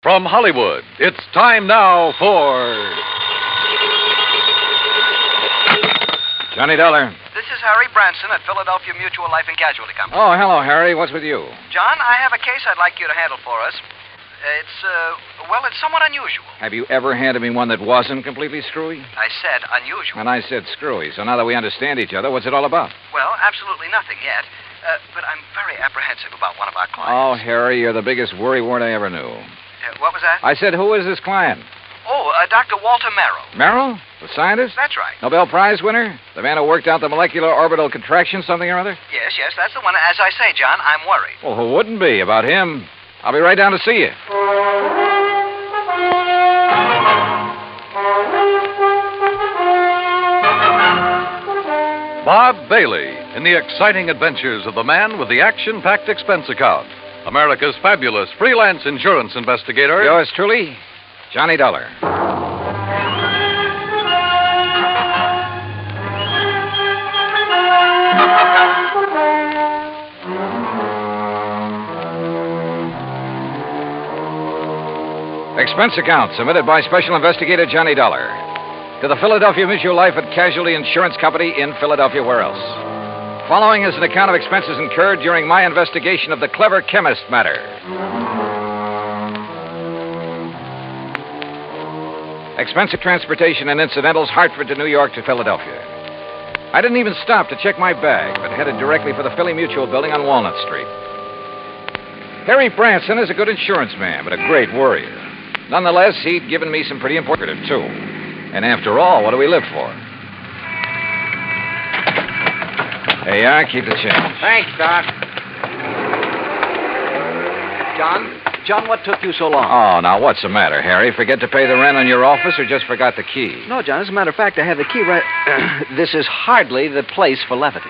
From Hollywood, it's time now for... Johnny Dollar. This is Harry Branson at Philadelphia Mutual Life and Casualty Company. Oh, hello, Harry. What's with you? John, I have a case I'd like you to handle for us. It's somewhat unusual. Have you ever handed me one that wasn't completely screwy? I said unusual. And I said screwy. So now that we understand each other, what's it all about? Well, absolutely nothing yet. But I'm very apprehensive about one of our clients. Oh, Harry, you're the biggest worrywart I ever knew. What was that? I said, who is this client? Oh, Dr. Walter Merrill. Merrill? The scientist? That's right. Nobel Prize winner? The man who worked out the molecular orbital contraction something or other? Yes, that's the one. As I say, John, I'm worried. Well, who wouldn't be about him? I'll be right down to see you. Bob Bailey in the exciting adventures of the man with the action-packed expense account. America's fabulous freelance insurance investigator. Yours truly, Johnny Dollar. Expense account submitted by Special Investigator Johnny Dollar to the Philadelphia Mutual Life and Casualty Insurance Company in Philadelphia. Where else? Following is an account of expenses incurred during my investigation of the clever chemist matter. Expense of transportation and incidentals, Hartford to New York to Philadelphia. I didn't even stop to check my bag, but headed directly for the Philly Mutual building on Walnut Street. Harry Branson is a good insurance man, but a great worrier. Nonetheless, he'd given me some pretty important, too. And after all, what do we live for? There you are. Keep the change. Thanks, Doc. John, what took you so long? Oh, now, what's the matter, Harry? Forget to pay the rent on your office or just forgot the key? No, John, as a matter of fact, I have the key right... This is hardly the place for levity.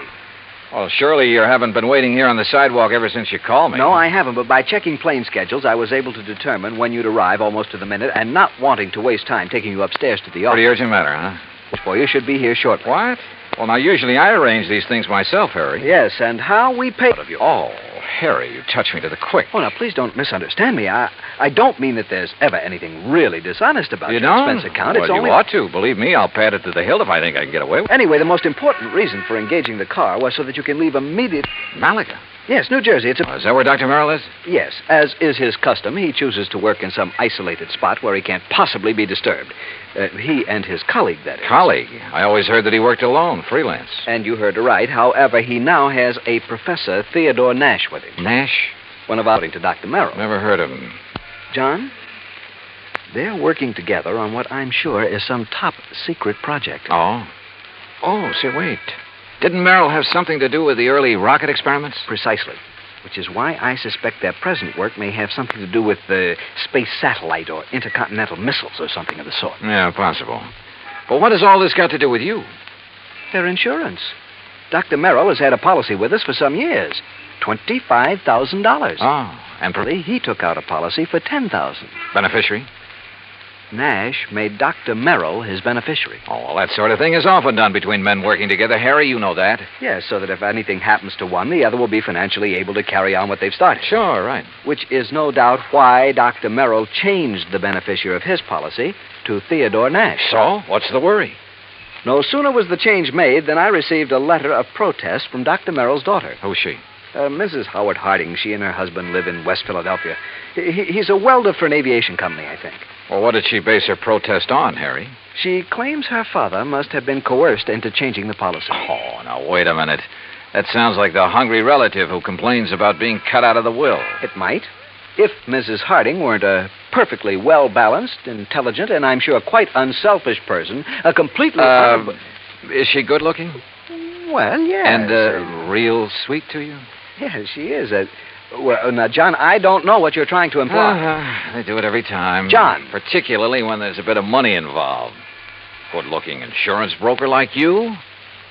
Well, surely you haven't been waiting here on the sidewalk ever since you called me. No, I haven't, but by checking plane schedules, I was able to determine when you'd arrive almost to the minute, and not wanting to waste time taking you upstairs to the office. Pretty urgent matter, huh? For you should be here shortly. What? Well, now, usually I arrange these things myself, Harry. Yes, and how we pay of you. Oh, Harry, you touched me to the quick. Oh, now, please don't misunderstand me. I don't mean that there's ever anything really dishonest about You your don't? expense account. Well, It's only... you ought to. Believe me, I'll pad it to the hilt if I think I can get away with it. Anyway, the most important reason for engaging the car was so that you can leave immediate... Malaga? Yes, New Jersey. It's a... Oh, is that where Dr. Merrill is? Yes, as is his custom, he chooses to work in some isolated spot where he can't possibly be disturbed. He and his colleague, that is. Colleague? I always heard that he worked alone, freelance. And you heard right. However, he now has a Professor Theodore Nash with him. Nash? One of according to Dr. Merrill. Never heard of him. John, they're working together on what I'm sure is some top secret project. Oh? Oh, say, wait. Didn't Merrill have something to do with the early rocket experiments? Precisely. Which is why I suspect their present work may have something to do with the space satellite or intercontinental missiles or something of the sort. Yeah, possible. But what has all this got to do with you? Their insurance. Dr. Merrill has had a policy with us for some years. $25,000. Oh, and He took out a policy for $10,000. beneficiary? Nash made Dr. Merrill his beneficiary. Oh, well, that sort of thing is often done between men working together. Harry, you know that. Yes, so that if anything happens to one, the other will be financially able to carry on what they've started. Sure, right. Which is no doubt why Dr. Merrill changed the beneficiary of his policy to Theodore Nash. So, what's the worry? No sooner was the change made than I received a letter of protest from Dr. Merrill's daughter. Who's she? Mrs. Howard Harding. She and her husband live in West Philadelphia. He's a welder for an aviation company, I think. Well, what did she base her protest on, Harry? She claims her father must have been coerced into changing the policy. Oh, now, wait a minute. That sounds like the hungry relative who complains about being cut out of the will. It might. If Mrs. Harding weren't a perfectly well-balanced, intelligent, and I'm sure quite unselfish person, a completely... Is she good-looking? Well, yes. And real sweet to you? Yes, she is. Well, now, John, I don't know what you're trying to imply. They do it every time. John. Particularly when there's a bit of money involved. Good-looking insurance broker like you.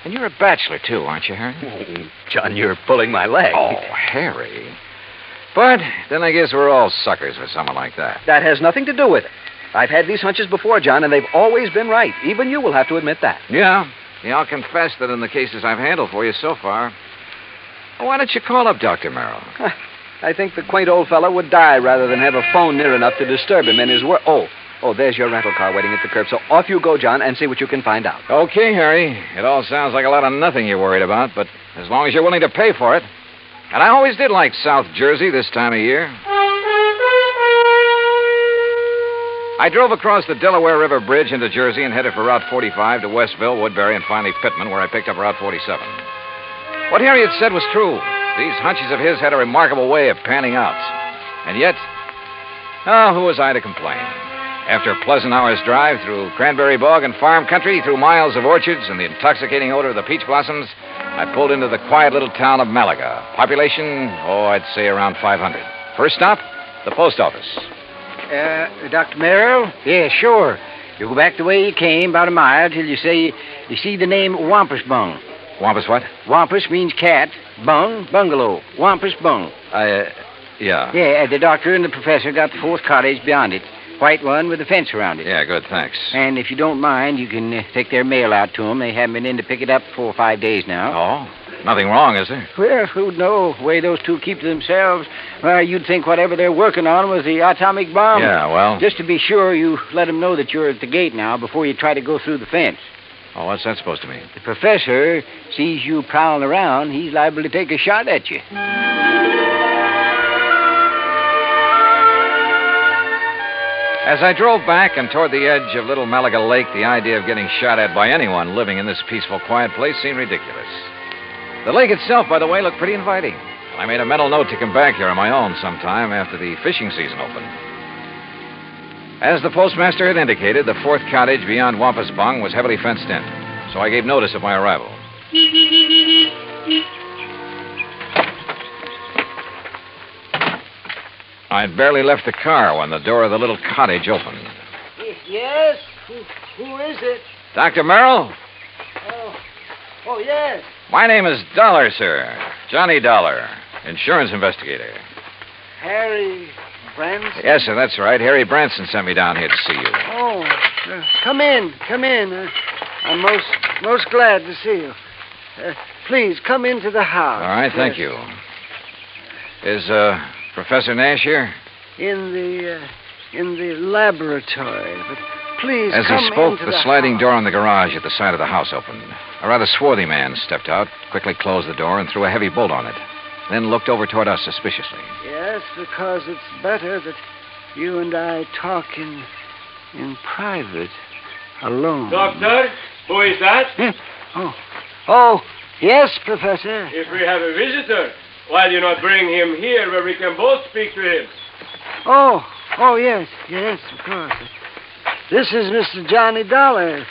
And you're a bachelor, too, aren't you, Harry? Oh, John, you're pulling my leg. Oh, Harry. But then I guess we're all suckers for someone like that. That has nothing to do with it. I've had these hunches before, John, and they've always been right. Even you will have to admit that. Yeah, I'll confess that in the cases I've handled for you so far. Why don't you call up Dr. Merrill? I think the quaint old fellow would die rather than have a phone near enough to disturb him in his work. Oh, there's your rental car waiting at the curb. So off you go, John, and see what you can find out. Okay, Harry. It all sounds like a lot of nothing you're worried about, but as long as you're willing to pay for it. And I always did like South Jersey this time of year. I drove across the Delaware River Bridge into Jersey and headed for Route 45 to Westville, Woodbury, and finally Pittman, where I picked up Route 47. What Harry had said was true. These hunches of his had a remarkable way of panning out. And yet, who was I to complain? After a pleasant hour's drive through cranberry bog and farm country, through miles of orchards and the intoxicating odor of the peach blossoms, I pulled into the quiet little town of Malaga. Population, I'd say around 500. First stop, the post office. Dr. Merrill? Yeah, sure. You go back the way you came, about a mile, till you see the name Wampus Bung. Wampus what? Wampus means cat. Bung, bungalow. Wampus Bung. Yeah. Yeah, the doctor and the professor got the fourth cottage beyond it. White one with a fence around it. Yeah, good, thanks. And if you don't mind, you can take their mail out to them. They haven't been in to pick it up 4 or 5 days now. Oh, nothing wrong, is there? Well, who'd know? The way those two keep to themselves. Well, you'd think whatever they're working on was the atomic bomb. Yeah, well... Just to be sure, you let them know that you're at the gate now before you try to go through the fence. Oh, what's that supposed to mean? The professor sees you prowling around, he's liable to take a shot at you. As I drove back and toward the edge of Little Malaga Lake, the idea of getting shot at by anyone living in this peaceful, quiet place seemed ridiculous. The lake itself, by the way, looked pretty inviting. I made a mental note to come back here on my own sometime after the fishing season opened. As the postmaster had indicated, the fourth cottage beyond Wampus Bung was heavily fenced in, so I gave notice of my arrival. I'd barely left the car when the door of the little cottage opened. Yes? Who is it? Dr. Merrill? Oh, yes. My name is Dollar, sir. Johnny Dollar, insurance investigator. Harry Branson? Yes, sir, that's right. Harry Branson sent me down here to see you. Oh, come in. I'm most glad to see you. Please, come into the house. All right, thank you. Is, Professor Nash here? In the laboratory. But please As come he spoke, into the sliding house. door on the garage at the side of the house opened. A rather swarthy man stepped out, quickly closed the door, and threw a heavy bolt on it. Then looked over toward us suspiciously. Yes, because it's better that you and I talk in private, alone. Doctor, who is that? Oh, yes, Professor. If we have a visitor, why do you not bring him here where we can both speak to him? Oh, yes, of course. This is Mr. Johnny Dollar,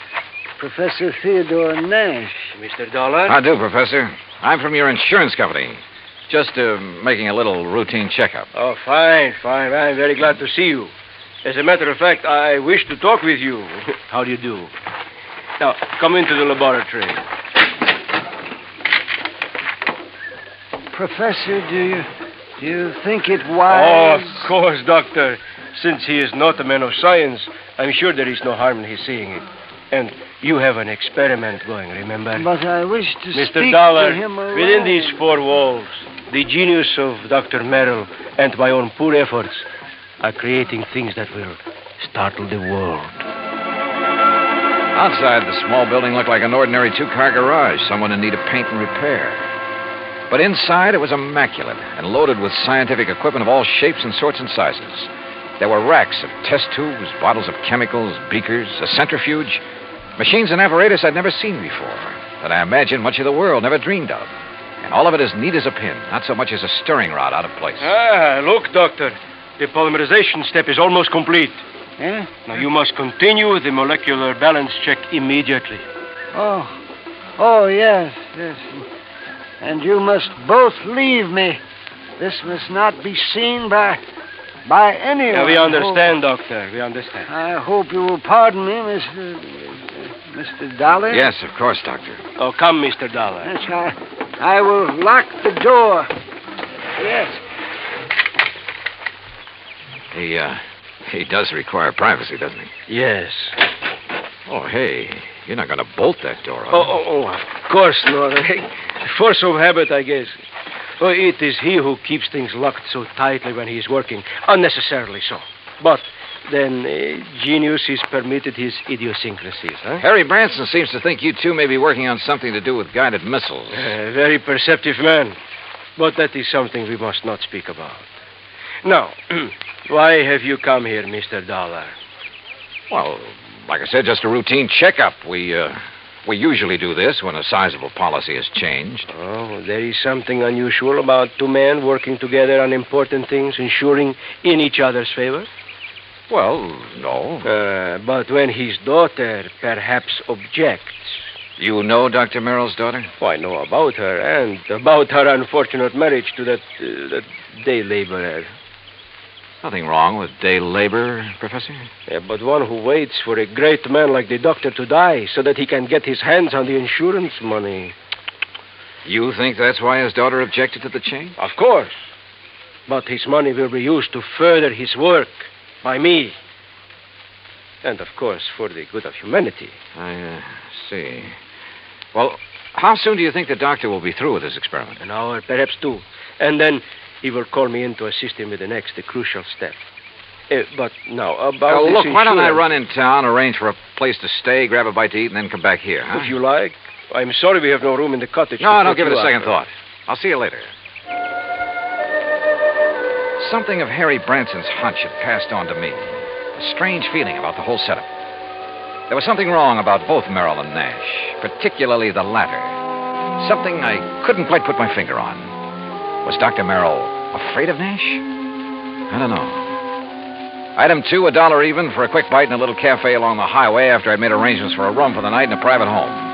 Professor Theodore Nash. Mr. Dollar? How do, Professor? I'm from your insurance company. Just making a little routine checkup. Oh, fine. I'm very glad to see you. As a matter of fact, I wish to talk with you. How do you do? Now, come into the laboratory. Professor, do you think it wise? Oh, of course, Doctor. Since he is not a man of science, I'm sure there is no harm in his seeing it. And you have an experiment going, remember? But I wish to Mr. speak Dollar, to him alone. within these four walls, the genius of Dr. Merrill and my own poor efforts are creating things that will startle the world. Outside, the small building looked like an ordinary two-car garage, someone in need of paint and repair. But inside, it was immaculate and loaded with scientific equipment of all shapes and sorts and sizes. There were racks of test tubes, bottles of chemicals, beakers, a centrifuge, machines and apparatus I'd never seen before, that I imagine much of the world never dreamed of. And all of it as neat as a pin, not so much as a stirring rod out of place. Look, Doctor. The polymerization step is almost complete. Eh? Now, you must continue the molecular balance check immediately. Oh, yes. And you must both leave me. This must not be seen by anyone. Yeah, we understand, Doctor. We understand. I hope you will pardon me, Mr. Dollar. Yes, of course, Doctor. Oh, come, Mr. Dollar. Yes, I will lock the door. Yes. He does require privacy, doesn't he? Yes. Oh, hey, you're not going to bolt that door, are you? Oh, of course not. Force of habit, I guess. Oh, it is he who keeps things locked so tightly when he is working, unnecessarily so. But then genius is permitted his idiosyncrasies, huh? Harry Branson seems to think you two may be working on something to do with guided missiles. A very perceptive man. But that is something we must not speak about. Now, why have you come here, Mr. Dollar? Well, like I said, just a routine checkup. We usually do this when a sizable policy has changed. Oh, there is something unusual about two men working together on important things, ensuring in each other's favor? Well, no. But when his daughter perhaps objects. You know Dr. Merrill's daughter? Oh, I know about her and about her unfortunate marriage to that day laborer. Nothing wrong with day labor, Professor. Yeah, but one who waits for a great man like the doctor to die so that he can get his hands on the insurance money. You think that's why his daughter objected to the change? Of course. But his money will be used to further his work by me. And, of course, for the good of humanity. I see. Well, how soon do you think the doctor will be through with his experiment? An hour, perhaps two. And then he will call me in to assist him with the next, the crucial step. But now, about this look, why don't I insurance- run in town, arrange for a place to stay, grab a bite to eat, and then come back here, huh? If you like. I'm sorry we have no room in the cottage. No, to don't put give it you a up. second thought. I'll see you later. Something of Harry Branson's hunch had passed on to me. A strange feeling about the whole setup. There was something wrong about both Merrill and Nash, particularly the latter. Something I couldn't quite put my finger on. Was Dr. Merrill afraid of Nash? I don't know. Item 2, $1 even for a quick bite in a little cafe along the highway after I'd made arrangements for a room for the night in a private home.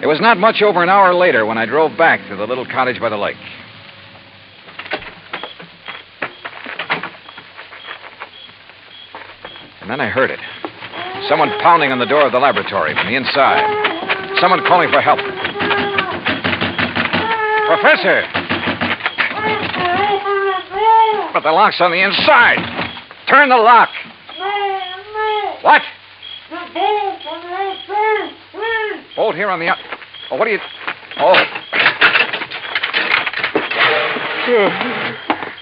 It was not much over an hour later when I drove back to the little cottage by the lake. And then I heard it. Someone pounding on the door of the laboratory from the inside. Someone calling for help. Professor! But the lock's on the inside. Turn the lock. What? Bolt here on the... Oh, what are you... Oh.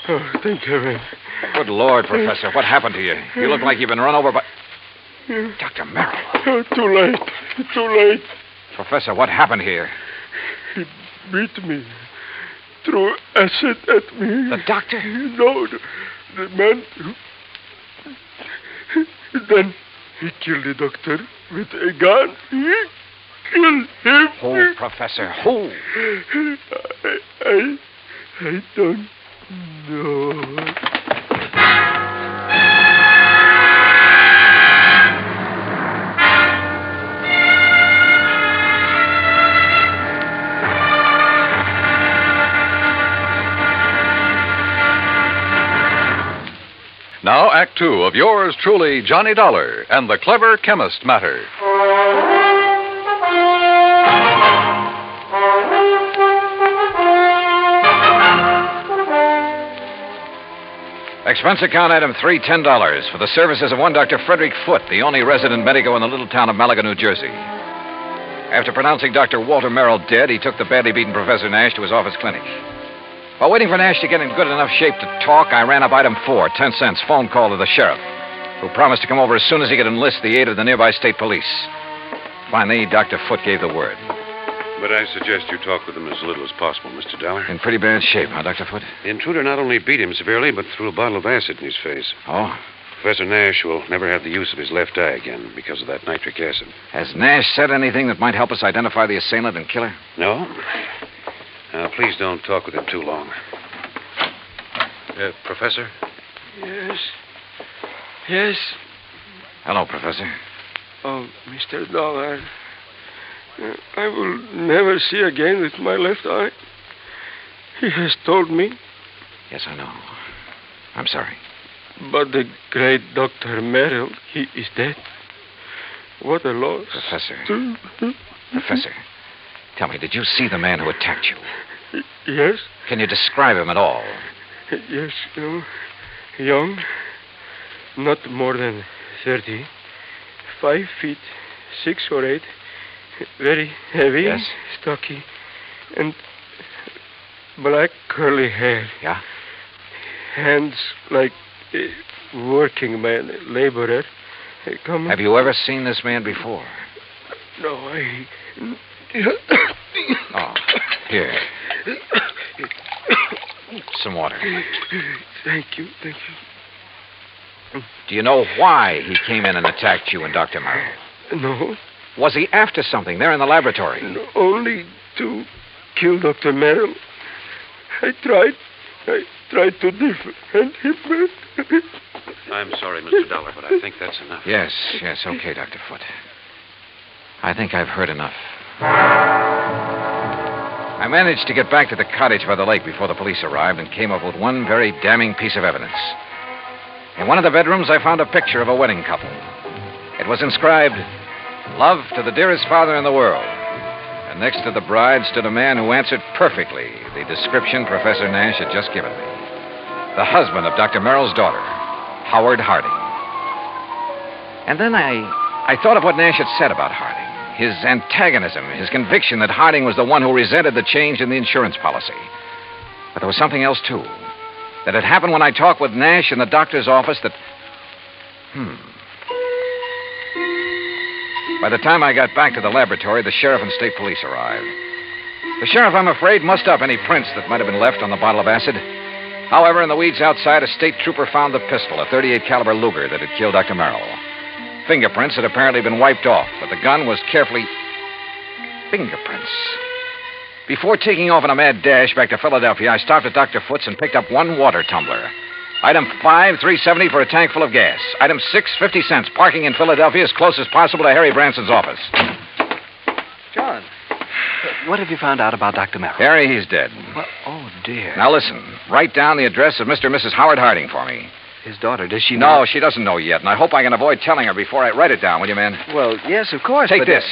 Oh, thank heaven. Good Lord, Professor. What happened to you? You look like you've been run over by... Dr. Merrill. Oh, too late. Too late. Professor, what happened here? He beat me. Threw acid at me. The doctor? No, the man. Then he killed the doctor with a gun. He killed him. Who, Professor? Who? I don't know. Now, Act Two of yours truly, Johnny Dollar and the Clever Chemist Matter. Expense account item 3, $10 for the services of one Dr. Frederick Foote, the only resident medico in the little town of Malaga, New Jersey. After pronouncing Dr. Walter Merrill dead, he took the badly beaten Professor Nash to his office clinic. While waiting for Nash to get in good enough shape to talk, I ran up item 4, 10 cents, phone call to the sheriff, who promised to come over as soon as he could enlist the aid of the nearby state police. Finally, Dr. Foote gave the word. But I suggest you talk with him as little as possible, Mr. Dollar. In pretty bad shape, huh, Dr. Foote? The intruder not only beat him severely, but threw a bottle of acid in his face. Oh? Professor Nash will never have the use of his left eye again because of that nitric acid. Has Nash said anything that might help us identify the assailant and killer? No? Now, please don't talk with him too long. Professor? Yes. Yes. Hello, Professor. Oh, Mr. Dollar. I will never see again with my left eye. He has told me. Yes, I know. I'm sorry. But the great Dr. Merrill, he is dead. What a loss. Professor, tell me, did you see the man who attacked you? Yes. Can you describe him at all? Yes, young, not more than 30, 5 feet, 6 or 8, very heavy, Yes. stocky, and black curly hair. Yeah? Hands like a working man, a laborer. Come. Have you ever seen this man before? No, I... Oh, here. Some water. Thank you. Do you know why he came in and attacked you and Dr. Merrill? No, Was he after something there in the laboratory? no, only to kill Dr. Merrill. I tried to defend him. I'm sorry, Mr. Dollar, but I think that's enough. Yes, okay, Dr. Foote. I think I've heard enough. I managed to get back to the cottage by the lake before the police arrived and came up with one very damning piece of evidence. In one of the bedrooms, I found a picture of a wedding couple. It was inscribed, "Love to the dearest father in the world." And next to the bride stood a man who answered perfectly the description Professor Nash had just given me. The husband of Dr. Merrill's daughter, Howard Harding. And then I thought of what Nash had said about Harding. His antagonism, his conviction that Harding was the one who resented the change in the insurance policy. But there was something else, too. That had happened when I talked with Nash in the doctor's office that... By the time I got back to the laboratory, the sheriff and state police arrived. The sheriff, I'm afraid, mussed up any prints that might have been left on the bottle of acid. However, in the weeds outside, a state trooper found the pistol, a .38 caliber Luger that had killed Dr. Merrill. Fingerprints had apparently been wiped off, but the gun was carefully... Fingerprints. Before taking off on a mad dash back to Philadelphia, I stopped at Dr. Foote's and picked up one water tumbler. Item 5, $3.70 for a tank full of gas. Item 6, 50 cents. Parking in Philadelphia as close as possible to Harry Branson's office. John, what have you found out about Dr. Merrill? Harry, he's dead. Well, oh, dear. Now listen, write down the address of Mr. and Mrs. Howard Harding for me. His daughter, does she know? No, she doesn't know yet, and I hope I can avoid telling her before I write it down, will you, man? Well, yes, of course. Take but this.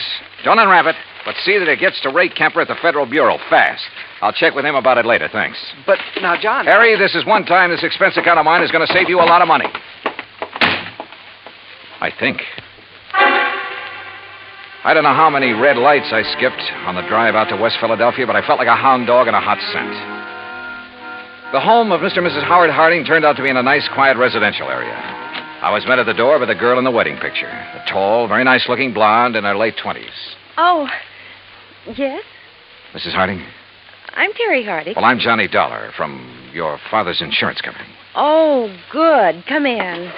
Don't unwrap it, but see that it gets to Ray Kemper at the Federal Bureau fast. I'll check with him about it later, thanks. But now, John... Harry, this is one time this expense account of mine is going to save you a lot of money. I think. I don't know how many red lights I skipped on the drive out to West Philadelphia, but I felt like a hound dog in a hot scent. The home of Mr. and Mrs. Howard Harding turned out to be in a nice, quiet residential area. I was met at the door by the girl in the wedding picture. A tall, very nice-looking blonde in her late 20s. Oh, yes? Mrs. Harding? I'm Terry Harding. Well, I'm Johnny Dollar from your father's insurance company. Oh, good. Come in.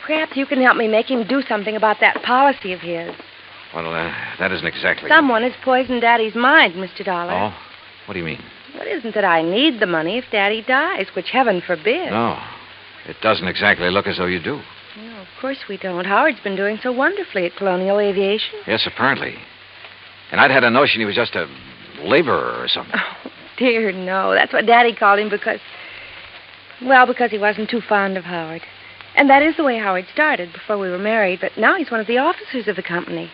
Perhaps you can help me make him do something about that policy of his. Well, that isn't exactly... Someone has poisoned Daddy's mind, Mr. Dollar. Oh? What do you mean? It isn't that I need the money if Daddy dies, which heaven forbid. No. It doesn't exactly look as though you do. No, of course we don't. Howard's been doing so wonderfully at Colonial Aviation. Yes, apparently. And I'd had a notion he was just a laborer or something. Oh, dear, no. That's what Daddy called him because he wasn't too fond of Howard. And that is the way Howard started before we were married, but now he's one of the officers of the company.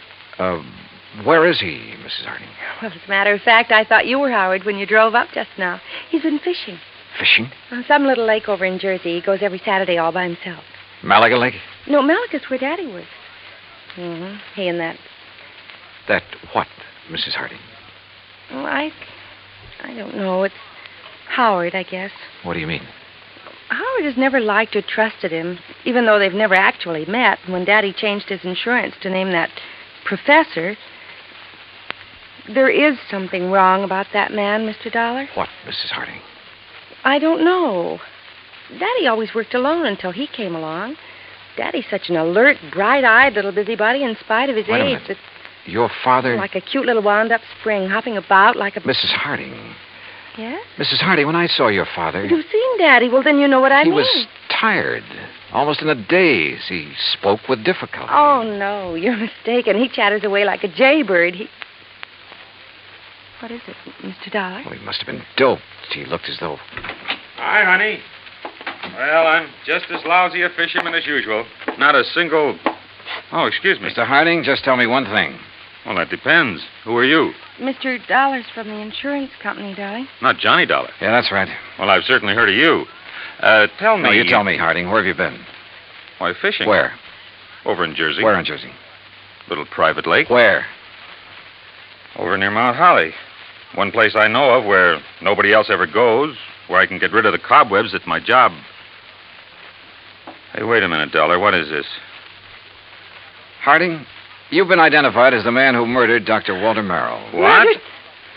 Where is he, Mrs. Harding? Well, as a matter of fact, I thought you were Howard when you drove up just now. He's been fishing. Fishing? On some little lake over in Jersey. He goes every Saturday all by himself. Malaga Lake? No, Malaga's where Daddy was. Mm-hmm. He and that... That what, Mrs. Harding? Well, I don't know. It's Howard, I guess. What do you mean? Howard has never liked or trusted him, even though they've never actually met. When Daddy changed his insurance to name that professor... There is something wrong about that man, Mr. Dollar. What, Mrs. Harding? I don't know. Daddy always worked alone until he came along. Daddy's such an alert, bright-eyed little busybody in spite of his Wait a age. minute. Your father... Like a cute little wound-up spring, hopping about like a... Mrs. Harding. Yes? Mrs. Harding, when I saw your father... You've seen Daddy. Well, then you know what I mean. He was tired. Almost in a daze. He spoke with difficulty. Oh, no. You're mistaken. He chatters away like a jaybird. What is it, Mr. Dollar? Well, he must have been doped. He looked as though... Hi, honey. Well, I'm just as lousy a fisherman as usual. Not a single... Oh, excuse me. Mr. Harding, just tell me one thing. Well, that depends. Who are you? Mr. Dollar's from the insurance company, darling. Not Johnny Dollar. Yeah, that's right. Well, I've certainly heard of you. Tell me... No, you tell me, Harding. Where have you been? Why, fishing. Where? Over in Jersey. Where in Jersey? Little private lake. Where? Over near Mount Holly. One place I know of where nobody else ever goes, where I can get rid of the cobwebs at my job. Hey, wait a minute, Dollar. What is this? Harding, you've been identified as the man who murdered Dr. Walter Merrill. What?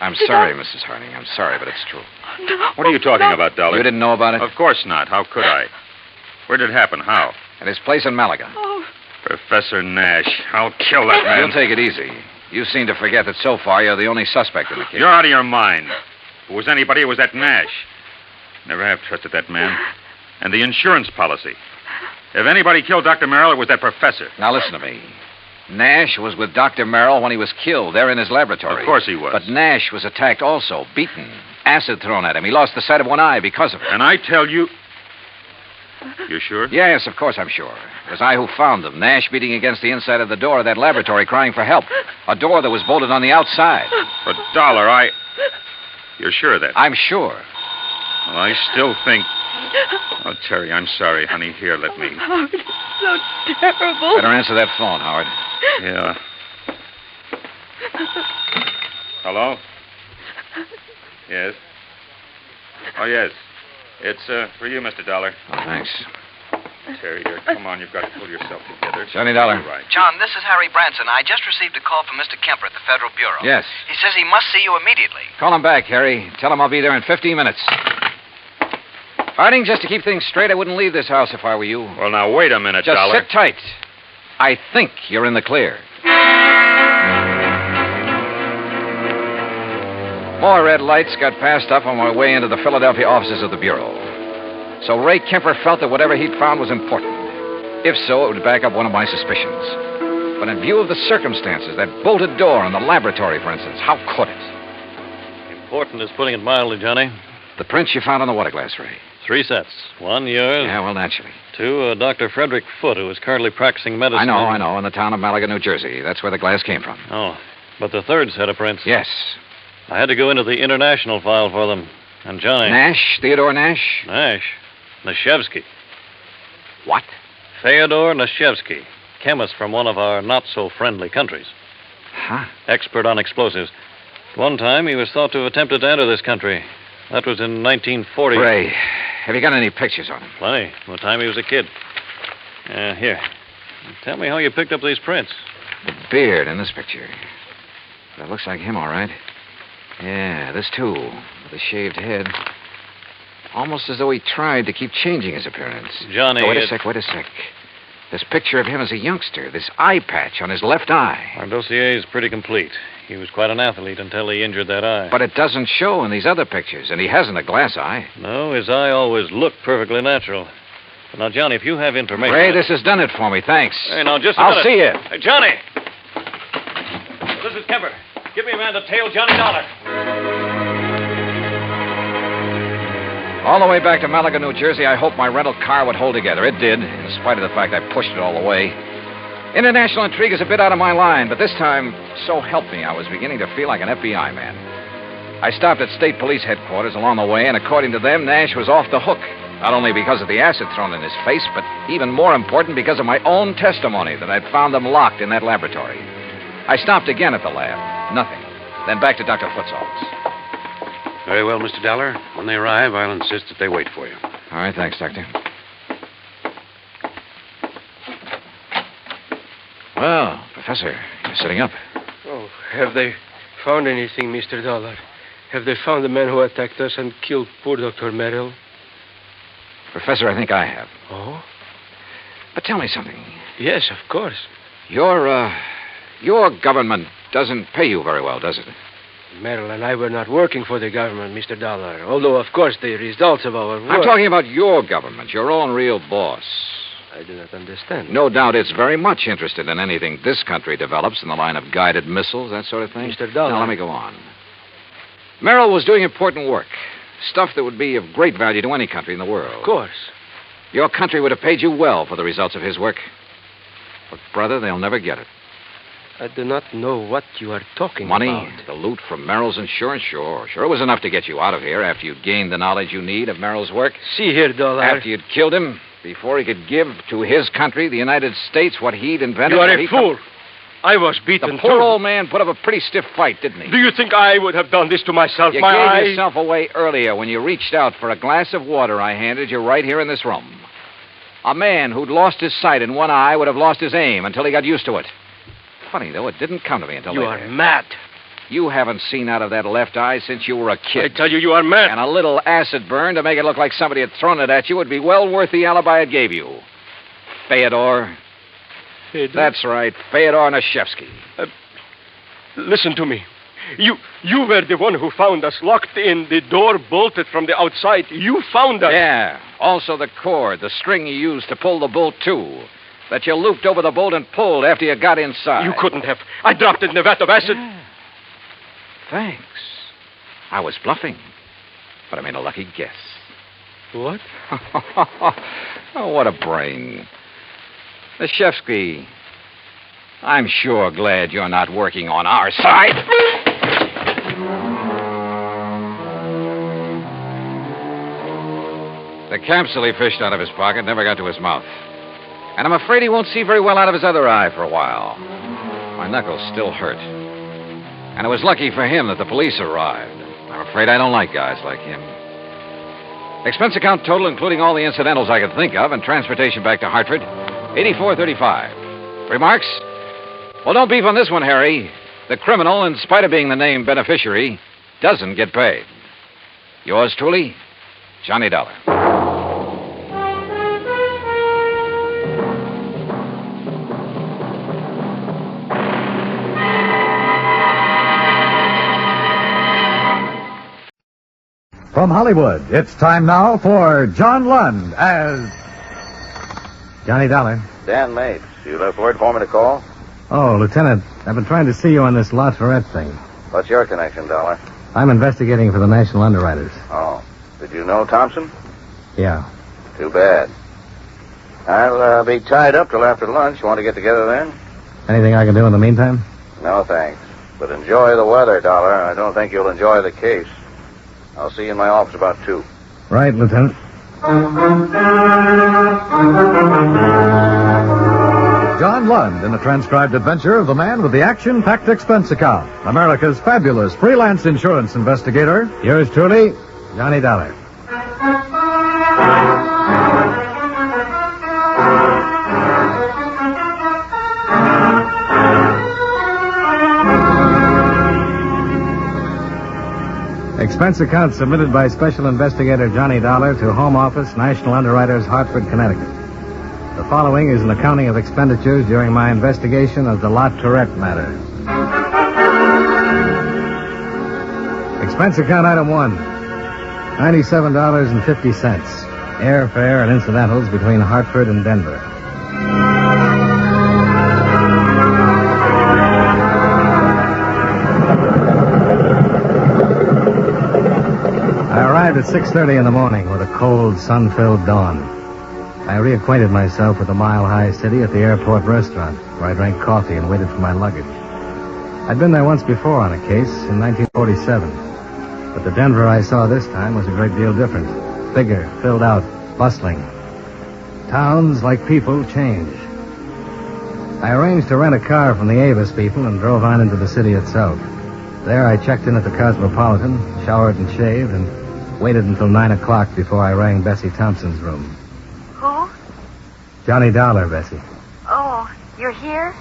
I'm sorry, Mrs. Harding. I'm sorry, but it's true. No. What are you talking about, Dollar? You didn't know about it? Of course not. How could I? Where did it happen? How? At his place in Malaga. Oh, Professor Nash. I'll kill that man. You'll take it easy. You seem to forget that so far you're the only suspect in the case. You're out of your mind. If it was anybody, it was that Nash. Never have trusted that man. And the insurance policy. If anybody killed Dr. Merrill, it was that professor. Now listen to me. Nash was with Dr. Merrill when he was killed there in his laboratory. Of course he was. But Nash was attacked also, beaten, acid thrown at him. He lost the sight of one eye because of it. And I tell you... You sure? Yes, of course I'm sure. It was I who found them. Nash beating against the inside of the door of that laboratory crying for help. A door that was bolted on the outside. But, Dollar, You're sure of that? I'm sure. Well, I still think... Oh, Terry, I'm sorry, honey. Here, let me... Howard, it's so terrible. Better answer that phone, Howard. Yeah. Hello? Yes? Oh, yes. It's for you, Mr. Dollar. Oh, thanks. Terry, dear, come on. You've got to pull yourself together. Johnny Dollar. Right. John, this is Harry Branson. I just received a call from Mr. Kemper at the Federal Bureau. Yes. He says he must see you immediately. Call him back, Harry. Tell him I'll be there in 15 minutes. Harding, just to keep things straight, I wouldn't leave this house if I were you. Well, now, wait a minute, Just Dollar. sit tight. I think you're in the clear. More red lights got passed up on my way into the Philadelphia offices of the Bureau. So Ray Kemper felt that whatever he'd found was important. If so, it would back up one of my suspicions. But in view of the circumstances, that bolted door in the laboratory, for instance, how could it? Important is putting it mildly, Johnny. The prints you found on the water glass, Ray. 3 sets. 1, yours. Yeah, well, naturally. 2, Dr. Frederick Foote, who is currently practicing medicine. I know, in the town of Malaga, New Jersey. That's where the glass came from. Oh, but the 3rd set of prints. Yes. I had to go into the international file for them. And Johnny... Nash? Theodore Nash? Nash. Nashevsky. What? Theodore Nashevsky. Chemist from one of our not-so-friendly countries. Huh? Expert on explosives. At one time, he was thought to have attempted to enter this country. That was in 1940. Ray, have you got any pictures on him? Plenty. From the time he was a kid. Here. Tell me how you picked up these prints. The beard in this picture. That looks like him, all right. Yeah, this too, with a shaved head. Almost as though he tried to keep changing his appearance. Johnny... Oh, wait a sec. This picture of him as a youngster, this eye patch on his left eye. Our dossier is pretty complete. He was quite an athlete until he injured that eye. But it doesn't show in these other pictures, and he hasn't a glass eye. No, his eye always looked perfectly natural. But now, Johnny, if you have information... Ray, this has done it for me, thanks. Hey, now, just a I'll minute. see you. Hey, Johnny! This is Kemper. Give me a man to tail Johnny Dollar. All the way back to Malaga, New Jersey, I hoped my rental car would hold together. It did, in spite of the fact I pushed it all the way. International intrigue is a bit out of my line, but this time, so help me, I was beginning to feel like an FBI man. I stopped at state police headquarters along the way, and according to them, Nash was off the hook. Not only because of the acid thrown in his face, but even more important, because of my own testimony that I'd found them locked in that laboratory. I stopped again at the lab. Nothing. Then back to Dr. Foote's office. Very well, Mr. Dollar. When they arrive, I'll insist that they wait for you. All right, thanks, Doctor. Well, Professor, you're sitting up. Oh, have they found anything, Mr. Dollar? Have they found the man who attacked us and killed poor Dr. Merrill? Professor, I think I have. Oh? But tell me something. Yes, of course. Your government doesn't pay you very well, does it? Merrill and I were not working for the government, Mr. Dollar. Although, of course, the results of our work... I'm talking about your government, your own real boss. I do not understand. No doubt it's very much interested in anything this country develops in the line of guided missiles, that sort of thing. Mr. Dollar... Now, let me go on. Merrill was doing important work. Stuff that would be of great value to any country in the world. Of course. Your country would have paid you well for the results of his work. But, brother, they'll never get it. I do not know what you are talking Money, about. the loot from Merrill's insurance, sure. Sure, it was enough to get you out of here after you'd gained the knowledge you need of Merrill's work. See here, Dollar. After you'd killed him, before he could give to his country, the United States, what he'd invented. You are a fool. I was beaten, The poor too. old man put up a pretty stiff fight, didn't he? Do you think I would have done this to myself? You My gave eyes... yourself away earlier when you reached out for a glass of water I handed you right here in this room. A man who'd lost his sight in one eye would have lost his aim until he got used to it. Funny, though, it didn't come to me until You later. are mad. You haven't seen out of that left eye since you were a I kid. tell you, you are mad. And a little acid burn to make it look like somebody had thrown it at you would be well worth the alibi it gave you. Fyodor. That's right, Fyodor Nashevsky. Listen to me. You were the one who found us locked in, the door bolted from the outside. You found us. Yeah. Also the cord, the string you used to pull the bolt to. That you looped over the bolt and pulled after you got inside. You couldn't have. I dropped it in a vat of acid. Yeah. Thanks. I was bluffing. But I made a lucky guess. What? Oh, what a brain. Nashevsky, I'm sure glad you're not working on our side. The capsule he fished out of his pocket never got to his mouth. And I'm afraid he won't see very well out of his other eye for a while. My knuckles still hurt. And it was lucky for him that the police arrived. I'm afraid I don't like guys like him. Expense account total, including all the incidentals I could think of, and transportation back to Hartford, $84.35. Remarks? Well, don't beef on this one, Harry. The criminal, in spite of being the named beneficiary, doesn't get paid. Yours truly, Johnny Dollar. From Hollywood, it's time now for John Lund as Johnny Dollar. Dan Mates, you left word for me to call? Oh, Lieutenant, I've been trying to see you on this La Tourette thing. What's your connection, Dollar? I'm investigating for the National Underwriters. Oh, did you know Thompson? Yeah. Too bad. I'll be tied up till after lunch. You want to get together then? Anything I can do in the meantime? No, thanks. But enjoy the weather, Dollar. I don't think you'll enjoy the case. I'll see you in my office about 2. Right, Lieutenant. John Lund in the transcribed adventure of the man with the action-packed expense account. America's fabulous freelance insurance investigator. Yours truly, Johnny Dollar. Expense account submitted by Special Investigator Johnny Dollar to Home Office, National Underwriters, Hartford, Connecticut. The following is an accounting of expenditures during my investigation of the La Tourette matter. Expense account item 1, $97.50. Airfare and incidentals between Hartford and Denver. I arrived at 6:30 in the morning with a cold, sun-filled dawn. I reacquainted myself with the mile-high city at the airport restaurant, where I drank coffee and waited for my luggage. I'd been there once before on a case in 1947, but the Denver I saw this time was a great deal different. Bigger, filled out, bustling. Towns, like people, change. I arranged to rent a car from the Avis people and drove on into the city itself. There I checked in at the Cosmopolitan, showered and shaved, and waited until 9 o'clock before I rang Bessie Thompson's room. Who? Johnny Dollar, Bessie. Oh, you're here?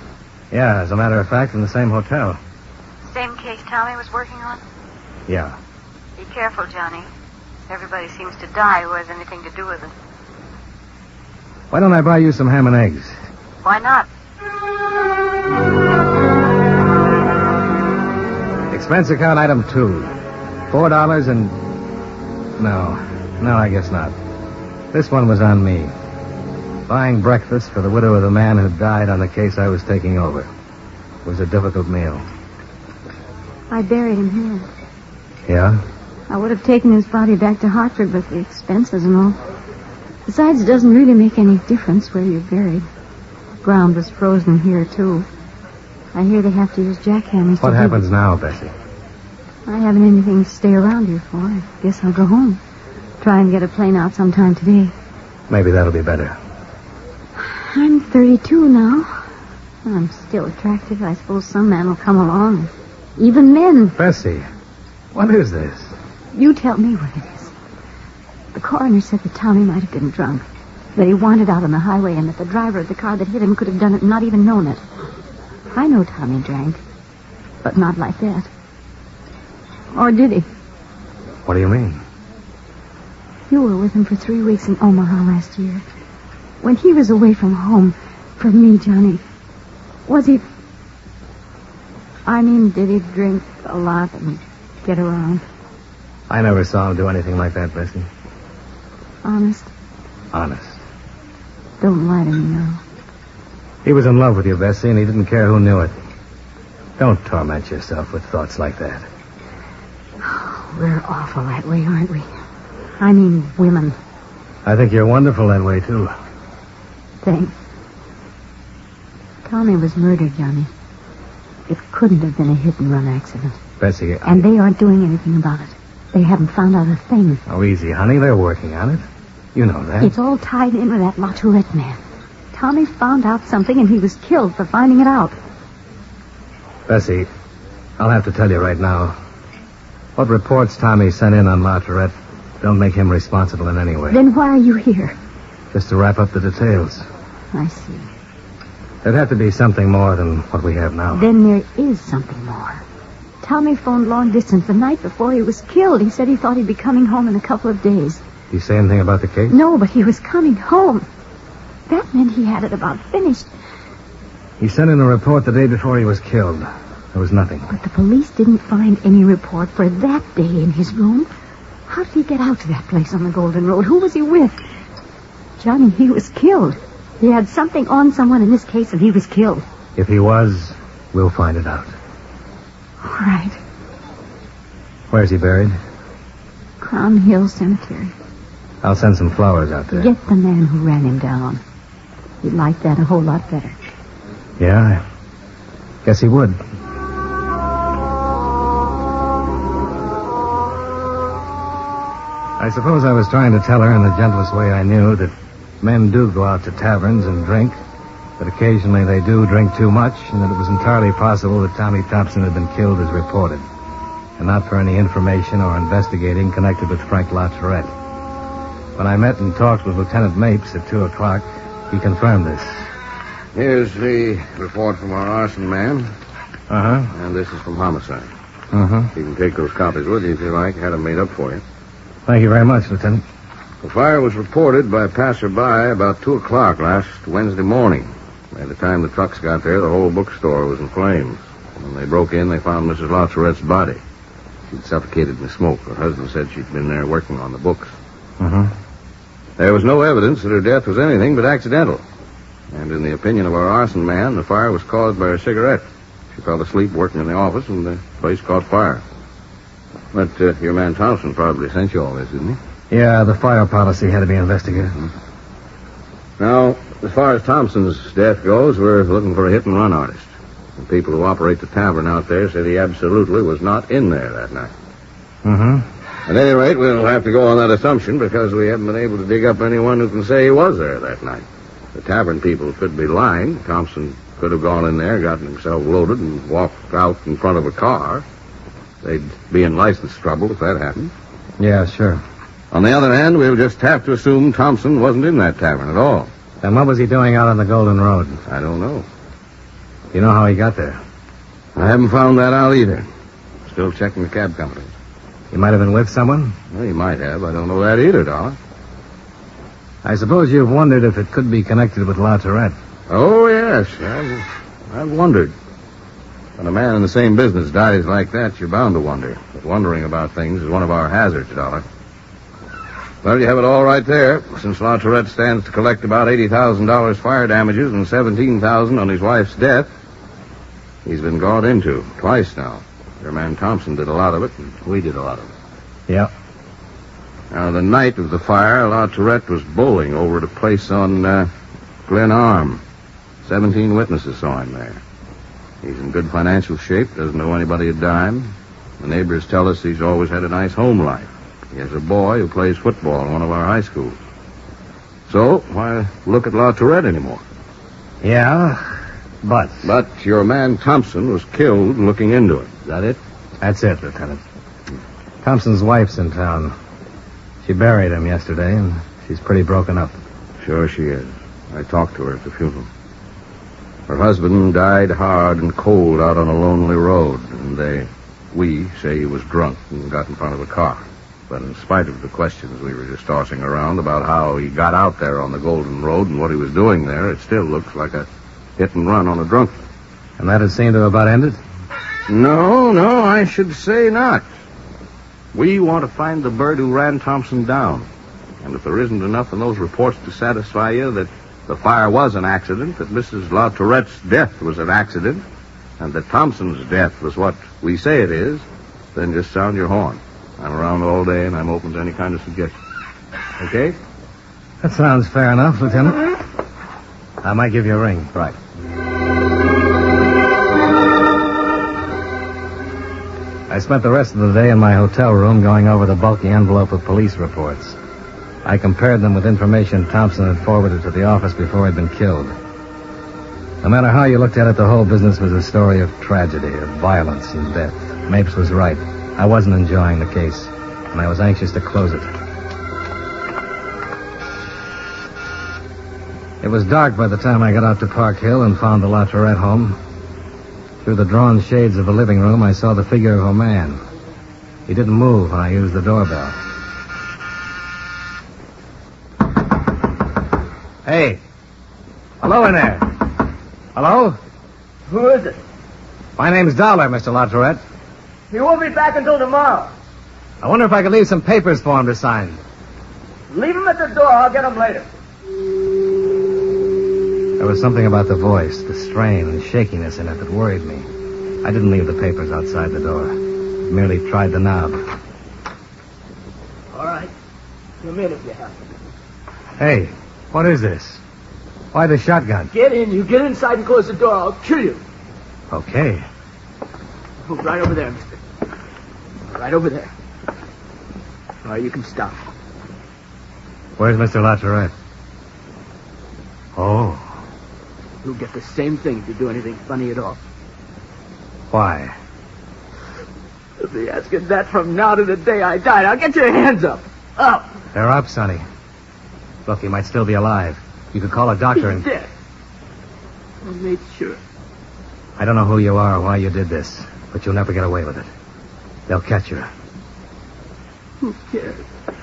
Yeah, as a matter of fact, in the same hotel. Same case Tommy was working on? Yeah. Be careful, Johnny. Everybody seems to die who has anything to do with it. Why don't I buy you some ham and eggs? Why not? Expense account item 2. $4 and... No, I guess not. This one was on me. Buying breakfast for the widow of the man who died on the case I was taking over. It was a difficult meal. I buried him here. Yeah? I would have taken his body back to Hartford, but the expenses and all. Besides, it doesn't really make any difference where you're buried. The ground was frozen here, too. I hear they have to use jackhammers to What dig happens it. now, Bessie? I haven't anything to stay around here for. I guess I'll go home. Try and get a plane out sometime today. Maybe that'll be better. I'm 32 now. I'm still attractive. I suppose some man will come along. Even men. Bessie, what is this? You tell me what it is. The coroner said that Tommy might have been drunk, that he wandered out on the highway, and that the driver of the car that hit him could have done it and not even known it. I know Tommy drank, but not like that. Or did he? What do you mean? You were with him for 3 weeks in Omaha last year. When he was away from home, from me, Johnny, was he... I mean, did he drink a lot and get around? I never saw him do anything like that, Bessie. Honest? Honest. Don't lie to me now. He was in love with you, Bessie, and he didn't care who knew it. Don't torment yourself with thoughts like that. We're awful that way, aren't we? I mean, women. I think you're wonderful that way, too. Thanks. Tommy was murdered, Johnny. It couldn't have been a hit-and-run accident. Bessie, And they aren't doing anything about it. They haven't found out a thing. Oh, easy, honey. They're working on it. You know that. It's all tied in with that La Tourette man. Tommy found out something, and he was killed for finding it out. Bessie, I'll have to tell you right now. What reports Tommy sent in on La Tourette don't make him responsible in any way. Then why are you here? Just to wrap up the details. I see. There'd have to be something more than what we have now. Then there is something more. Tommy phoned long distance the night before he was killed. He said he thought he'd be coming home in a couple of days. Did he say anything about the case? No, but he was coming home. That meant he had it about finished. He sent in a report the day before he was killed. There was nothing. But the police didn't find any report for that day in his room. How did he get out to that place on the Golden Road? Who was he with? Johnny, he was killed. He had something on someone in this case, and he was killed. If he was, we'll find it out. All right. Where's he buried? Crown Hill Cemetery. I'll send some flowers out there. Get the man who ran him down. He'd like that a whole lot better. Yeah, I guess he would. I suppose I was trying to tell her in the gentlest way I knew that men do go out to taverns and drink, that occasionally they do drink too much, and that it was entirely possible that Tommy Thompson had been killed as reported, and not for any information or investigating connected with Frank La Tourette. When I met and talked with Lieutenant Mapes at 2 o'clock, he confirmed this. Here's the report from our arson man. Uh-huh. And this is from homicide. Uh-huh. You can take those copies with you if you like. Had them made up for you. Thank you very much, Lieutenant. The fire was reported by a passerby about 2 o'clock last Wednesday morning. By the time the trucks got there, the whole bookstore was in flames. When they broke in, they found Mrs. La Tourette's body. She'd suffocated in the smoke. Her husband said she'd been there working on the books. Uh-huh. There was no evidence that her death was anything but accidental. And in the opinion of our arson man, the fire was caused by her cigarette. She fell asleep working in the office, and the place caught fire. But your man Thompson probably sent you all this, didn't he? Yeah, the fire policy had to be investigated. Now, as far as Thompson's death goes, we're looking for a hit-and-run artist. The people who operate the tavern out there said he absolutely was not in there that night. Mm-hmm. At any rate, we'll have to go on that assumption because we haven't been able to dig up anyone who can say he was there that night. The tavern people could be lying. Thompson could have gone in there, gotten himself loaded, and walked out in front of a car. They'd be in license trouble if that happened. Yeah, sure. On the other hand, we'll just have to assume Thompson wasn't in that tavern at all. And what was he doing out on the Golden Road? I don't know. You know how he got there? I haven't found that out either. Still checking the cab companies. He might have been with someone? Well, he might have. I don't know that either, Dollar. I suppose you've wondered if it could be connected with La Tourette. Oh, yes. I've wondered. When a man in the same business dies like that, you're bound to wonder. But wondering about things is one of our hazards, Dollar. Well, you have it all right there. Since La Tourette stands to collect about $80,000 fire damages and $17,000 on his wife's death, he's been gone into twice now. Your man Thompson did a lot of it, and we did a lot of it. Yeah. Now, the night of the fire, La Tourette was bowling over at a place on Glen Arm. 17 witnesses saw him there. He's in good financial shape, doesn't owe anybody a dime. The neighbors tell us he's always had a nice home life. He has a boy who plays football in one of our high schools. So, why look at La Tourette anymore? Yeah. But your man Thompson was killed looking into it. Is that it? That's it, Lieutenant. Thompson's wife's in town. She buried him yesterday, and she's pretty broken up. Sure she is. I talked to her at the funeral. Her husband died hard and cold out on a lonely road, and we say he was drunk and got in front of a car. But in spite of the questions we were just tossing around about how he got out there on the Golden Road and what he was doing there, it still looks like a hit and run on a drunk. And that had seemed to have about ended? No, I should say not. We want to find the bird who ran Thompson down. And if there isn't enough in those reports to satisfy you that the fire was an accident, that Mrs. La Tourette's death was an accident, and that Thompson's death was what we say it is, then just sound your horn. I'm around all day, and I'm open to any kind of suggestion. Okay? That sounds fair enough, Lieutenant. I might give you a ring. Right. I spent the rest of the day in my hotel room going over the bulky envelope of police reports. I compared them with information Thompson had forwarded to the office before he'd been killed. No matter how you looked at it, the whole business was a story of tragedy, of violence and death. Mapes was right. I wasn't enjoying the case, and I was anxious to close it. It was dark by the time I got out to Park Hill and found the La Tourette home. Through the drawn shades of the living room, I saw the figure of a man. He didn't move when I used the doorbell. Hey. Hello in there. Hello? Who is it? My name's Dollar, Mr. La Tourette. He won't be back until tomorrow. I wonder if I could leave some papers for him to sign. Leave him at the door. I'll get him later. There was something about the voice, the strain and shakiness in it that worried me. I didn't leave the papers outside the door. Merely tried the knob. All right. Come in if you have to. Hey, what is this? Why the shotgun? Get in. You get inside and close the door. I'll kill you. Okay. Move right over there, mister. Right over there. All right, you can stop. Where's Mr. La Tourette? Oh. You'll get the same thing if you do anything funny at all. Why? You'll be asking that from now to the day I die. Now get your hands up. Up. They're up, Sonny. Look, he might still be alive. You could call a doctor and... He's dead. I made sure. I don't know who you are or why you did this, but you'll never get away with it. They'll catch you. Who cares?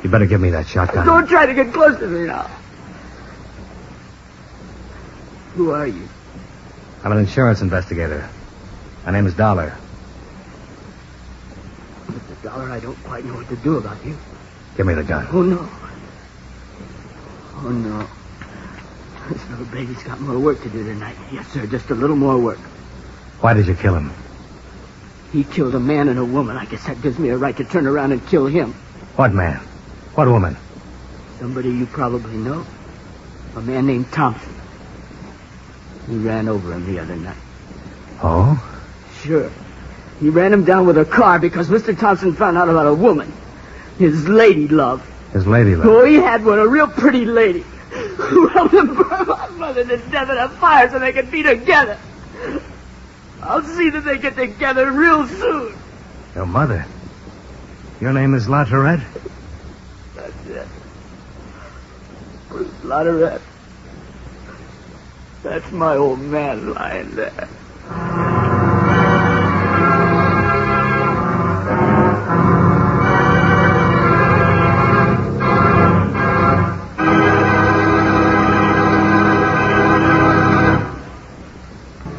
You better give me that shotgun. Don't try to get close to me now. Who are you? I'm an insurance investigator. My name is Dollar. Mr. Dollar, I don't quite know what to do about you. Give me the gun. Oh, no. Oh, no. This little baby's got more work to do tonight. Yes, sir, just a little more work. Why did you kill him? He killed a man and a woman. I guess that gives me a right to turn around and kill him. What man? What woman? Somebody you probably know. A man named Thompson. He ran over him the other night. Oh? Sure. He ran him down with a car because Mr. Thompson found out about a woman. His lady love. His lady love? Oh, he had one, a real pretty lady. Who helped him burn my mother to death in a fire so they could be together. I'll see that they get together real soon. Your mother? Your name is La Tourette? That's it. Bruce La Tourette. That's my old man lying there.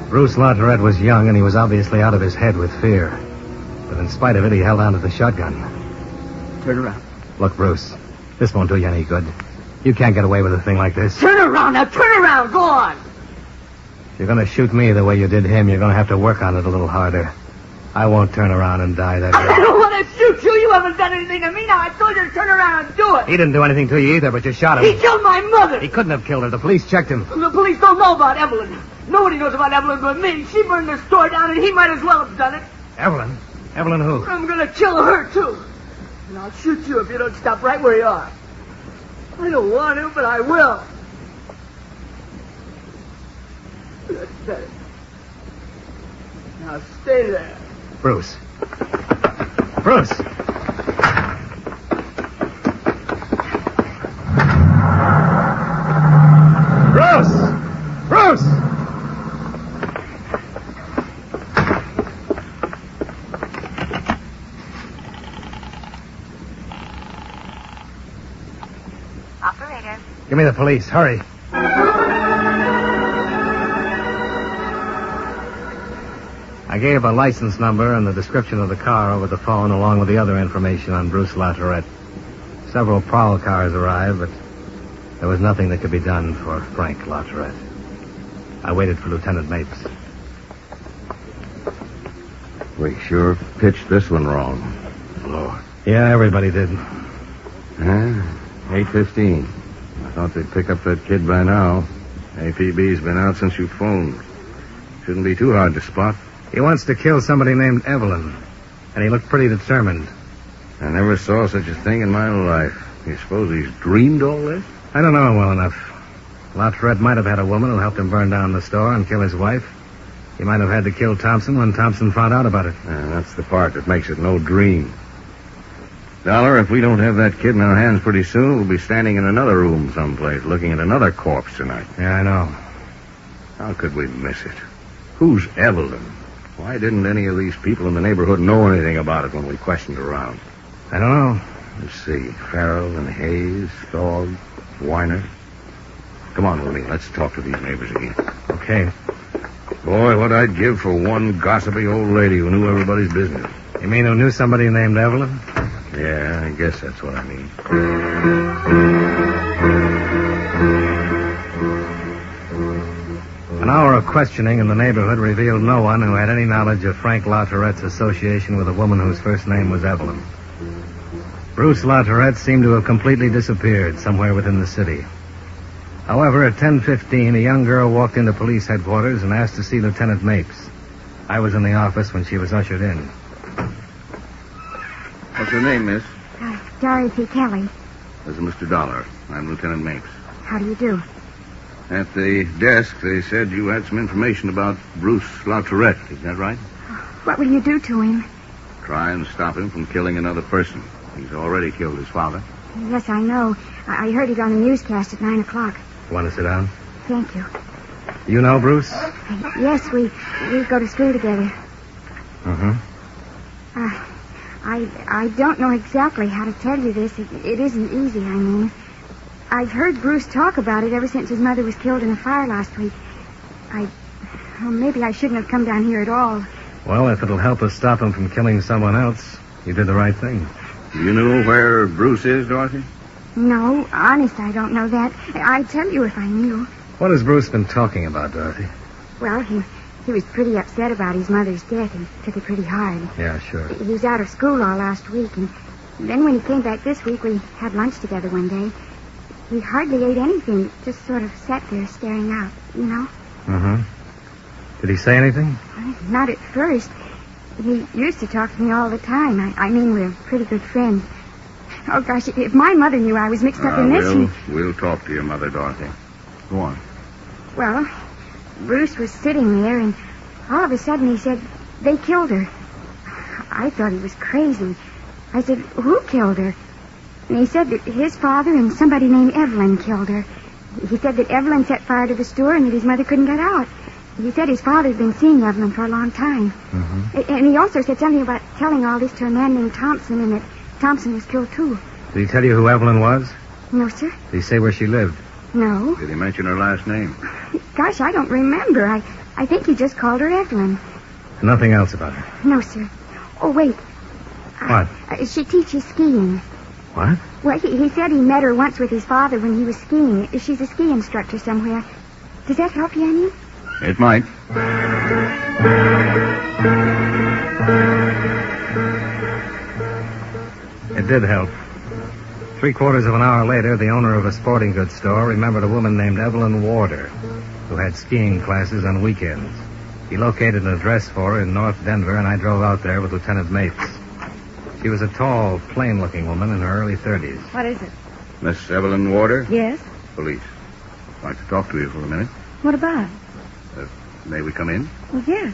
Bruce La Tourette was young, and he was obviously out of his head with fear. But in spite of it, he held on to the shotgun. Turn around. Look, Bruce, this won't do you any good. You can't get away with a thing like this. Turn around now, turn around, go on. If you're going to shoot me the way you did him, you're going to have to work on it a little harder. I won't turn around and die that way. I don't want to shoot you. You haven't done anything to me. Now I told you to turn around and do it. He didn't do anything to you either, but you shot him. He killed my mother. He couldn't have killed her. The police checked him. The police don't know about Evelyn. Nobody knows about Evelyn but me. She burned the store down, and he might as well have done it. Evelyn? Evelyn who? I'm going to kill her, too. And I'll shoot you if you don't stop right where you are. I don't want to, but I will. That's better. Now stay there. Bruce. Bruce! Bruce! Bruce! Operator. Give me the police. Hurry. I gave a license number and the description of the car over the phone, along with the other information on Bruce Latourette. Several prowl cars arrived, but there was nothing that could be done for Frank Latourette. I waited for Lieutenant Mapes. We sure pitched this one wrong. Lord. Yeah, everybody did. 8:15. I thought they'd pick up that kid by now. APB's been out since you phoned. Shouldn't be too hard to spot. He wants to kill somebody named Evelyn, and he looked pretty determined. I never saw such a thing in my life. You suppose he's dreamed all this? I don't know him well enough. Latourette might have had a woman who helped him burn down the store and kill his wife. He might have had to kill Thompson when Thompson found out about it. That's the part that makes it no dream. Dollar, if we don't have that kid in our hands pretty soon, we'll be standing in another room someplace looking at another corpse tonight. Yeah, I know. How could we miss it? Who's Evelyn? Why didn't any of these people in the neighborhood know anything about it when we questioned around? I don't know. Let's see. Farrell and Hayes, Thorpe, Weiner. Come on, Willie. Let's talk to these neighbors again. Okay. Boy, what I'd give for one gossipy old lady who knew everybody's business. You mean who knew somebody named Evelyn? Yeah, I guess that's what I mean. An hour of questioning in the neighborhood revealed no one who had any knowledge of Frank Latourette's association with a woman whose first name was Evelyn. Bruce Latourette seemed to have completely disappeared somewhere within the city. However, at 10:15, a young girl walked into police headquarters and asked to see Lieutenant Mapes. I was in the office when she was ushered in. What's your name, miss? Dorothy Kelly. This is Mr. Dollar. I'm Lieutenant Mapes. How do you do? At the desk, they said you had some information about Bruce Latourette. Is that right? What will you do to him? Try and stop him from killing another person. He's already killed his father. Yes, I know. I heard it on the newscast at 9 o'clock. Want to sit down? Thank you. You know Bruce? Yes, we go to school together. Mm-hmm. I don't know exactly how to tell you this. It isn't easy, I mean. I've heard Bruce talk about it ever since his mother was killed in a fire last week. Maybe I shouldn't have come down here at all. Well, if it'll help us stop him from killing someone else, you did the right thing. Do you know where Bruce is, Dorothy? No, honest, I don't know that. I'd tell you if I knew. What has Bruce been talking about, Dorothy? Well, he was pretty upset about his mother's death. He took it pretty hard. Yeah, sure. He was out of school all last week, and then when he came back this week, we had lunch together one day. He hardly ate anything, just sort of sat there staring out, you know? Mm-hmm. Did he say anything? Not at first. He used to talk to me all the time. I mean, we're pretty good friends. Oh, gosh, if my mother knew I was mixed up in this... We'll talk to your mother, Dorothy. Go on. Well, Bruce was sitting there, and all of a sudden he said, they killed her. I thought he was crazy. I said, who killed her? And he said that his father and somebody named Evelyn killed her. He said that Evelyn set fire to the store and that his mother couldn't get out. He said his father'd been seeing Evelyn for a long time. Mm-hmm. And he also said something about telling all this to a man named Thompson and that Thompson was killed, too. Did he tell you who Evelyn was? No, sir. Did he say where she lived? No. Did he mention her last name? Gosh, I don't remember. I think he just called her Evelyn. Nothing else about her? No, sir. Oh, wait. What? She teaches skiing. What? Well, he said he met her once with his father when he was skiing. She's a ski instructor somewhere. Does that help you any? It might. It did help. 3/4 of an hour later, the owner of a sporting goods store remembered a woman named Evelyn Warder, who had skiing classes on weekends. He located an address for her in North Denver, and I drove out there with Lieutenant Mapes. She was a tall, plain-looking woman in her early 30s. What is it? Miss Evelyn Warder? Yes? Police. I'd like to talk to you for a minute. What about? May we come in? Well, yes.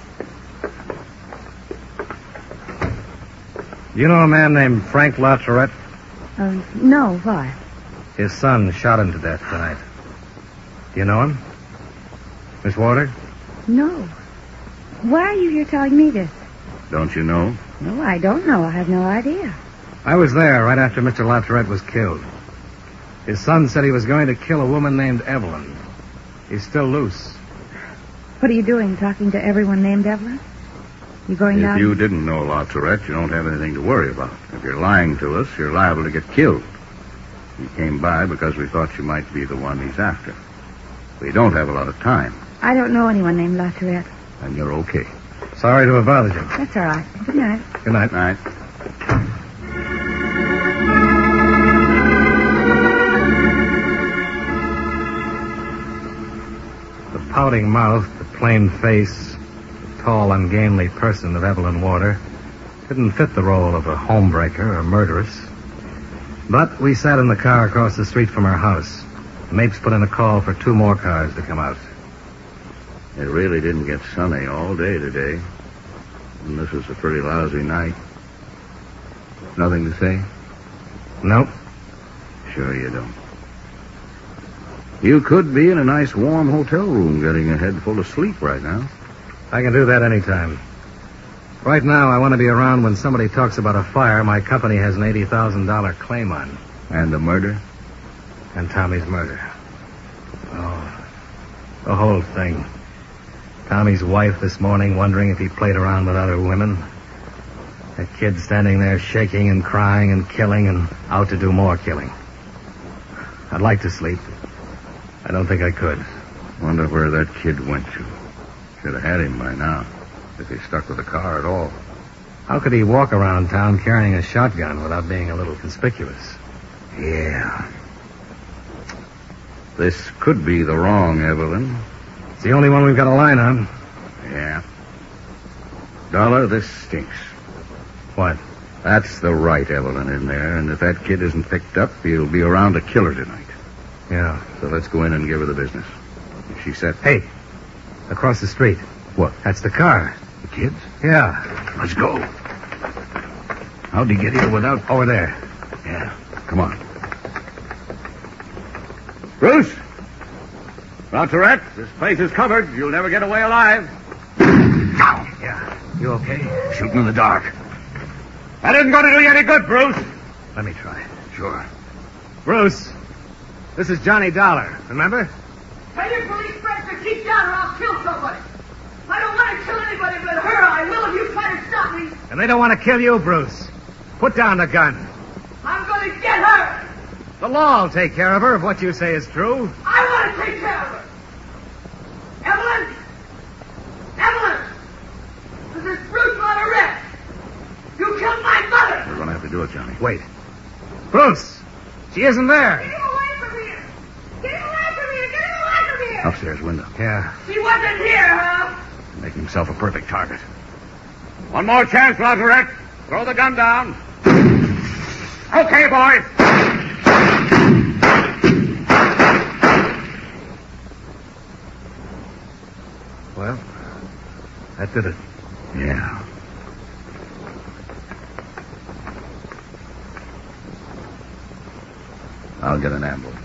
You know a man named Frank LaTourette? No, why? His son shot him to death tonight. Do you know him? Miss Warder? No. Why are you here telling me this? Don't you know? No, I don't know. I have no idea. I was there right after Mr. LaTourette was killed. His son said he was going to kill a woman named Evelyn. He's still loose. What are you doing, talking to everyone named Evelyn? You going down? If you didn't know LaTourette, you don't have anything to worry about. If you're lying to us, you're liable to get killed. He came by because we thought you might be the one he's after. We don't have a lot of time. I don't know anyone named LaTourette. And you're okay. Sorry to have bothered you. That's all right. Good night. Good night. Night. The pouting mouth, the plain face, the tall, ungainly person of Evelyn Warder didn't fit the role of a homebreaker or murderess. But we sat in the car across the street from her house. Mapes put in a call for 2 more cars to come out. It really didn't get sunny all day today. And this is a pretty lousy night. Nothing to say? Nope. Sure you don't. You could be in a nice warm hotel room getting a head full of sleep right now. I can do that anytime. Right now, I want to be around when somebody talks about a fire my company has an $80,000 claim on. And the murder? And Tommy's murder. Oh, the whole thing. Tommy's wife this morning wondering if he played around with other women. That kid standing there shaking and crying and killing and out to do more killing. I'd like to sleep. I don't think I could. Wonder where that kid went to. Should have had him by now, if he stuck with the car at all. How could he walk around town carrying a shotgun without being a little conspicuous? Yeah. This could be the wrong Evelyn. It's the only one we've got a line on. Yeah. Dollar, this stinks. What? That's the right Evelyn in there, and if that kid isn't picked up, he'll be around to kill her tonight. Yeah. So let's go in and give her the business. She said... Hey, across the street. What? That's the car. The kids? Yeah. Let's go. How'd he get here without... Over there. Yeah. Come on. Bruce! LaTourette, this place is covered. You'll never get away alive. Yeah. You okay? Shooting in the dark. That isn't going to do you any good, Bruce. Let me try. Sure. Bruce, this is Johnny Dollar. Remember? Tell your police friends to keep down or I'll kill somebody. I don't want to kill anybody but her. I will if you try to stop me. And they don't want to kill you, Bruce. Put down the gun. I'm going to get her. The law will take care of her if what you say is true. I want to take care of her. Evelyn? Evelyn! This is Bruce LaTourette. You killed my mother. We're going to have to do it, Johnny. Wait. Bruce! She isn't there. Get him away from here. Get him away from here. Get him away from here. Upstairs window. Yeah. She wasn't here, huh? Making himself a perfect target. One more chance, LaTourette. Throw the gun down. Okay, boys. Well, that did it. Yeah. I'll get an ambulance.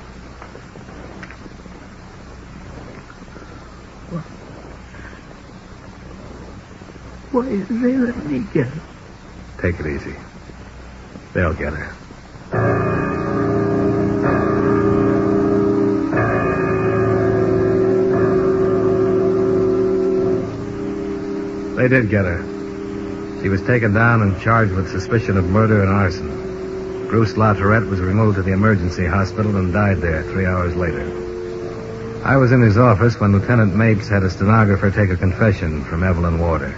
Why didn't they let me get her? Take it easy. They'll get her. They did get her. She was taken down and charged with suspicion of murder and arson. Bruce LaTourette was removed to the emergency hospital and died there 3 hours later. I was in his office when Lieutenant Mapes had a stenographer take a confession from Evelyn Warder.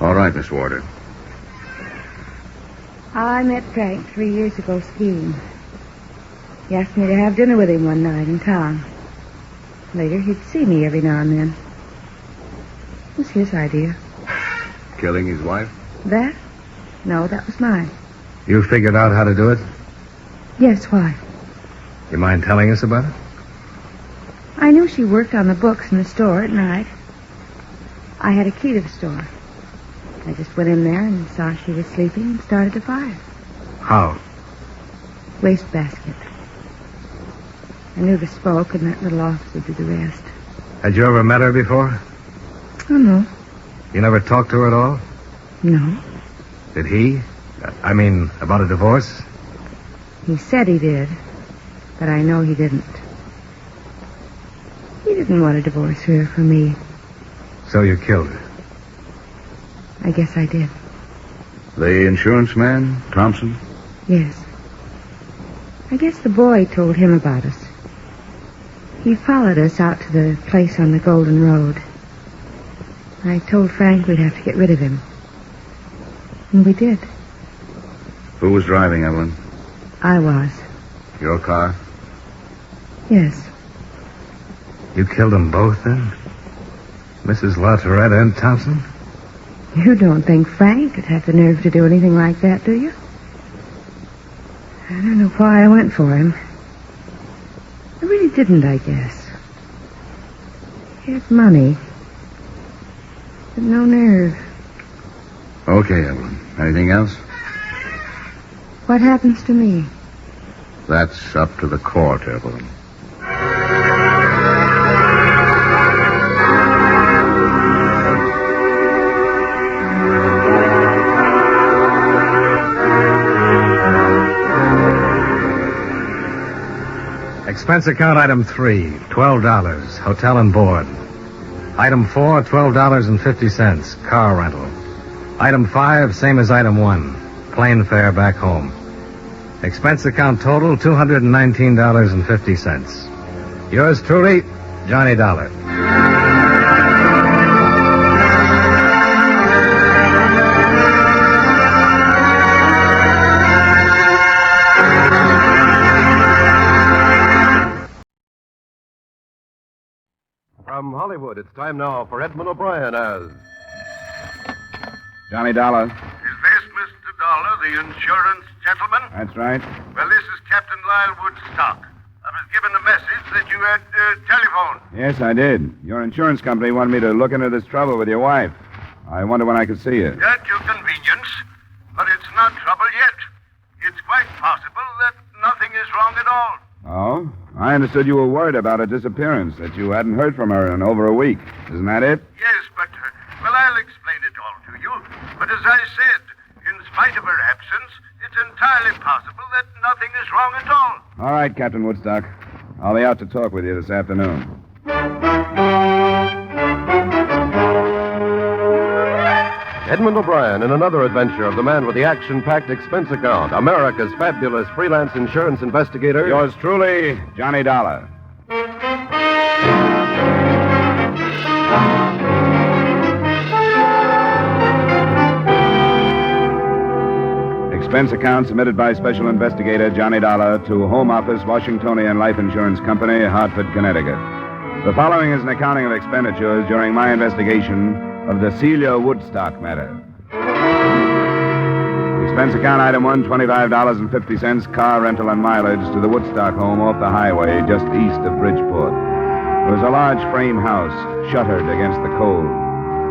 All right, Miss Warder. I met Frank 3 years ago skiing. He asked me to have dinner with him one night in town. Later, he'd see me every now and then. It was his idea. Killing his wife? That? No, that was mine. You figured out how to do it? Yes, why? You mind telling us about it? I knew she worked on the books in the store at night. I had a key to the store. I just went in there and saw she was sleeping and started a fire. How? Wastebasket. I knew the smoke, and that little office would do the rest. Had you ever met her before? Oh, no. You never talked to her at all? No. Did he? I mean, about a divorce? He said he did, but I know he didn't. He didn't want to divorce her for me. So you killed her? I guess I did. The insurance man, Thompson? Yes. I guess the boy told him about us. He followed us out to the place on the Golden Road. I told Frank we'd have to get rid of him. And we did. Who was driving, Evelyn? I was. Your car? Yes. You killed them both, then? Mrs. LaToretta and Thompson? You don't think Frank could have the nerve to do anything like that, do you? I don't know why I went for him. I really didn't, I guess. He had money, but no nerve. Okay, Evelyn. Anything else? What happens to me? That's up to the court, Evelyn. Expense account item 3, $12, hotel and board. Item 4, $12.50, car rental. Item 5, same as item 1, plane fare back home. Expense account total, $219.50. Yours truly, Johnny Dollar. From Hollywood, it's time now for Edmund O'Brien as... Johnny Dollar. Is this Mr. Dollar, the insurance gentleman? That's right. Well, this is Captain Lyle Woodstock. I was given a message that you had telephoned. Yes, I did. Your insurance company wanted me to look into this trouble with your wife. I wonder when I could see you. At your convenience, but it's not trouble yet. It's quite possible that nothing is wrong at all. Oh? I understood you were worried about her disappearance, that you hadn't heard from her in over a week. Isn't that it? Yes, but, well, I'll explain it all to you. But as I said, in spite of her absence, it's entirely possible that nothing is wrong at all. All right, Captain Woodstock. I'll be out to talk with you this afternoon. Edmund O'Brien in another adventure of the man with the action-packed expense account, America's fabulous freelance insurance investigator. Yours truly, Johnny Dollar. Expense account submitted by Special Investigator Johnny Dollar to Home Office, Washingtonian Life Insurance Company, Hartford, Connecticut. The following is an accounting of expenditures during my investigation of the Celia Woodstock matter. Expense account item 1, $25.50, car rental and mileage to the Woodstock home off the highway just east of Bridgeport. It was a large frame house, shuttered against the cold.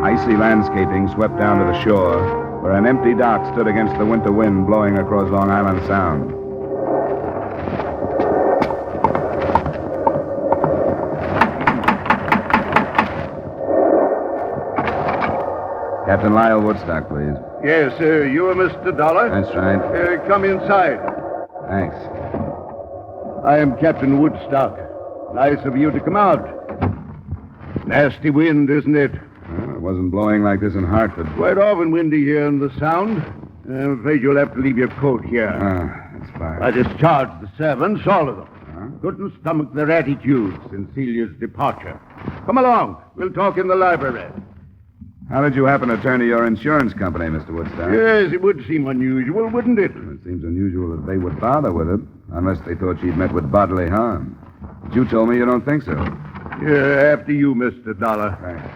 Icy landscaping swept down to the shore, where an empty dock stood against the winter wind blowing across Long Island Sound. Captain Lyle Woodstock, please. Yes, you are Mr. Dollar? That's right. Come inside. Thanks. I am Captain Woodstock. Nice of you to come out. Nasty wind, isn't it? Well, it wasn't blowing like this in Hartford. Quite often windy here in the Sound. I'm afraid you'll have to leave your coat here. That's fine. I discharged the servants, all of them. Couldn't stomach their attitudes since Celia's departure. Come along. We'll talk in the library. How did you happen to turn to your insurance company, Mr. Woodstock? Yes, it would seem unusual, wouldn't it? It seems unusual that they would bother with it, unless they thought she'd met with bodily harm. But you told me you don't think so. Yeah, after you, Mr. Dollar. Thanks.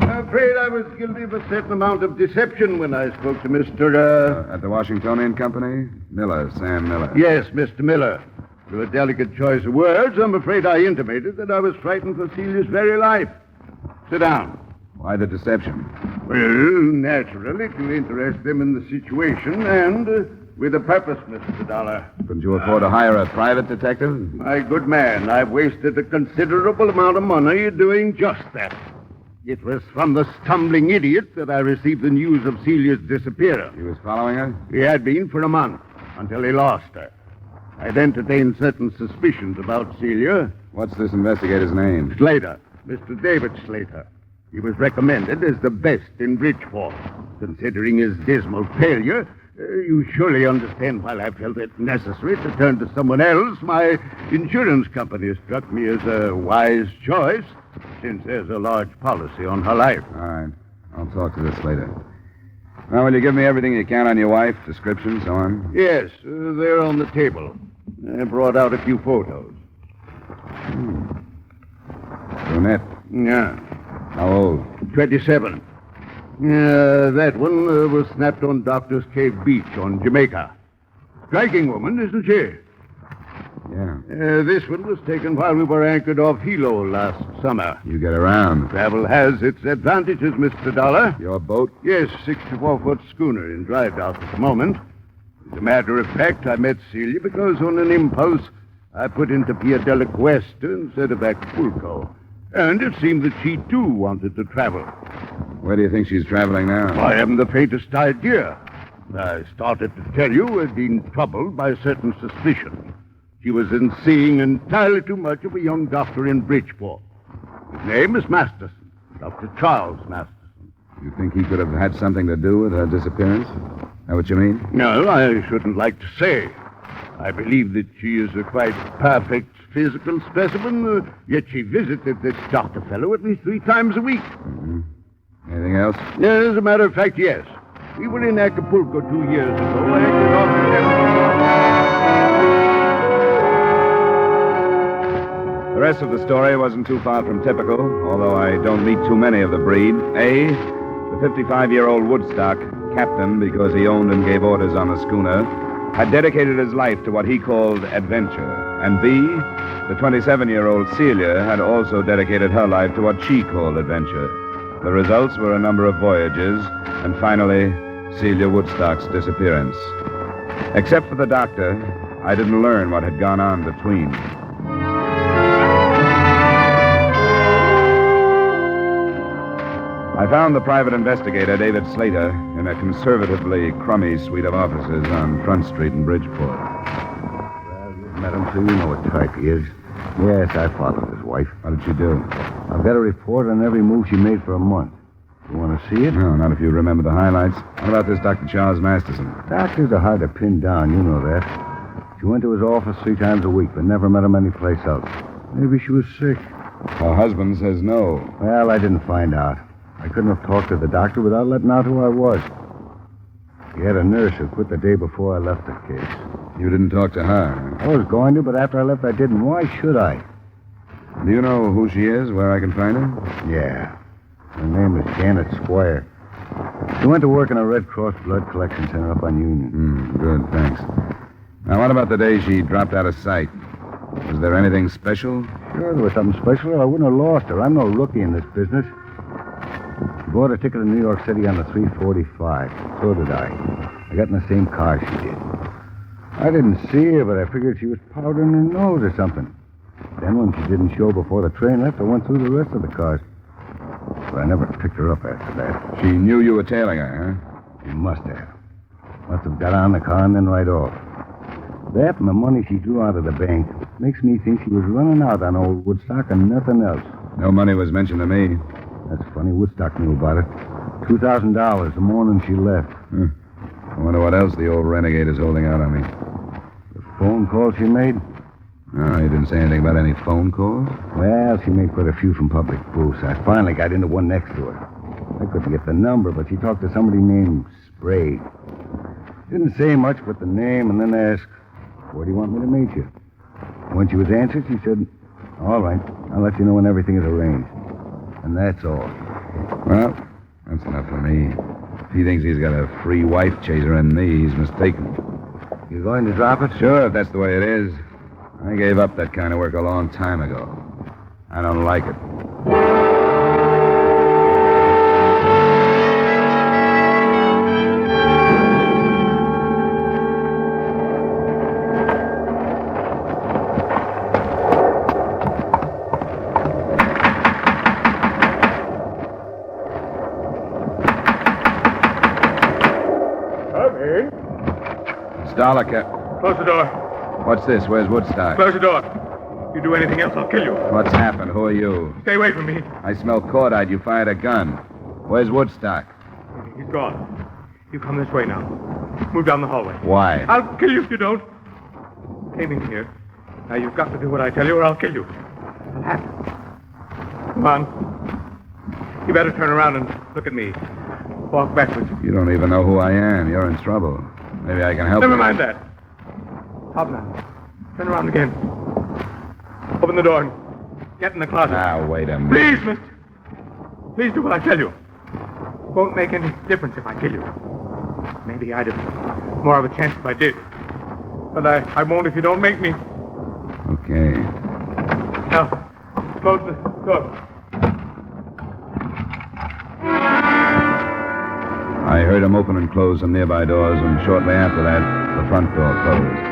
I'm afraid I was guilty of a certain amount of deception when I spoke to Mr. At the Washingtonian Company? Miller, Sam Miller. Yes, Mr. Miller. Through a delicate choice of words, I'm afraid I intimated that I was frightened for Celia's very life. Sit down. Why the deception? Well, naturally, to interest them in the situation and with a purpose, Mr. Dollar. Couldn't you afford to hire a private detective? My good man, I've wasted a considerable amount of money doing just that. It was from the stumbling idiot that I received the news of Celia's disappearance. He was following her? He had been for a month, until he lost her. I'd entertained certain suspicions about Celia. What's this investigator's name? Slater. Mr. David Slater. He was recommended as the best in Bridgeport. Considering his dismal failure, you surely understand why I felt it necessary to turn to someone else. My insurance company struck me as a wise choice, since there's a large policy on her life. All right. I'll talk to this later. Now, will you give me everything you can on your wife? Description, so on? Yes, they're on the table. I brought out a few photos. Brunette. Yeah. How old? 27. That one was snapped on Doctor's Cave Beach on Jamaica. Striking woman, isn't she? Yeah. This one was taken while we were anchored off Hilo last summer. You get around. Travel has its advantages, Mr. Dollar. Your boat? Yes, 64-foot schooner in dry dock at the moment. As a matter of fact, I met Celia because on an impulse, I put into Pia del Cuesta instead of Acapulco. And it seemed that she, too, wanted to travel. Where do you think she's traveling now? I haven't the faintest idea. I started to tell you I'd been troubled by a certain suspicion. She was in seeing entirely too much of a young doctor in Bridgeport. His name is Masterson, Dr. Charles Masterson. You think he could have had something to do with her disappearance? Is that what you mean? No, I shouldn't like to say. I believe that she is a quite perfect physical specimen, yet she visited this doctor fellow at least 3 times a week. Mm-hmm. Anything else? As a matter of fact, yes. We were in Acapulco 2 years ago. Anchored off The rest of the story wasn't too far from typical, although I don't meet too many of the breed. A, the 55-year-old Woodstock, captain because he owned and gave orders on the schooner, had dedicated his life to what he called adventure. And B, the 27-year-old Celia had also dedicated her life to what she called adventure. The results were a number of voyages, and finally, Celia Woodstock's disappearance. Except for the doctor, I didn't learn what had gone on between. I found the private investigator, David Slater, in a conservatively crummy suite of offices on Front Street in Bridgeport. Well, you've met him, so you know what type he is. Yes, I followed his wife. How did she do? I've got a report on every move she made for a month. You want to see it? No, not if you remember the highlights. What about this Dr. Charles Masterson? Doctors are hard to pin down, you know that. She went to his office 3 times a week, but never met him anyplace else. Maybe she was sick. Her husband says no. Well, I didn't find out. I couldn't have talked to the doctor without letting out who I was. He had a nurse who quit the day before I left the case. You didn't talk to her? I was going to, but after I left, I didn't. Why should I? Do you know who she is, where I can find her? Yeah. Her name is Janet Squire. She went to work in a Red Cross blood collection center up on Union. Good, thanks. Now, what about the day she dropped out of sight? Was there anything special? Sure, there was something special, or I wouldn't have lost her. I'm no rookie in this business. She bought a ticket to New York City on the 345. So did I. I got in the same car she did. I didn't see her, but I figured she was powdering her nose or something. Then when she didn't show before the train left, I went through the rest of the cars. But I never picked her up after that. She knew you were tailing her, huh? She must have. Must have got on the car and then right off. That and the money she drew out of the bank makes me think she was running out on old Woodstock and nothing else. No money was mentioned to me. That's funny. Woodstock knew about it. $2,000 the morning she left. I wonder what else the old renegade is holding out on me. The phone call she made? No, you didn't say anything about any phone calls? Well, she made quite a few from public booths. I finally got into one next to her. I couldn't get the number, but she talked to somebody named Sprague. Didn't say much but the name, and then asked, "Where do you want me to meet you?" When she was answered, she said, "All right, I'll let you know when everything is arranged." And that's all. Well, that's enough for me. If he thinks he's got a free wife chaser in me, he's mistaken. You going to drop it? Sure, if that's the way it is. I gave up that kind of work a long time ago. I don't like it. Dollar Close the door. What's this? Where's Woodstock? Close the door. You do anything else, I'll kill you. What's happened? Who are you? Stay away from me. I smell cordite. You fired a gun. Where's Woodstock? He's gone. You come this way now. Move down the hallway. Why? I'll kill you if you don't. You came in here. Now you've got to do what I tell you or I'll kill you. I'll have to. Come on. You better turn around and look at me. Walk backwards. You don't even know who I am. You're in trouble. Maybe I can help you. Never mind that. Stop now. Turn around again. Open the door and get in the closet. Now, wait a minute. Please, mister. Please do what I tell you. It won't make any difference if I kill you. Maybe I'd have more of a chance if I did. But I won't if you don't make me. Okay. Now, close the door. I heard him open and close some nearby doors, and shortly after that, the front door closed.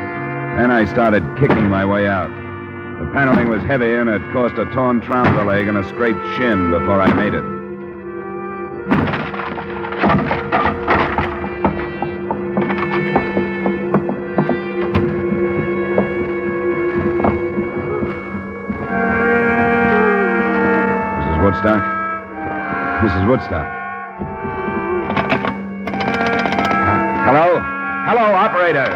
Then I started kicking my way out. The paneling was heavy, and it caused a torn trouser leg and a scraped shin before I made it. Mrs. Woodstock? Mrs. Woodstock? Hello? Hello, operator.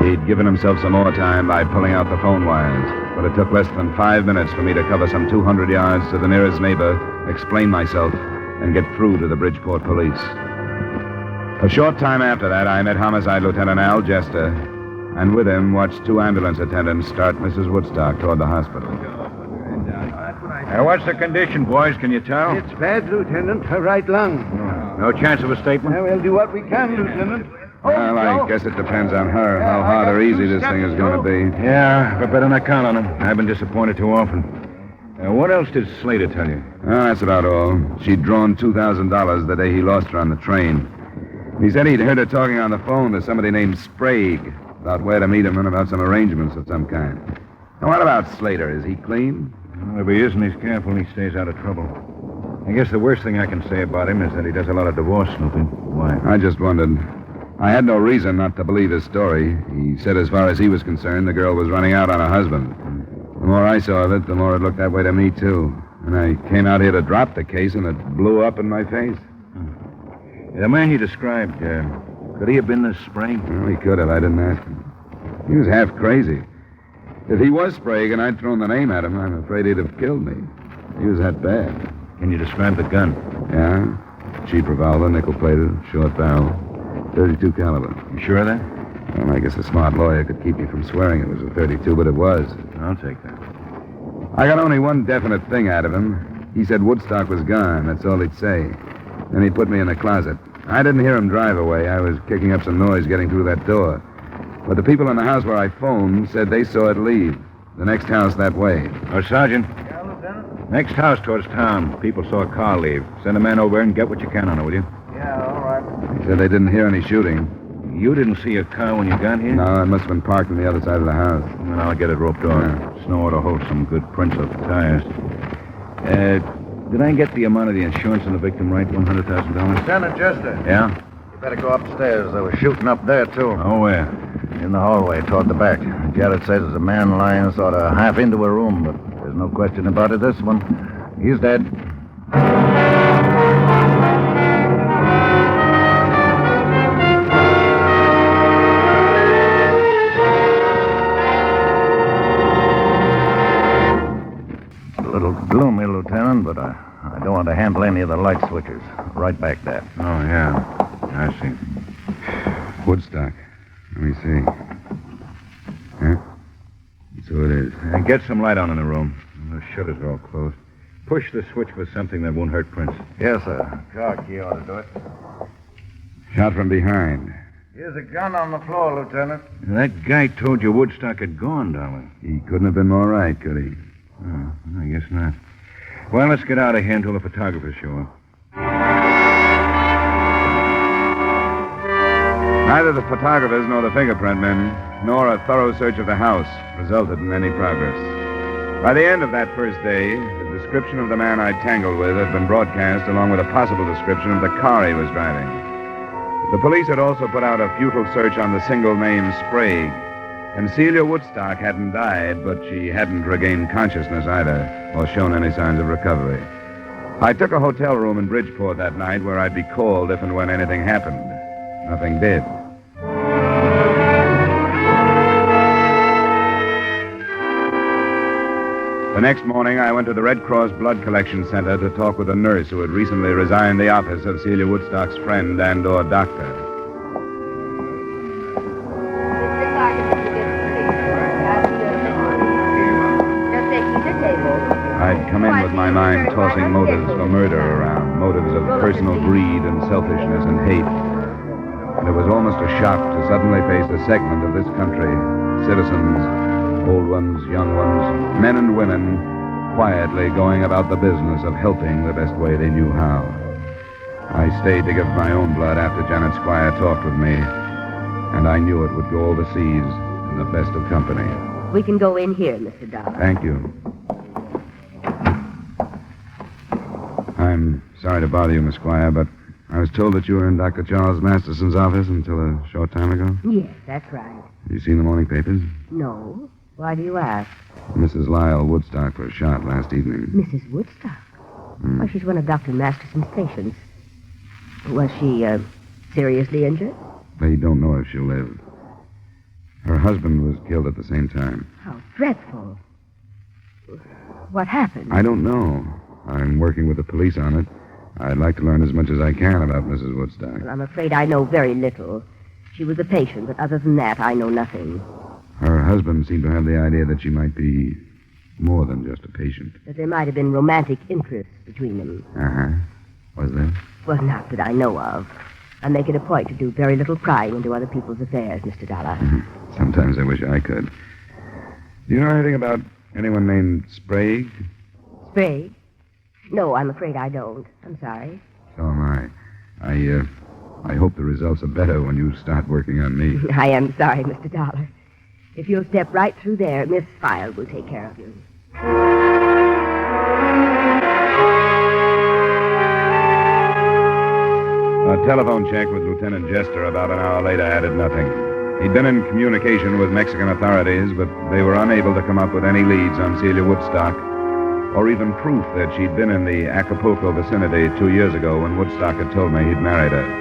He'd given himself some more time by pulling out the phone wires, but it took less than 5 minutes for me to cover some 200 yards to the nearest neighbor, explain myself, and get through to the Bridgeport police. A short time after that, I met Homicide Lieutenant Al Jester, and with him watched 2 ambulance attendants start Mrs. Woodstock toward the hospital. What's the condition, boys? Can you tell? It's bad, Lieutenant. Her right lung. No chance of a statement? We'll do what we can, Lieutenant. Well, I guess it depends on her, how hard or easy this thing is going to be. Yeah, but better not count on him. I've been disappointed too often. What else did Slater tell you? That's about all. She'd drawn $2,000 the day he lost her on the train. He said he'd heard her talking on the phone to somebody named Sprague about where to meet him and about some arrangements of some kind. Now, what about Slater? Is he clean? Well, if he isn't, he's careful and he stays out of trouble. I guess the worst thing I can say about him is that he does a lot of divorce snooping. Why? I just wondered. I had no reason not to believe his story. He said as far as he was concerned, the girl was running out on her husband. The more I saw of it, the more it looked that way to me, too. And I came out here to drop the case, and it blew up in my face. The man he described, could he have been this Sprague? Well, he could have. I didn't ask him. He was half crazy. If he was Sprague and I'd thrown the name at him, I'm afraid he'd have killed me. He was that bad. Can you describe the gun? Yeah. Cheap revolver, nickel-plated, short barrel, .32 caliber. You sure of that? Well, I guess a smart lawyer could keep me from swearing it was a .32, but it was. I'll take that. I got only one definite thing out of him. He said Woodstock was gone. That's all he'd say. Then he put me in the closet. I didn't hear him drive away. I was kicking up some noise getting through that door. But the people in the house where I phoned said they saw it leave. The next house that way. Oh, Sergeant. Yeah, Lieutenant? Next house towards town. People saw a car leave. Send a man over and get what you can on it, will you? Yeah, all right. They said they didn't hear any shooting. You didn't see a car when you got here? No, it must have been parked on the other side of the house. Then I'll get it roped off. Yeah. Snow ought to hold some good prints off the tires. Did I get the amount of the insurance on the victim right? $100,000? Lieutenant Jester. Yeah? You better go upstairs. They were shooting up there, too. Oh, where? In the hallway, toward the back. Jared says there's a man lying sort of half into a room, but there's no question about it. This one, he's dead. A little gloomy, Lieutenant, but I don't want to handle any of the light switches. Right back there. Oh, yeah. I see. Woodstock. Let me see. Huh? So it is. Get some light on in the room. The shutters are all closed. Push the switch for something that won't hurt Prince. Yes, sir. Car key ought to do it. Shot from behind. Here's a gun on the floor, Lieutenant. That guy told you Woodstock had gone, darling. He couldn't have been more right, could he? Oh, I guess not. Well, let's get out of here until the photographers show up. Neither the photographers nor the fingerprint men, nor a thorough search of the house resulted in any progress. By the end of that first day, the description of the man I'd tangled with had been broadcast along with a possible description of the car he was driving. The police had also put out a futile search on the single name Sprague. And Celia Woodstock hadn't died, but she hadn't regained consciousness either, or shown any signs of recovery. I took a hotel room in Bridgeport that night where I'd be called if and when anything happened. Nothing did. The next morning, I went to the Red Cross Blood Collection Center to talk with a nurse who had recently resigned the office of Celia Woodstock's friend and/or doctor. I'd come in with my mind tossing motives for murder around, motives of personal greed and selfishness and hate. And it was almost a shock to suddenly face a segment of this country, citizens, old ones, young ones, men and women, quietly going about the business of helping the best way they knew how. I stayed to give my own blood after Janet Squire talked with me, and I knew it would go overseas in the best of company. We can go in here, Mr. Dollar. Thank you. I'm sorry to bother you, Miss Squire, but I was told that you were in Dr. Charles Masterson's office until a short time ago. Yes, that's right. Have you seen the morning papers? No. Why do you ask? Mrs. Lyle Woodstock was shot last evening. Mrs. Woodstock? Why, she's one of Dr. Masterson's patients. Was she, seriously injured? They don't know if she'll live. Her husband was killed at the same time. How dreadful. What happened? I don't know. I'm working with the police on it. I'd like to learn as much as I can about Mrs. Woodstock. Well, I'm afraid I know very little. She was a patient, but other than that, I know nothing. Her husband seemed to have the idea that she might be more than just a patient. That there might have been romantic interest between them. Uh-huh. Was there? Well, not that I know of. I make it a point to do very little prying into other people's affairs, Mr. Dollar. Sometimes I wish I could. Do you know anything about anyone named Sprague? Sprague? No, I'm afraid I don't. I'm sorry. So am I. I hope the results are better when you start working on me. I am sorry, Mr. Dollar. If you'll step right through there, Miss File will take care of you. A telephone check with Lieutenant Jester about an hour later added nothing. He'd been in communication with Mexican authorities, but they were unable to come up with any leads on Celia Woodstock, or even proof that she'd been in the Acapulco vicinity 2 years ago when Woodstock had told me he'd married her.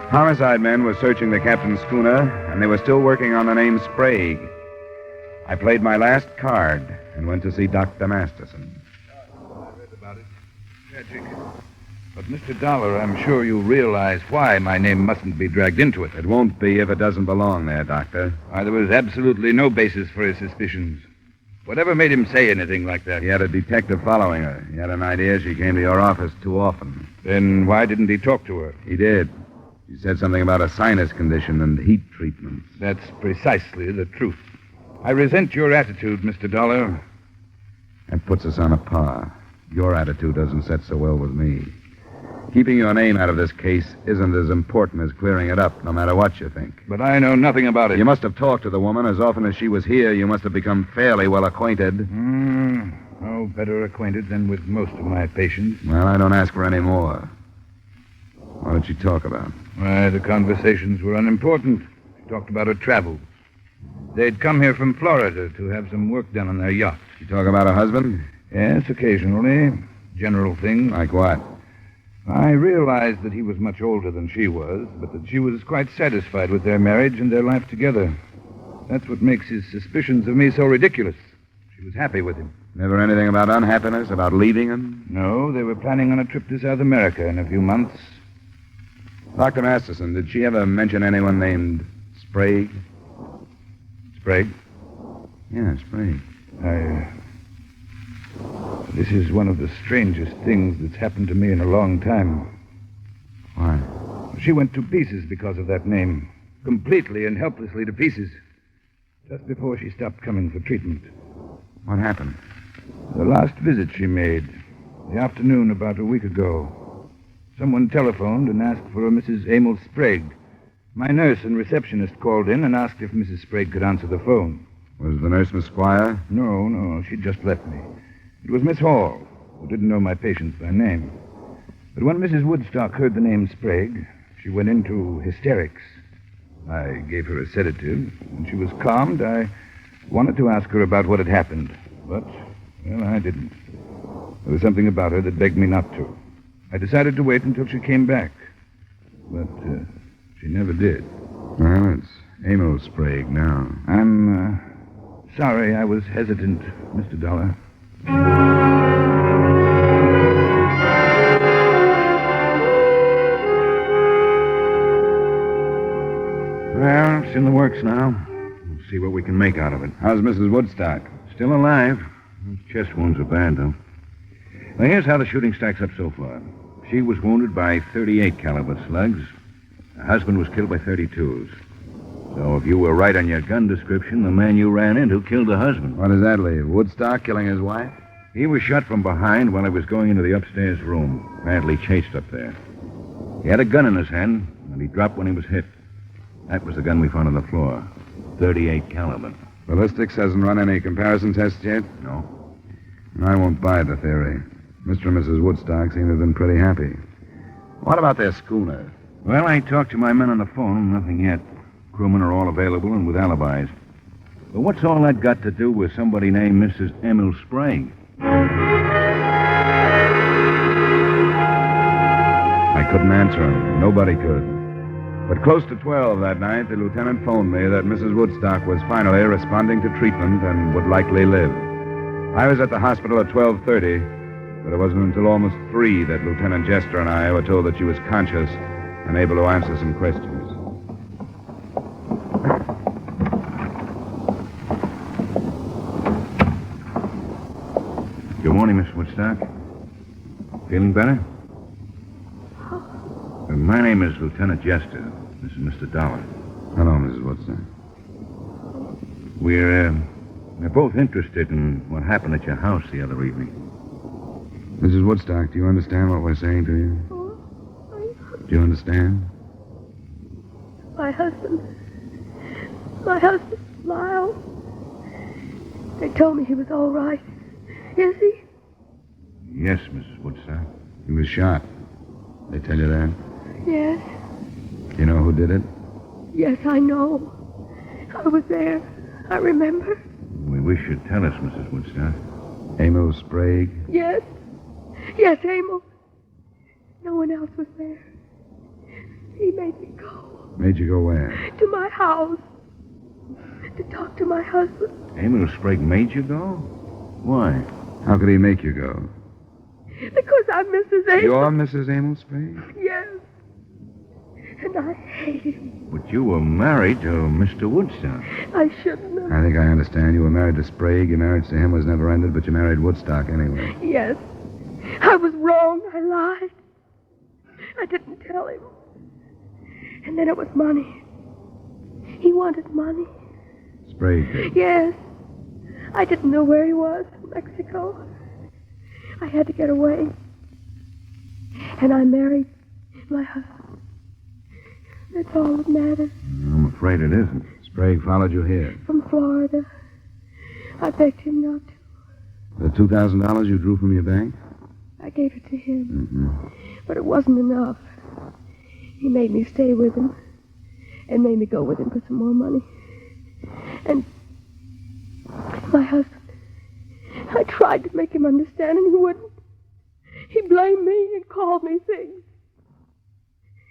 Homicide men were searching the captain's schooner, and they were still working on the name Sprague. I played my last card and went to see Dr. Masterson. I read about it. Tragic. But, Mr. Dollar, I'm sure you realize why my name mustn't be dragged into it. It won't be if it doesn't belong there, Doctor. Why, there was absolutely no basis for his suspicions. Whatever made him say anything like that? He had a detective following her. He had an idea she came to your office too often. Then why didn't he talk to her? He did. She said something about a sinus condition and heat treatments. That's precisely the truth. I resent your attitude, Mr. Dollar. That puts us on a par. Your attitude doesn't set so well with me. Keeping your name out of this case isn't as important as clearing it up, no matter what you think. But I know nothing about it. You must have talked to the woman. As often as she was here, you must have become fairly well acquainted. No better acquainted than with most of my patients. Well, I don't ask for any more. What did she talk about? Why, the conversations were unimportant. She talked about her travels. They'd come here from Florida to have some work done on their yacht. She talk about her husband? Yes, occasionally. General things. Like what? I realized that he was much older than she was, but that she was quite satisfied with their marriage and their life together. That's what makes his suspicions of me so ridiculous. She was happy with him. Never anything about unhappiness, about leaving him? No, they were planning on a trip to South America in a few months. Dr. Masterson, did she ever mention anyone named Sprague? Sprague? Yeah, Sprague. This is one of the strangest things that's happened to me in a long time. Why? She went to pieces because of that name. Completely and helplessly to pieces. Just before she stopped coming for treatment. What happened? The last visit she made, the afternoon about a week ago. Someone telephoned and asked for a Mrs. Emil Sprague. My nurse and receptionist called in and asked if Mrs. Sprague could answer the phone. Was the nurse Miss Squire? No, she'd just left me. It was Miss Hall, who didn't know my patient by name. But when Mrs. Woodstock heard the name Sprague, she went into hysterics. I gave her a sedative. When she was calmed, I wanted to ask her about what had happened. But, well, I didn't. There was something about her that begged me not to. I decided to wait until she came back. But she never did. Well, it's Emil Sprague now. I'm sorry I was hesitant, Mr. Dollar. Well, it's in the works now. We'll see what we can make out of it. How's Mrs. Woodstock? Still alive. Those chest wounds are bad, though. Well, here's how the shooting stacks up so far. She was wounded by 38 caliber slugs. Her husband was killed by 32s. So if you were right on your gun description, the man you ran into killed the husband. What does that leave? Woodstock killing his wife? He was shot from behind while he was going into the upstairs room. Apparently chased up there. He had a gun in his hand, and he dropped when he was hit. That was the gun we found on the floor. 38 caliber. Ballistics hasn't run any comparison tests yet? No. I won't buy the theory. Mr. and Mrs. Woodstock seem to have been pretty happy. What about their schooner? Well, I talked to my men on the phone. Nothing yet. Crewmen are all available and with alibis. But what's all that got to do with somebody named Mrs. Emil Sprague? I couldn't answer him. Nobody could. But close to 12 that night, the lieutenant phoned me that Mrs. Woodstock was finally responding to treatment and would likely live. I was at the hospital at 12:30, but it wasn't until almost 3 that Lieutenant Jester and I were told that she was conscious and able to answer some questions. Good morning, Miss Woodstock. Feeling better? My name is Lieutenant Jester. This is Mr. Dollar. Hello, Mrs. Woodstock. We're both interested in what happened at your house the other evening. Mrs. Woodstock, do you understand what we're saying to you? Do you understand? My husband, Lyle. They told me he was all right. Is he? Yes, Mrs. Woodstock. He was shot. They tell you that? Yes. You know who did it? Yes, I know. I was there. I remember. We wish you'd tell us, Mrs. Woodstock. Emil Sprague? Yes. Yes, Emil. No one else was there. He made me go. Made you go where? To my house. To talk to my husband. Emil Sprague made you go? Why? How could he make you go? Because I'm Mrs. Emil. You're Mrs. Emil Sprague? Yes. And I hate him. But you were married to Mr. Woodstock. I shouldn't have. I think I understand. You were married to Sprague. Your marriage to him was never ended, but you married Woodstock anyway. Yes. I was wrong. I lied. I didn't tell him. And then it was money. He wanted money. Sprague did? Yes. I didn't know where he was. Mexico. I had to get away. And I married my husband. That's all that matters. I'm afraid it isn't. Sprague followed you here. From Florida. I begged him not to. The $2,000 you drew from your bank? I gave it to him. Mm-hmm. But it wasn't enough. He made me stay with him. And made me go with him for some more money. And my husband, I tried to make him understand and he wouldn't. He blamed me and called me things.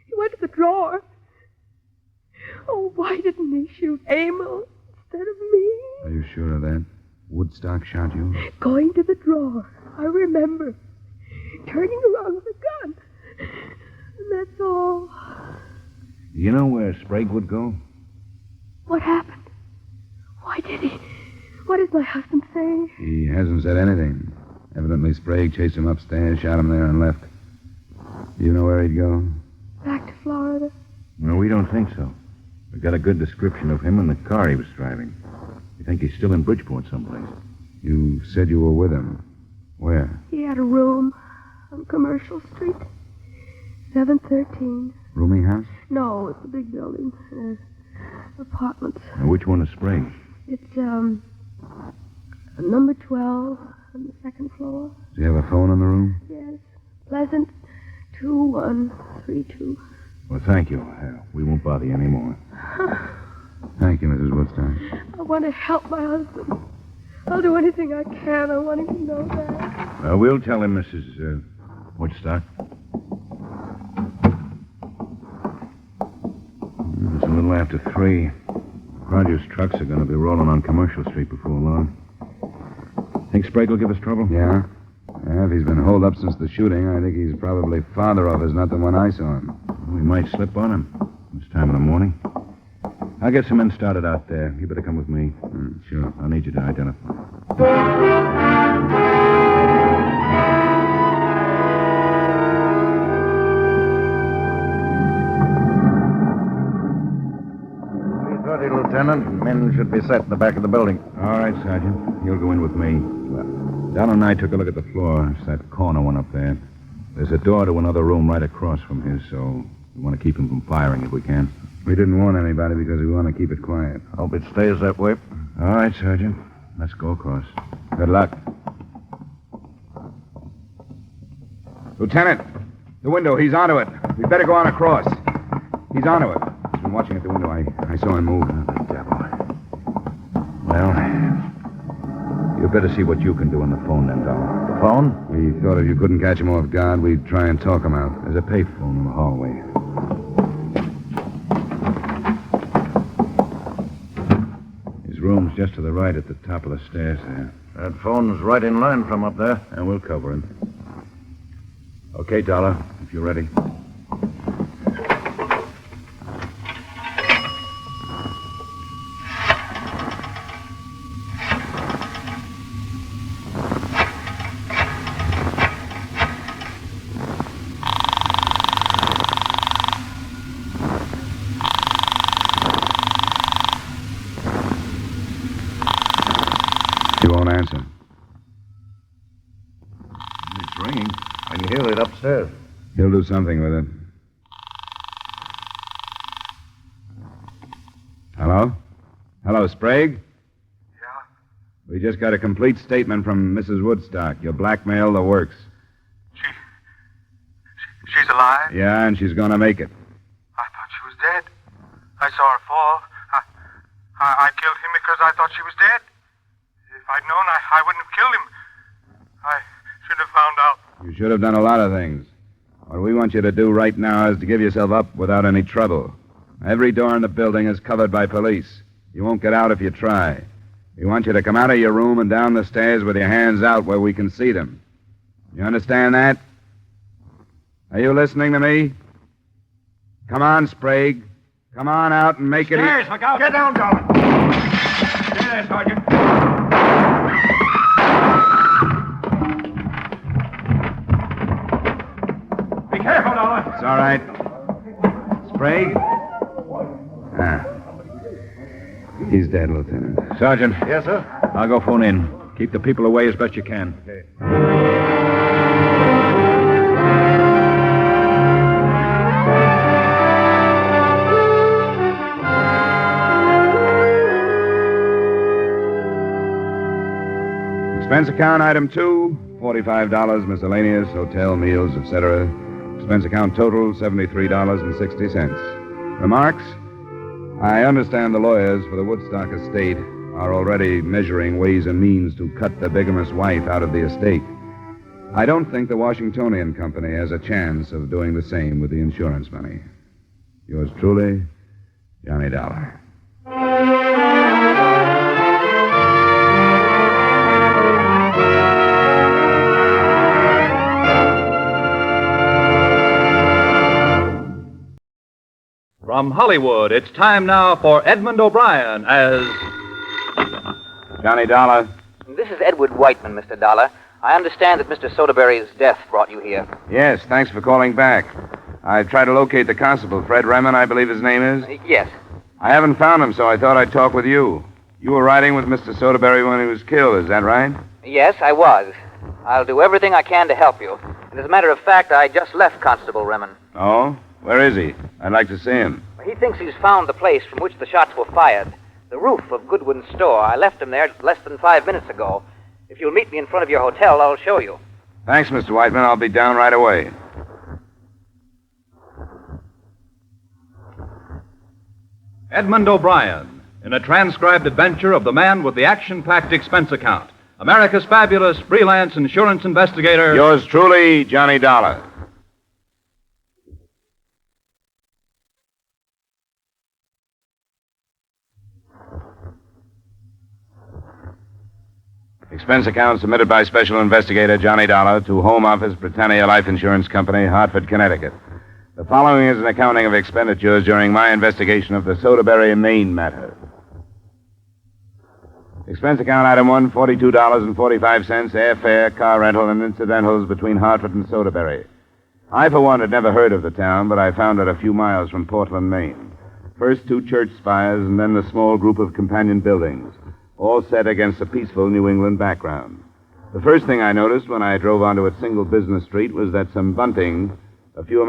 He went to the drawer. Oh, why didn't he shoot Emil instead of me? Are you sure of that? Woodstock shot you? Going to the drawer. I remember. Turning around with a gun. And that's all. You know where Sprague would go? What happened? Why did he? What does my husband say? He hasn't said anything. Evidently, Sprague chased him upstairs, shot him there, and left. You know where he'd go? Back to Florida. No, we don't think so. We got a good description of him and the car he was driving. We think he's still in Bridgeport someplace. You said you were with him. Where? He had a room on Commercial Street. 713. Rooming house? No, it's a big building. Apartments. Now, which one is Sprague? It's, number 12, on the second floor. Do you have a phone in the room? Yes. Pleasant 2132. Well, thank you. We won't bother you anymore. Thank you, Mrs. Woodstock. I want to help my husband. I'll do anything I can. I want him to know that. We'll tell him, Mrs. Woodstock. It's a little after 3. Rogers' trucks are going to be rolling on Commercial Street before long. Think Sprague will give us trouble? Yeah. If he's been holed up since the shooting, I think he's probably father of us, not the one I saw him. We might slip on him this time of the morning. I'll get some men started out there. You better come with me. Sure. I'll need you to identify. Lieutenant. Men should be set in the back of the building. All right, Sergeant. You'll go in with me. Don and I took a look at the floor. It's that corner one up there. There's a door to another room right across from his, so we want to keep him from firing if we can. We didn't warn anybody because we want to keep it quiet. Hope it stays that way. All right, Sergeant. Let's go across. Good luck. Lieutenant, the window. He's onto it. We'd better go on across. He's onto it. He's been watching at the window. I saw him move. The devil. Well, you better see what you can do on the phone then, Dollar. The phone? We thought if you couldn't catch him off guard, we'd try and talk him out. There's a payphone in the hallway. His room's just to the right at the top of the stairs there. That phone's right in line from up there. And we'll cover him. Okay, Dollar, if you're ready. He won't answer. It's ringing. I can hear it upstairs. He'll do something with it. Hello? Hello, Sprague? Yeah? We just got a complete statement from Mrs. Woodstock. You blackmailed the works. She's alive? Yeah, and she's going to make it. I thought she was dead. I saw her fall. I killed him because I thought she was dead. If I'd known, I wouldn't have killed him. I should have found out. You should have done a lot of things. What we want you to do right now is to give yourself up without any trouble. Every door in the building is covered by police. You won't get out if you try. We want you to come out of your room and down the stairs with your hands out where we can see them. You understand that? Are you listening to me? Come on, Sprague. Come on out and make it... Stairs, look out. Get down, Dollar. Stay there, Sergeant. Be careful, Dollar. It's all right. Sprague? He's dead, Lieutenant. Sergeant. Yes, sir? I'll go phone in. Keep the people away as best you can. Okay. Expense account item 2, $45, miscellaneous, hotel, meals, etc. Expense account total, $73.60. Remarks? I understand the lawyers for the Woodstock estate are already measuring ways and means to cut the bigamous wife out of the estate. I don't think the Washingtonian Company has a chance of doing the same with the insurance money. Yours truly, Johnny Dollar. From Hollywood, it's time now for Edmund O'Brien as... Johnny Dollar. This is Edward Whiteman, Mr. Dollar. I understand that Mr. Soderberry's death brought you here. Yes, thanks for calling back. I tried to locate the constable, Fred Remen, I believe his name is. Yes. I haven't found him, so I thought I'd talk with you. You were riding with Mr. Soderberry when he was killed, is that right? Yes, I was. I'll do everything I can to help you. And as a matter of fact, I just left Constable Remen. Oh? Where is he? I'd like to see him. He thinks he's found the place from which the shots were fired. The roof of Goodwin's store. I left him there less than 5 minutes ago. If you'll meet me in front of your hotel, I'll show you. Thanks, Mr. Whiteman. I'll be down right away. Edmund O'Brien, in a transcribed adventure of the man with the action-packed expense account. America's fabulous freelance insurance investigator. Yours truly, Johnny Dollar. Expense account submitted by Special Investigator Johnny Dollar to Home Office, Britannia Life Insurance Company, Hartford, Connecticut. The following is an accounting of expenditures during my investigation of the Soderberry, Maine matter. Expense account item 1, $42.45, airfare, car rental, and incidentals between Hartford and Soderberry. I, for one, had never heard of the town, but I found it a few miles from Portland, Maine. First 2 church spires, and then the small group of companion buildings, all set against a peaceful New England background. The first thing I noticed when I drove onto its single business street was that some bunting, a few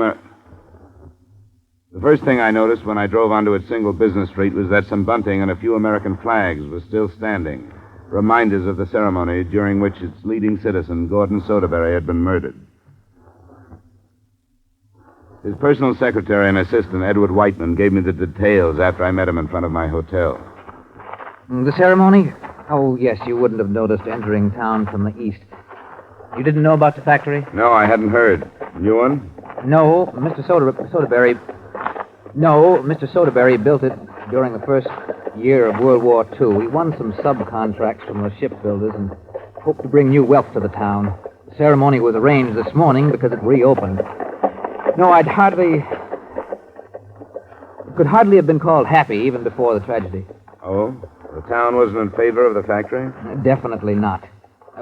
American flags were still standing, reminders of the ceremony during which its leading citizen, Gordon Soderberry, had been murdered. His personal secretary and assistant, Edward Whiteman, gave me the details after I met him in front of my hotel. The ceremony? Oh, yes, you wouldn't have noticed entering town from the east. You didn't know about the factory? No, I hadn't heard. New one? No, Mr. Soderberry... No, Mr. Soderberry built it during the first year of World War II. He won some subcontracts from the shipbuilders and hoped to bring new wealth to the town. The ceremony was arranged this morning because it reopened. No, it could hardly have been called happy even before the tragedy. Oh? The town wasn't in favor of the factory? Definitely not.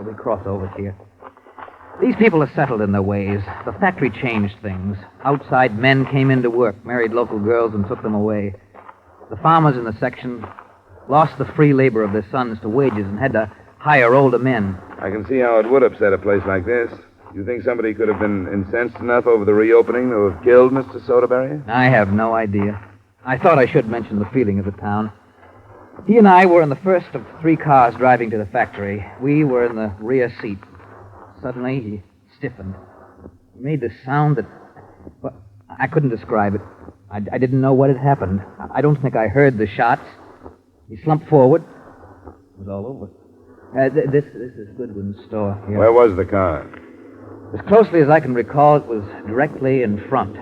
We cross over here. These people are settled in their ways. The factory changed things. Outside men came in to work, married local girls, and took them away. The farmers in the section lost the free labor of their sons to wages and had to hire older men. I can see how it would upset a place like this. You think somebody could have been incensed enough over the reopening to have killed Mr. Soderberry? I have no idea. I thought I should mention the feeling of the town. He and I were in the first of 3 cars driving to the factory. We were in the rear seat. Suddenly, he stiffened. He made this sound that... Well, I couldn't describe it. I didn't know what had happened. I don't think I heard the shots. He slumped forward. It was all over. This is Goodwin's store here. Where was the car? As closely as I can recall, it was directly in front.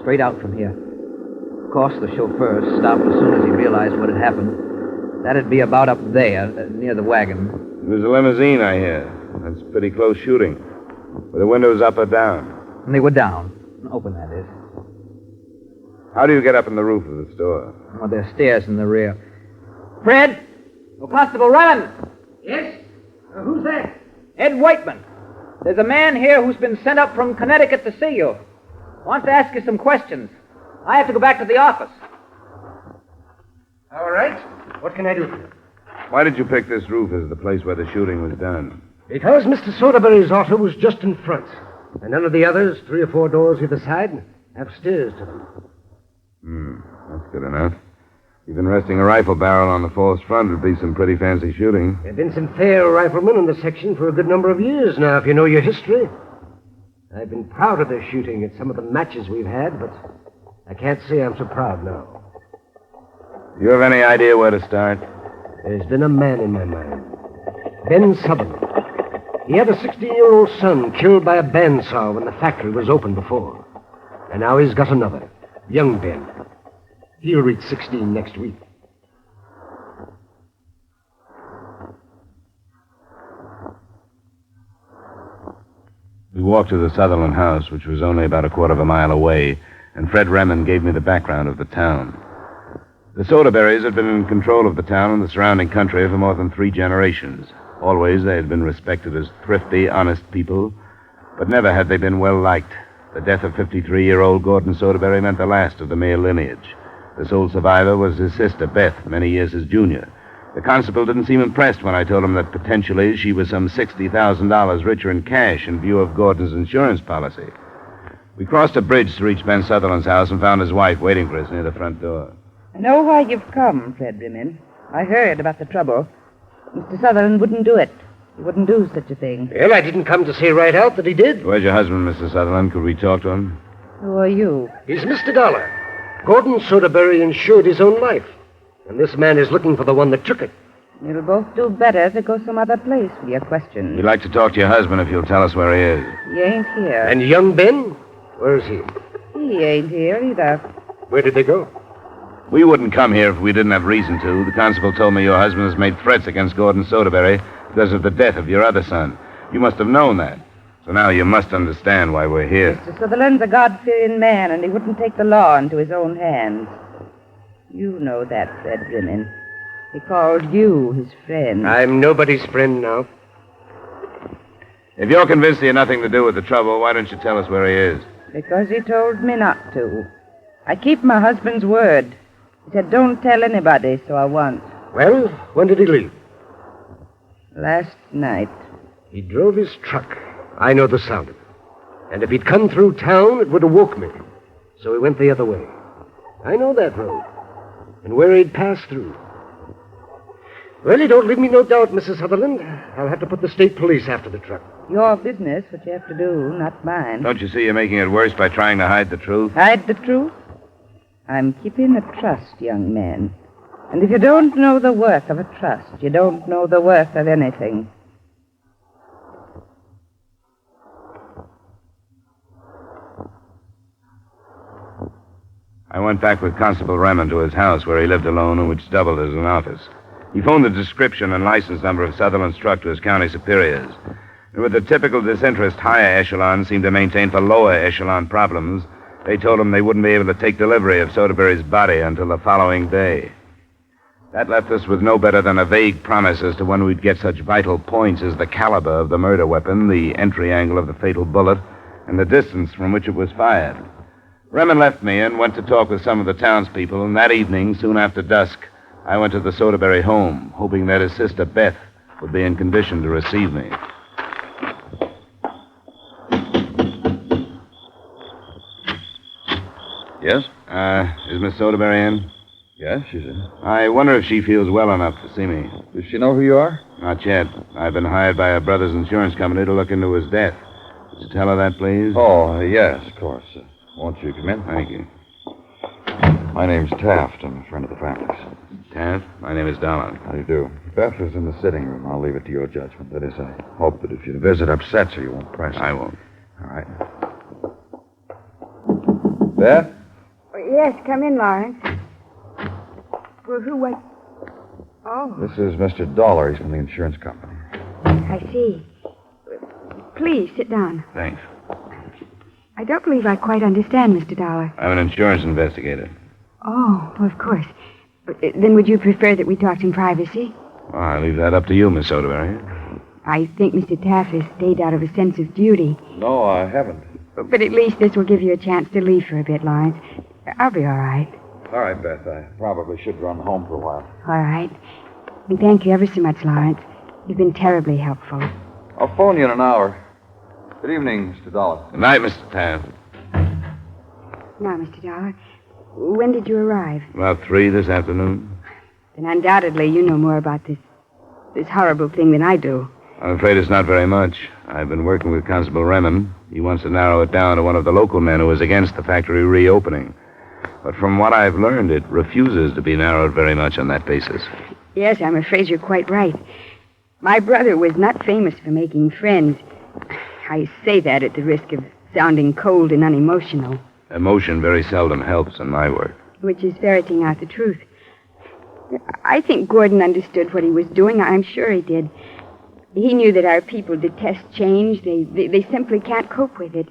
Straight out from here. Of course, the chauffeur stopped as soon as he realized what had happened. That'd be about up there, near the wagon. It was a limousine, I hear. That's pretty close shooting. Were the windows up or down? And they were down. Open, that is. How do you get up on the roof of the store? Well, there's stairs in the rear. Fred! Oh, Constable Runnan! Yes? Who's that? Ed Whiteman. There's a man here who's been sent up from Connecticut to see you. Wants to ask you some questions. I have to go back to the office. All right. What can I do for you? Why did you pick this roof as the place where the shooting was done? Because Mr. Soderberry's auto was just in front. And none of the others, 3 or 4 doors either side, have stairs to them. That's good enough. Even resting a rifle barrel on the false front would be some pretty fancy shooting. There have been some fair riflemen in the section for a good number of years now, if you know your history. I've been proud of their shooting at some of the matches we've had, but I can't say I'm so proud now. Do you have any idea where to start? There's been a man in my mind. Ben Sutherland. He had a 16-year-old son killed by a bandsaw when the factory was open before. And now he's got another, young Ben. He'll reach 16 next week. We walked to the Sutherland house, which was only about a quarter of a mile away, and Fred Remond gave me the background of the town. The Soderberrys had been in control of the town and the surrounding country for more than 3 generations. Always they had been respected as thrifty, honest people, but never had they been well liked. The death of 53-year-old Gordon Soderberry meant the last of the male lineage. The sole survivor was his sister, Beth, many years his junior. The constable didn't seem impressed when I told him that potentially she was some $60,000 richer in cash in view of Gordon's insurance policy. We crossed a bridge to reach Ben Sutherland's house and found his wife waiting for us near the front door. I know why you've come, Fred Remond. I heard about the trouble. Mr. Sutherland wouldn't do it. He wouldn't do such a thing. Well, I didn't come to say right out that he did. Where's your husband, Mr. Sutherland? Could we talk to him? Who are you? He's Mr. Dollar. Gordon Soderberry insured his own life. And this man is looking for the one that took it. You'll both do better to go some other place with your questions. We'd like to talk to your husband if you'll tell us where he is. He ain't here. And young Ben? Where is he? He ain't here either. Where did they go? We wouldn't come here if we didn't have reason to. The constable told me your husband has made threats against Gordon Soderberry because of the death of your other son. You must have known that. So now you must understand why we're here. Mr. Sutherland's a God-fearing man, and he wouldn't take the law into his own hands. You know that, Benjamin. He called you his friend. I'm nobody's friend now. If you're convinced he had nothing to do with the trouble, why don't you tell us where he is? Because he told me not to. I keep my husband's word. He said, don't tell anybody, so I won't. Well, when did he leave? Last night. He drove his truck. I know the sound of it. And if he'd come through town, it would have woke me. So he went the other way. I know that road. And where he'd passed through. Well, you don't leave me no doubt, Mrs. Sutherland. I'll have to put the state police after the truck. Your business, what you have to do, not mine. Don't you see you're making it worse by trying to hide the truth? Hide the truth? I'm keeping a trust, young man. And if you don't know the worth of a trust, you don't know the worth of anything. I went back with Constable Remond to his house where he lived alone and which doubled as an office. He phoned the description and license number of Sutherland's truck to his county superiors. And with the typical disinterest higher echelons seem to maintain for lower echelon problems, they told him they wouldn't be able to take delivery of Soderberry's body until the following day. That left us with no better than a vague promise as to when we'd get such vital points as the caliber of the murder weapon, the entry angle of the fatal bullet, and the distance from which it was fired. Remond left me and went to talk with some of the townspeople, and that evening, soon after dusk, I went to the Soderberry home, hoping that his sister Beth would be in condition to receive me. Yes? Is Miss Soderberry in? Yes, she's in. I wonder if she feels well enough to see me. Does she know who you are? Not yet. I've been hired by her brother's insurance company to look into his death. Would you tell her that, please? Oh, yes, of course. Won't you come in? Thank you. My name's Taft. I'm a friend of the family's. Taft? My name is Dollar. How do you do? Beth is in the sitting room. I'll leave it to your judgment. That is, I hope that if your visit upsets her, you won't press her. I won't. All right. Beth? Yes, come in, Lawrence. Well, who was... Oh, This is Mr. Dollar. He's from the insurance company. I see. Please, sit down. Thanks. I don't believe I quite understand, Mr. Dollar. I'm an insurance investigator. Oh, well, of course. But, then would you prefer that we talked in privacy? Well, I leave that up to you, Miss Soderberry. I think Mr. Taft has stayed out of a sense of duty. No, I haven't. But at least this will give you a chance to leave for a bit, Lawrence. I'll be all right. All right, Beth. I probably should run home for a while. All right. And thank you ever so much, Lawrence. You've been terribly helpful. I'll phone you in an hour. Good evening, Mr. Dollar. Good night, Mr. Taft. Now, Mr. Dollar, when did you arrive? About 3 this afternoon. Then undoubtedly you know more about this horrible thing than I do. I'm afraid it's not very much. I've been working with Constable Remond. He wants to narrow it down to one of the local men who is against the factory reopening. But from what I've learned, it refuses to be narrowed very much on that basis. Yes, I'm afraid you're quite right. My brother was not famous for making friends. I say that at the risk of sounding cold and unemotional. Emotion very seldom helps in my work. Which is ferreting out the truth. I think Gordon understood what he was doing. I'm sure he did. He knew that our people detest change. They simply can't cope with it.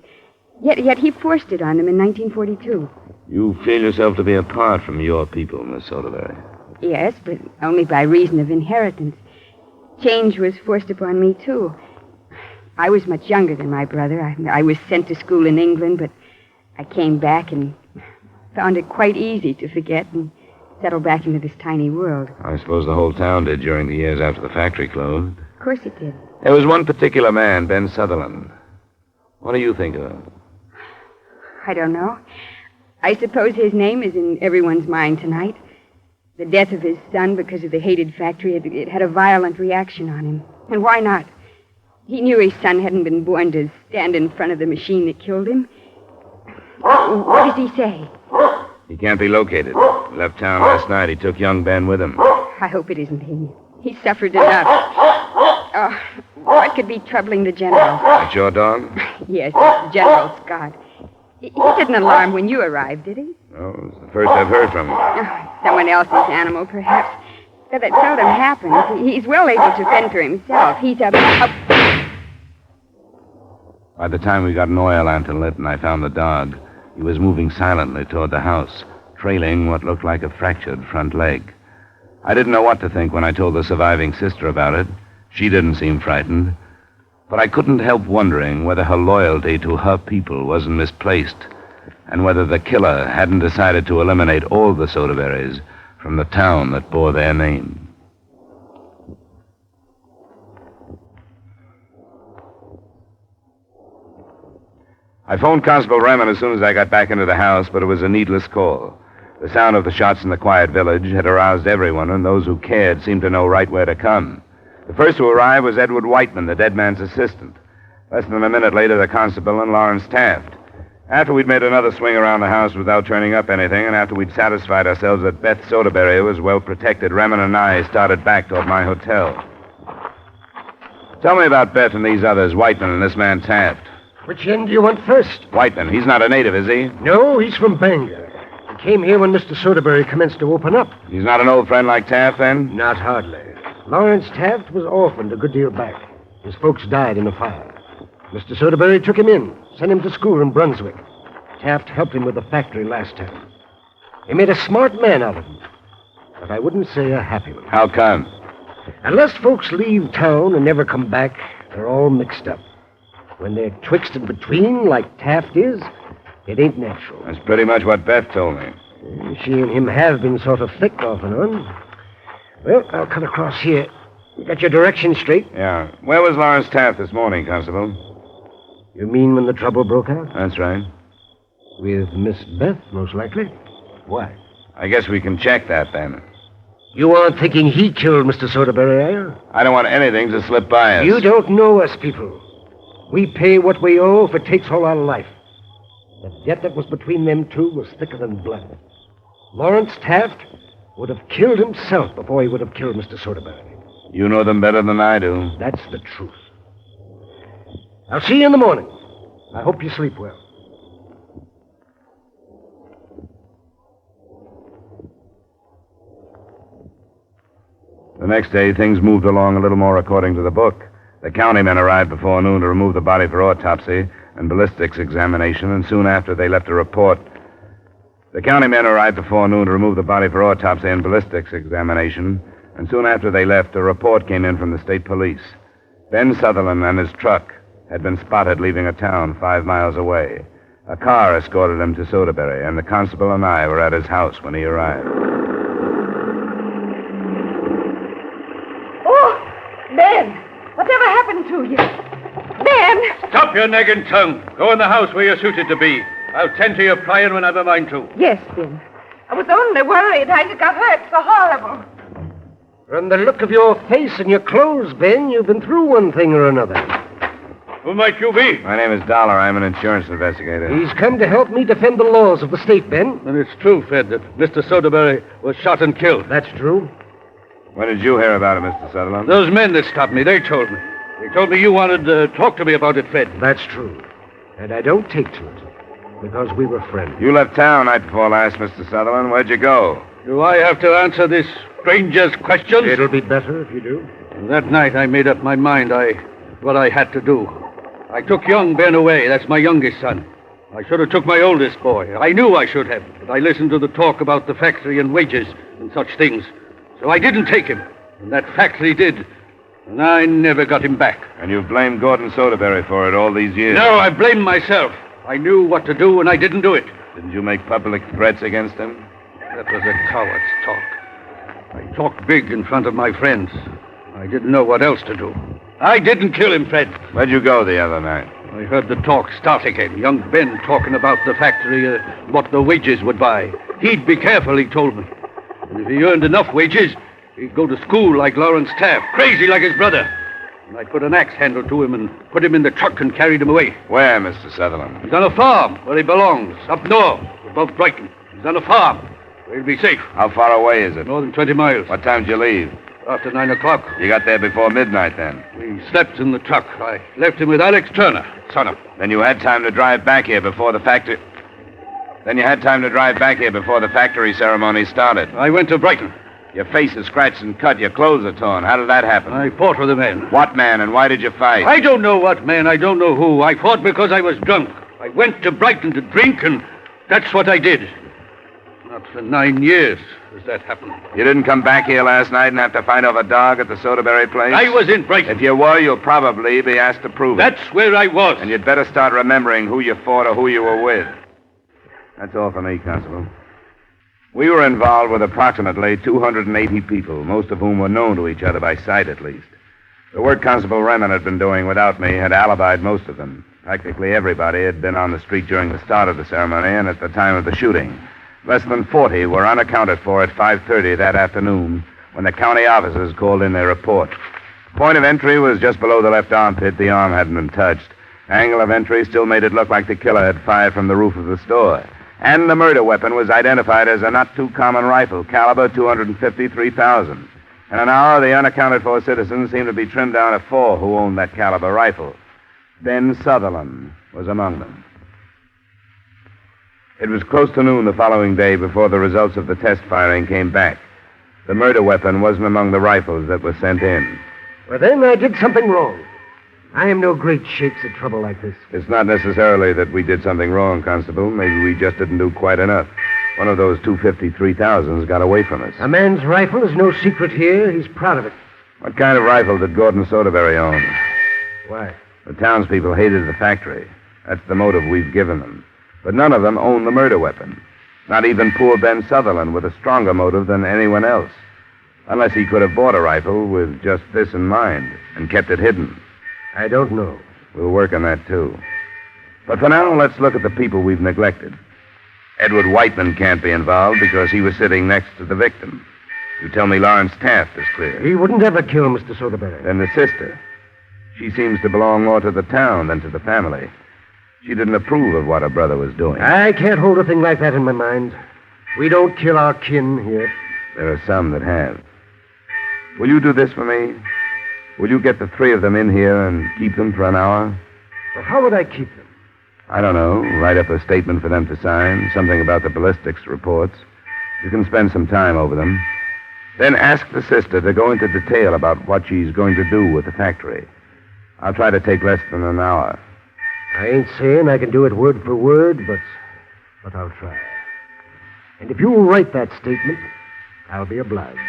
Yet he forced it on them in 1942. You feel yourself to be apart from your people, Miss Soderberry. Yes, but only by reason of inheritance. Change was forced upon me, too. I was much younger than my brother. I was sent to school in England, but I came back and found it quite easy to forget and settle back into this tiny world. I suppose the whole town did during the years after the factory closed. Of course it did. There was one particular man, Ben Sutherland. What do you think of him? I don't know. I suppose his name is in everyone's mind tonight. The death of his son because of the hated factory, it had a violent reaction on him. And why not? He knew his son hadn't been born to stand in front of the machine that killed him. What does he say? He can't be located. He left town last night. He took young Ben with him. I hope it isn't he. He suffered enough. Oh, what could be troubling the general? That's your dog? Yes, General Scott. He didn't alarm when you arrived, did he? Oh, it's the first I've heard from him. Someone else's animal, perhaps. But that seldom happens. He's well able to fend for himself. He's a... By the time we got an oil lantern lit and I found the dog, he was moving silently toward the house, trailing what looked like a fractured front leg. I didn't know what to think when I told the surviving sister about it. She didn't seem frightened. But I couldn't help wondering whether her loyalty to her people wasn't misplaced, and whether the killer hadn't decided to eliminate all the Soderberrys from the town that bore their name. I phoned Constable Remen as soon as I got back into the house, but it was a needless call. The sound of the shots in the quiet village had aroused everyone, and those who cared seemed to know right where to come. The first to arrive was Edward Whiteman, the dead man's assistant. Less than a minute later, the constable and Lawrence Taft. After we'd made another swing around the house without turning up anything, and after we'd satisfied ourselves that Beth Soderberry was well protected, Remen and I started back toward my hotel. Tell me about Beth and these others, Whiteman and this man Taft. Which end do you want first? Whiteman, he's not a native, is he? No, he's from Bangor. He came here when Mr. Soderberry commenced to open up. He's not an old friend like Taft, then? Not hardly. Lawrence Taft was orphaned a good deal back. His folks died in a fire. Mr. Soderberry took him in, sent him to school in Brunswick. Taft helped him with the factory last time. He made a smart man out of him, but I wouldn't say a happy one. How come? Unless folks leave town and never come back, they're all mixed up. When they're twixt and between, like Taft is, it ain't natural. That's pretty much what Beth told me. She and him have been sort of thick off and on. Well, I'll cut across here. You got your directions straight? Yeah. Where was Lawrence Taft this morning, Constable? You mean when the trouble broke out? That's right. With Miss Beth, most likely. Why? I guess we can check that, then. You aren't thinking he killed Mr. Soderberry, are you? I don't want anything to slip by us. You don't know us, people. We pay what we owe if it takes all our life. The debt that was between them two was thicker than blood. Lawrence Taft would have killed himself before he would have killed Mr. Soderberry. You know them better than I do. That's the truth. I'll see you in the morning. I hope you sleep well. The next day, things moved along a little more according to the book. The county men arrived before noon to remove the body for autopsy and ballistics examination, and soon after they left a report. The county men arrived before noon to remove the body for autopsy and ballistics examination, and soon after they left, a report came in from the state police. Ben Sutherland and his truck had been spotted leaving a town 5 miles away. A car escorted him to Soderberry, and the constable and I were at his house when he arrived. Oh, Ben! Whatever happened to you? Ben! Stop your nagging tongue. Go in the house where you're suited to be. I'll tend to your prying when I've a mind to. Yes, Ben. I was only worried. I just got hurt so horrible. From the look of your face and your clothes, Ben, you've been through one thing or another. Who might you be? My name is Dollar. I'm an insurance investigator. He's come to help me defend the laws of the state, Ben. And it's true, Fed, that Mr. Soderberry was shot and killed. That's true. When did you hear about it, Mr. Sutherland? Those men that stopped me, they told me. They told me you wanted to talk to me about it, Fed. That's true. And I don't take to it, because we were friends. You left town night before last, Mr. Sutherland. Where'd you go? Do I have to answer this stranger's questions? It'll be better if you do. That night I made up my mind what I had to do. I took young Ben away. That's my youngest son. I should have took my oldest boy. I knew I should have, but I listened to the talk about the factory and wages and such things. So I didn't take him, and that factory did, and I never got him back. And you've blamed Gordon Soderberry for it all these years? No, I blame myself. I knew what to do, and I didn't do it. Didn't you make public threats against him? That was a coward's talk. I talked big in front of my friends. I didn't know what else to do. I didn't kill him, Fred. Where'd you go the other night? I heard the talk start again. Young Ben talking about the factory, what the wages would buy. He'd be careful, he told me. And if he earned enough wages, he'd go to school like Lawrence Taft, crazy like his brother. And I put an axe handle to him and put him in the truck and carried him away. Where, Mr. Sutherland? He's on a farm where he belongs, up north, above Brighton. He's on a farm where he'll be safe. How far away is it? More than 20 miles. What time did you leave? After 9 o'clock. You got there before midnight, then? We slept in the truck. I left him with Alex Turner, son of. Then you had time to drive back here before the factory... ceremony started. I went to Brighton. Your face is scratched and cut. Your clothes are torn. How did that happen? I fought with a man. What man, and why did you fight? I don't know what man. I don't know who. I fought because I was drunk. I went to Brighton to drink, and that's what I did. Not for 9 years has that happened. You didn't come back here last night and have to fight off a dog at the Soderberry place? I was in Brighton. If you were, you'll probably be asked to prove it. That's where I was. And you'd better start remembering who you fought or who you were with. That's all for me, Constable. We were involved with approximately 280 people, most of whom were known to each other by sight, at least. The work Constable Remen had been doing without me had alibied most of them. Practically everybody had been on the street during the start of the ceremony and at the time of the shooting. Less than 40 were unaccounted for at 5:30 that afternoon when the county officers called in their report. Point of entry was just below the left armpit. The arm hadn't been touched. Angle of entry still made it look like the killer had fired from the roof of the store. And the murder weapon was identified as a not-too-common rifle, caliber 253,000. In an hour, the unaccounted-for citizens seemed to be trimmed down to 4 who owned that caliber rifle. Ben Sutherland was among them. It was close to noon the following day before the results of the test firing came back. The murder weapon wasn't among the rifles that were sent in. Well, then I did something wrong. I am no great shakes at trouble like this. It's not necessarily that we did something wrong, Constable. Maybe we just didn't do quite enough. One of those 253,000s got away from us. A man's rifle is no secret here. He's proud of it. What kind of rifle did Gordon Soderberry own? Why? The townspeople hated the factory. That's the motive we've given them. But none of them owned the murder weapon. Not even poor Ben Sutherland, with a stronger motive than anyone else. Unless he could have bought a rifle with just this in mind and kept it hidden. I don't know. We'll work on that, too. But for now, let's look at the people we've neglected. Edward Whiteman can't be involved because he was sitting next to the victim. You tell me Lawrence Taft is clear. He wouldn't ever kill Mr. Soderberry. Then the sister. She seems to belong more to the town than to the family. She didn't approve of what her brother was doing. I can't hold a thing like that in my mind. We don't kill our kin here. There are some that have. Will you do this for me? Will you get the 3 of them in here and keep them for an hour? Well, how would I keep them? I don't know. Write up a statement for them to sign, something about the ballistics reports. You can spend some time over them. Then ask the sister to go into detail about what she's going to do with the factory. I'll try to take less than an hour. I ain't saying I can do it word for word, but I'll try. And if you'll write that statement, I'll be obliged.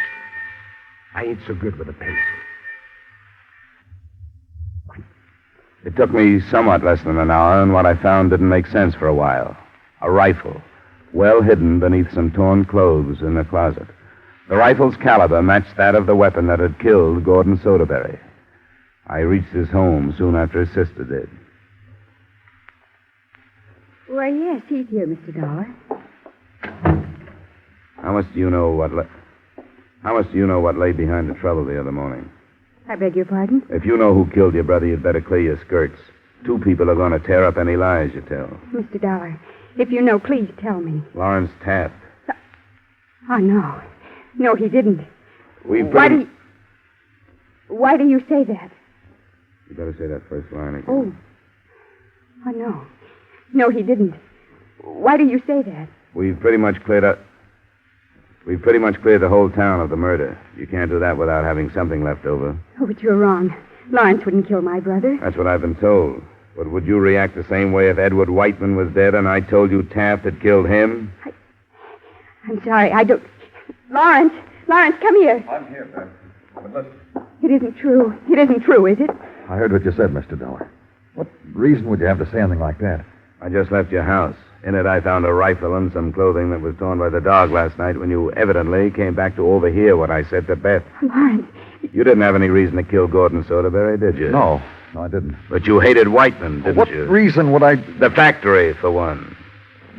I ain't so good with a pencil. It took me somewhat less than an hour, and what I found didn't make sense for a while. A rifle, well hidden beneath some torn clothes in a closet. The rifle's caliber matched that of the weapon that had killed Gordon Soderberry. I reached his home soon after his sister did. Why, yes, he's here, Mr. Dollar. How much do you know what lay behind the trouble the other morning? I beg your pardon? If you know who killed your brother, you'd better clear your skirts. 2 people are going to tear up any lies you tell. Mr. Dollar, if you know, please tell me. Lawrence Taft. Oh, no. No, he didn't. Why do you say that? You better say that first line again. Oh, no. No, he didn't. Why do you say that? We've pretty much cleared the whole town of the murder. You can't do that without having something left over. Oh, but you're wrong. Lawrence wouldn't kill my brother. That's what I've been told. But would you react the same way if Edward Whiteman was dead and I told you Taft had killed him? I'm sorry. I don't... Lawrence, come here. I'm here, Ben. But listen. It isn't true. It isn't true, is it? I heard what you said, Mr. Dollar. What reason would you have to say anything like that? I just left your house. In it, I found a rifle and some clothing that was torn by the dog last night when you evidently came back to overhear what I said to Beth. Lawrence. You didn't have any reason to kill Gordon Soderberry, did you? No, I didn't. But you hated Whiteman, didn't you? What reason would I... The factory, for one.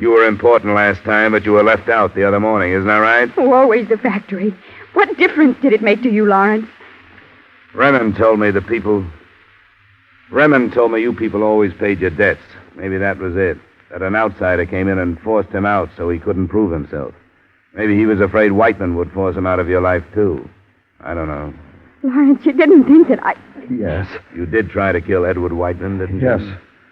You were important last time, but you were left out the other morning, isn't that right? Oh, always the factory. What difference did it make to you, Lawrence? Fremen told me you people always paid your debts. Maybe that was it. That an outsider came in and forced him out so he couldn't prove himself. Maybe he was afraid Whiteman would force him out of your life, too. I don't know. Lawrence, you didn't think that I... Yes. You did try to kill Edward Whiteman, didn't you? Yes.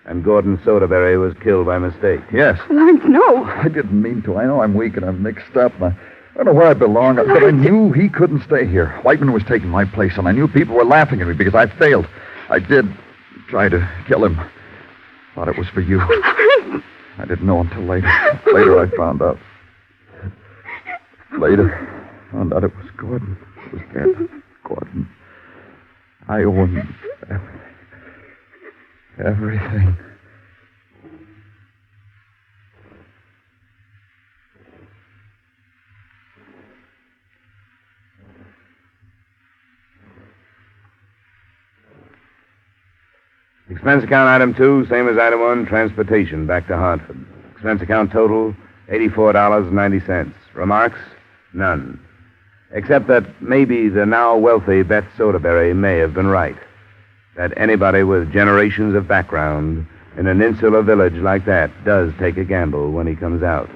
And Gordon Soderberry was killed by mistake. Yes. Lawrence, no. I didn't mean to. I know I'm weak and I'm mixed up. I don't know where I belong, but I knew he couldn't stay here. Whiteman was taking my place, and I knew people were laughing at me because I failed. I did try to kill him. Thought it was for you. Lawrence. I didn't know until later. Later I found out. Later, found out it was Gordon. It was dead. Gordon. I owe him everything. Everything. Expense account item 2, same as item 1, transportation back to Hartford. Expense account total, $84.90. Remarks? None. Except that maybe the now wealthy Beth Soderberry may have been right. That anybody with generations of background in an insular village like that does take a gamble when he comes out.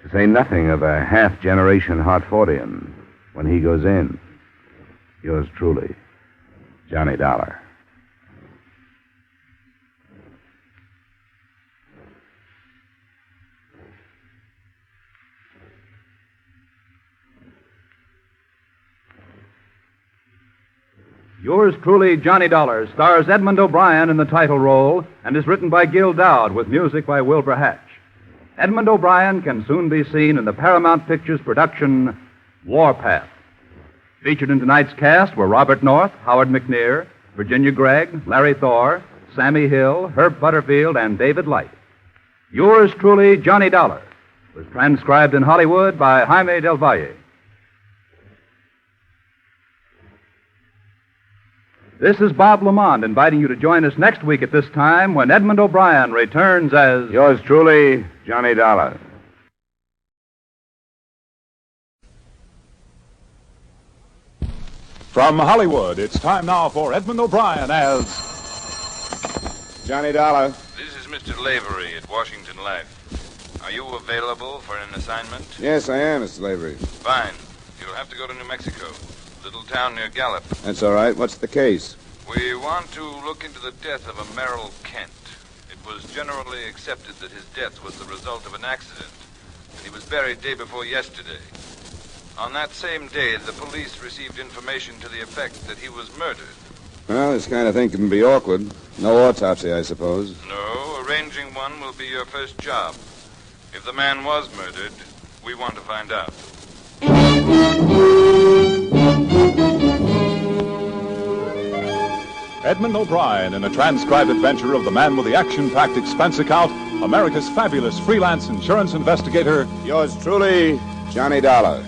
To say nothing of a half-generation Hartfordian when he goes in. Yours truly, Johnny Dollar. Yours truly, Johnny Dollar, stars Edmund O'Brien in the title role and is written by Gil Dowd with music by Wilbur Hatch. Edmund O'Brien can soon be seen in the Paramount Pictures production Warpath. Featured in tonight's cast were Robert North, Howard McNear, Virginia Gregg, Larry Thor, Sammy Hill, Herb Butterfield, and David Light. Yours truly, Johnny Dollar, was transcribed in Hollywood by Jaime Del Valle. This is Bob Lamont inviting you to join us next week at this time when Edmund O'Brien returns as... Yours truly, Johnny Dollar. From Hollywood, it's time now for Edmund O'Brien as... Johnny Dollar. This is Mr. Lavery at Washington Life. Are you available for an assignment? Yes, I am, Mr. Lavery. Fine. You'll have to go to New Mexico. Little town near Gallup. That's all right. What's the case? We want to look into the death of a Merrill Kent. It was generally accepted that his death was the result of an accident, and he was buried day before yesterday. On that same day, the police received information to the effect that he was murdered. Well, this kind of thing can be awkward. No autopsy, I suppose. No, arranging one will be your first job. If the man was murdered, we want to find out. Edmund O'Brien in a transcribed adventure of the man with the action-packed expense account, America's fabulous freelance insurance investigator. Yours truly, Johnny Dollar.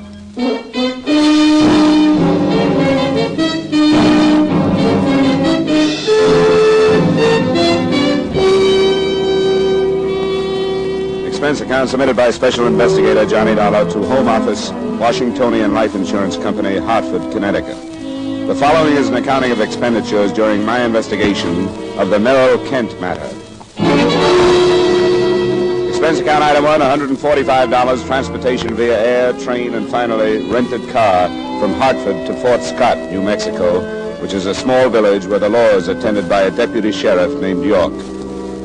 Expense account submitted by Special Investigator Johnny Dollar to Home Office, Washingtonian Life Insurance Company, Hartford, Connecticut. The following is an accounting of expenditures during my investigation of the Merrill Kent matter. Expense account item 1, $145, transportation via air, train, and finally rented car from Hartford to Fort Scott, New Mexico, which is a small village where the law is attended by a deputy sheriff named York.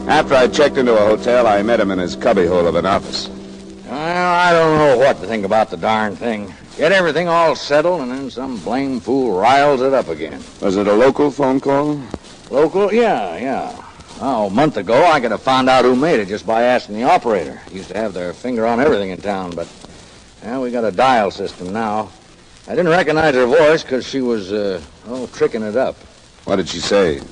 After I checked into a hotel, I met him in his cubbyhole of an office. Well, I don't know what to think about the darn thing. Get everything all settled, and then some blame fool riles it up again. Was it a local phone call? Local? Yeah. Oh, a month ago, I could have found out who made it just by asking the operator. Used to have their finger on everything in town, but we got a dial system now. I didn't recognize her voice because she was, tricking it up. What did she say?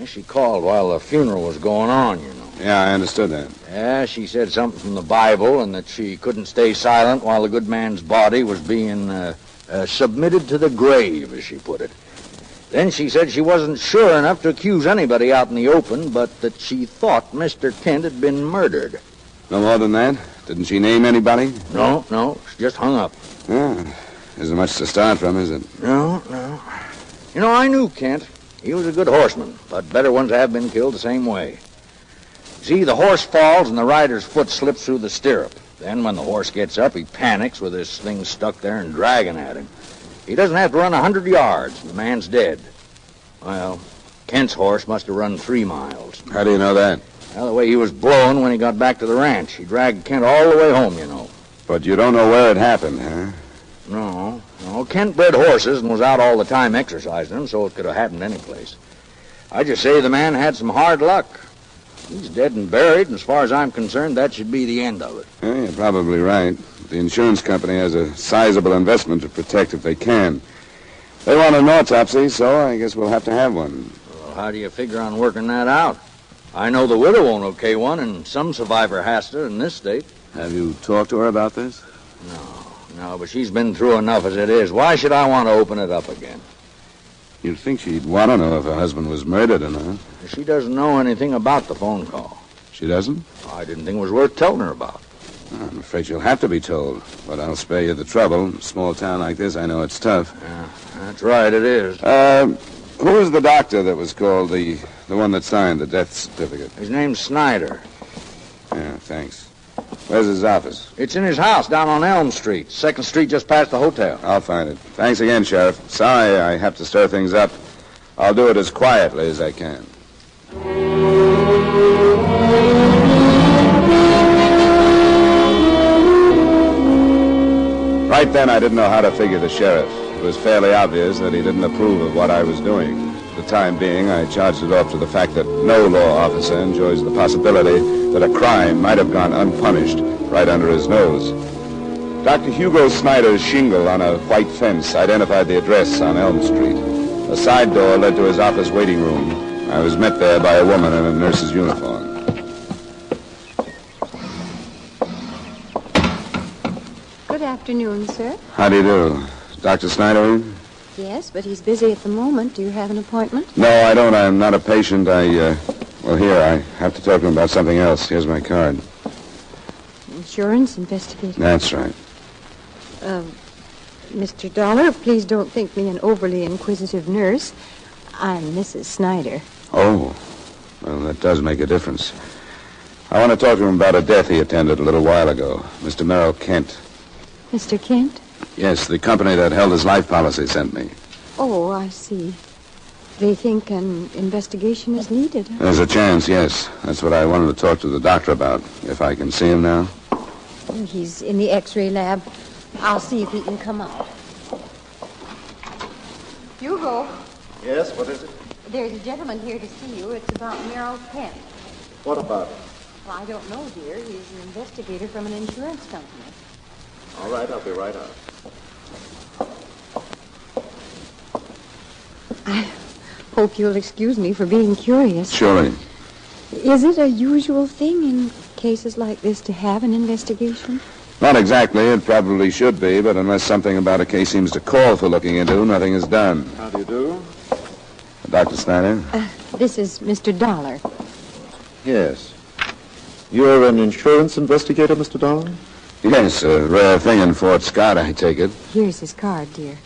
She called while the funeral was going on, you know. Yeah, I understood that. Yeah, she said something from the Bible and that she couldn't stay silent while the good man's body was being submitted to the grave, as she put it. Then she said she wasn't sure enough to accuse anybody out in the open, but that she thought Mr. Kent had been murdered. No more than that? Didn't she name anybody? No, she just hung up. Yeah, isn't much to start from, is it? No. You know, I knew Kent. He was a good horseman, but better ones have been killed the same way. See, the horse falls and the rider's foot slips through the stirrup. Then when the horse gets up, he panics with this thing stuck there and dragging at him. He doesn't have to run 100 yards, and the man's dead. Well, Kent's horse must have run 3 miles. How do you know that? Well, the way he was blowing when he got back to the ranch. He dragged Kent all the way home, you know. But you don't know where it happened, huh? No. Kent bred horses and was out all the time exercising them, so it could have happened any place. I just say the man had some hard luck. He's dead and buried, and as far as I'm concerned, that should be the end of it. Yeah, you're probably right. The insurance company has a sizable investment to protect if they can. They want an autopsy, so I guess we'll have to have one. Well, how do you figure on working that out? I know the widow won't okay one, and some survivor has to in this state. Have you talked to her about this? No, but she's been through enough as it is. Why should I want to open it up again? You'd think she'd want to know if her husband was murdered or not. She doesn't know anything about the phone call. She doesn't? I didn't think it was worth telling her about. I'm afraid you'll have to be told, but I'll spare you the trouble. In a small town like this, I know it's tough. Yeah, that's right, it is. Who was the doctor that was called, the one that signed the death certificate? His name's Snyder. Yeah, thanks. Where's his office? It's in his house down on Elm Street, 2nd Street just past the hotel. I'll find it. Thanks again, Sheriff. Sorry I have to stir things up. I'll do it as quietly as I can. Right then, I didn't know how to figure the sheriff. It was fairly obvious that he didn't approve of what I was doing. For the time being, I charged it off to the fact that no law officer enjoys the possibility that a crime might have gone unpunished right under his nose. Dr. Hugo Snyder's shingle on a white fence identified the address on Elm Street. A side door led to his office waiting room. I was met there by a woman in a nurse's uniform. Good afternoon, sir. How do you do? Dr. Snyder in? Yes, but he's busy at the moment. Do you have an appointment? No, I don't. I'm not a patient. Well, here, I have to talk to him about something else. Here's my card. Insurance investigator. That's right. Mr. Dollar, please don't think me an overly inquisitive nurse. I'm Mrs. Snyder. Oh, well, that does make a difference. I want to talk to him about a death he attended a little while ago. Mr. Merrill Kent. Mr. Kent? Yes, the company that held his life policy sent me. Oh, I see. They think an investigation is needed. There's a chance, yes. That's what I wanted to talk to the doctor about. If I can see him now. He's in the X-ray lab. I'll see if he can come out. Hugo. Yes, what is it? There's a gentleman here to see you. It's about Merrill Kent. What about it? Well, I don't know, dear. He's an investigator from an insurance company. All right, I'll be right out. I hope you'll excuse me for being curious. Surely. Is it a usual thing in cases like this to have an investigation? Not exactly. It probably should be, but unless something about a case seems to call for looking into, nothing is done. How do you do? Dr. Snyder? This is Mr. Dollar. Yes. You're an insurance investigator, Mr. Dollar? Yes, a rare thing in Fort Scott, I take it. Here's his card, dear.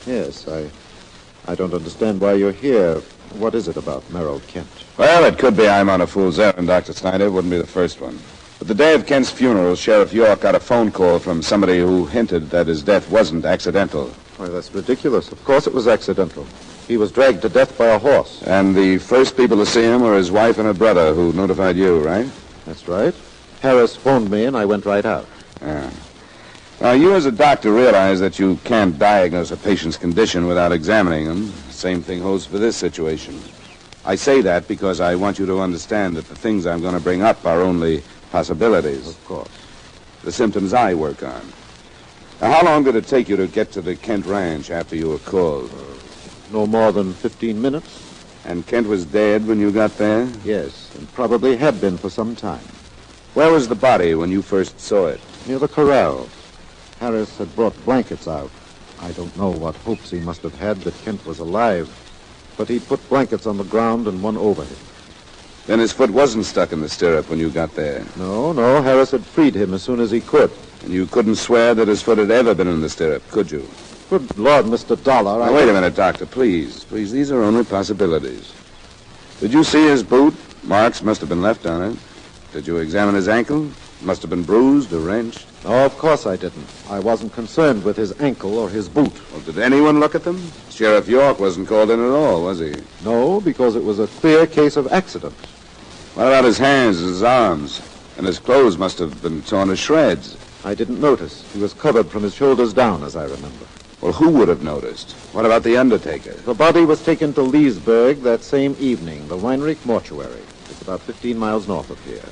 Yes, I don't understand why you're here. What is it about Merrill Kent? Well, it could be I'm on a fool's errand, Dr. Snyder. It wouldn't be the first one. But the day of Kent's funeral, Sheriff York got a phone call from somebody who hinted that his death wasn't accidental. Why, that's ridiculous. Of course it was accidental. He was dragged to death by a horse. And the first people to see him were his wife and her brother, who notified you, right? That's right. Harris phoned me, and I went right out. Yeah. Now, you as a doctor realize that you can't diagnose a patient's condition without examining them. Same thing holds for this situation. I say that because I want you to understand that the things I'm going to bring up are only possibilities. Of course. The symptoms I work on. Now, how long did it take you to get to the Kent Ranch after you were called? No more than 15 minutes. And Kent was dead when you got there? Yes, and probably had been for some time. Where was the body when you first saw it? Near the corral. Harris had brought blankets out. I don't know what hopes he must have had that Kent was alive, but he put blankets on the ground and one over him. Then his foot wasn't stuck in the stirrup when you got there? No, Harris had freed him as soon as he could. And you couldn't swear that his foot had ever been in the stirrup, could you? Good Lord, Mr. Dollar. Now, wait a minute, Doctor, please. Please, these are only possibilities. Did you see his boot? Marks must have been left on it. Did you examine his ankle? Must have been bruised or wrenched. No, of course I didn't. I wasn't concerned with his ankle or his boot. Well, did anyone look at them? Sheriff York wasn't called in at all, was he? No, because it was a clear case of accident. What about his hands and his arms? And his clothes must have been torn to shreds. I didn't notice. He was covered from his shoulders down, as I remember. Well, who would have noticed? What about the undertaker? The body was taken to Leesburg that same evening, the Weinrich mortuary. It's about 15 miles north of here.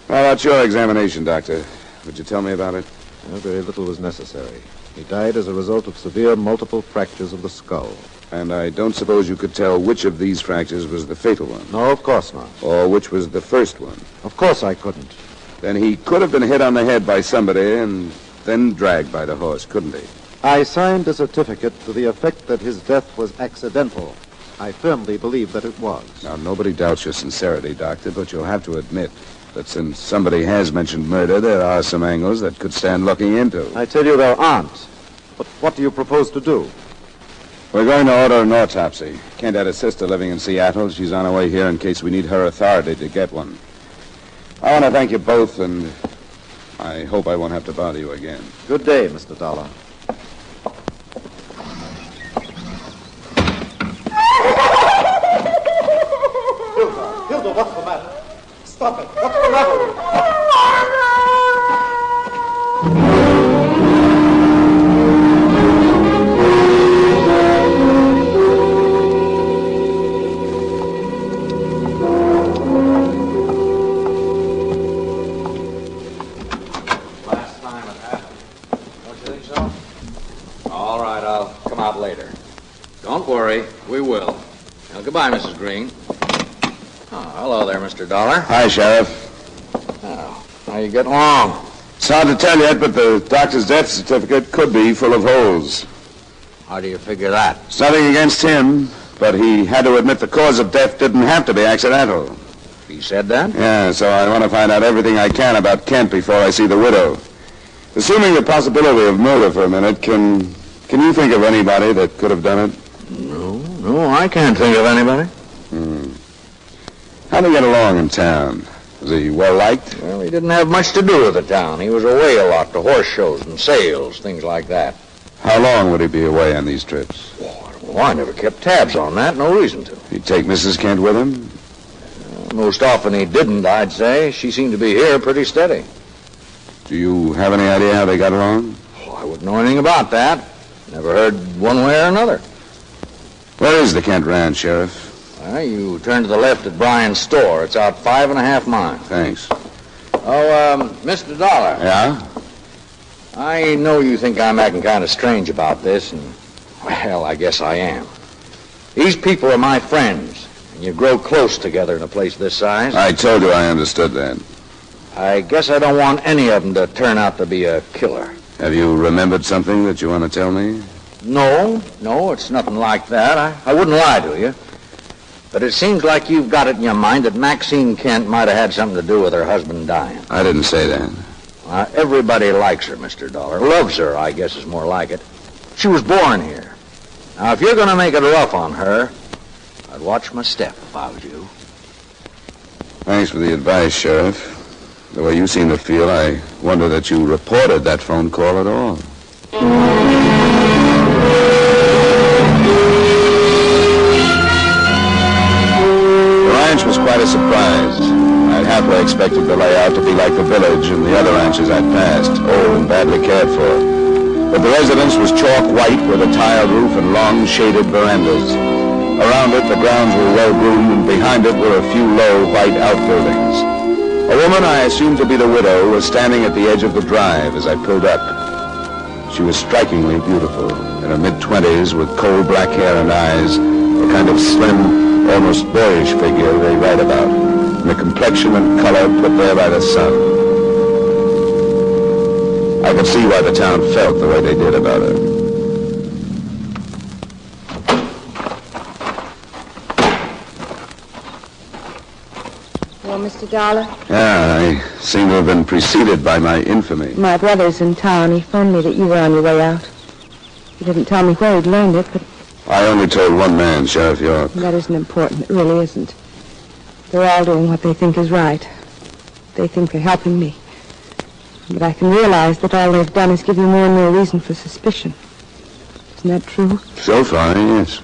How about your examination, Doctor? Would you tell me about it? Very little was necessary. He died as a result of severe multiple fractures of the skull. And I don't suppose you could tell which of these fractures was the fatal one? No, of course not. Or which was the first one? Of course I couldn't. Then he could have been hit on the head by somebody and then dragged by the horse, couldn't he? I signed a certificate to the effect that his death was accidental. I firmly believe that it was. Now, nobody doubts your sincerity, Doctor, but you'll have to admit that since somebody has mentioned murder, there are some angles that could stand looking into. I tell you there aren't. But what do you propose to do? We're going to order an autopsy. Kent had a sister living in Seattle. She's on her way here in case we need her authority to get one. I want to thank you both, and I hope I won't have to bother you again. Good day, Mr. Dollar. Hilda, what's the matter? Stop it. What's the matter with you? Last time it happened. Don't you think so? All right, I'll come out later. Don't worry, we will. Now, goodbye, Mrs. Green. Oh, hello there, Mr. Dollar. Hi, Sheriff. Oh, how you getting along? It's hard to tell yet, but the doctor's death certificate could be full of holes. How do you figure that? It's nothing against him, but he had to admit the cause of death didn't have to be accidental. He said that? Yeah, so I want to find out everything I can about Kent before I see the widow. Assuming the possibility of murder for a minute, can you think of anybody that could have done it? No, I can't think of anybody. How'd he get along in town? Was he well-liked? Well, he didn't have much to do with the town. He was away a lot to horse shows and sales, things like that. How long would he be away on these trips? Well, I never kept tabs on that. No reason to. He'd take Mrs. Kent with him? Most often he didn't, I'd say. She seemed to be here pretty steady. Do you have any idea how they got along? I wouldn't know anything about that. Never heard one way or another. Where is the Kent Ranch, Sheriff? You turn to the left at Bryan's store. It's out 5.5 miles. Thanks. Oh, Mr. Dollar. Yeah? I know you think I'm acting kind of strange about this, and, well, I guess I am. These people are my friends, and you grow close together in a place this size. I told you I understood that. I guess I don't want any of them to turn out to be a killer. Have you remembered something that you want to tell me? No, it's nothing like that. I wouldn't lie to you. But it seems like you've got it in your mind that Maxine Kent might have had something to do with her husband dying. I didn't say that. Everybody likes her, Mr. Dollar. Loves her, I guess is more like it. She was born here. Now, if you're going to make it rough on her, I'd watch my step if I was you. Thanks for the advice, Sheriff. The way you seem to feel, I wonder that you reported that phone call at all. The ranch was quite a surprise. I'd halfway expected the layout to be like the village and the other ranches I'd passed, old and badly cared for. But the residence was chalk white with a tiled roof and long shaded verandas. Around it, the grounds were well-groomed, and behind it were a few low white outbuildings. A woman I assumed to be the widow was standing at the edge of the drive as I pulled up. She was strikingly beautiful, in her mid-20s with coal black hair and eyes, a kind of slim, almost boyish figure they write about, and a complexion and color put there by the sun. I could see why the town felt the way they did about her. Well, Mr. Dollar? Yeah, I seem to have been preceded by my infamy. My brother's in town. He phoned me that you were on your way out. He didn't tell me where he'd learned it, but I only told one man, Sheriff York. that isn't important. It really isn't. They're all doing what they think is right. They think they're helping me. But I can realize that all they've done is give you more and more reason for suspicion. Isn't that true? So far, yes.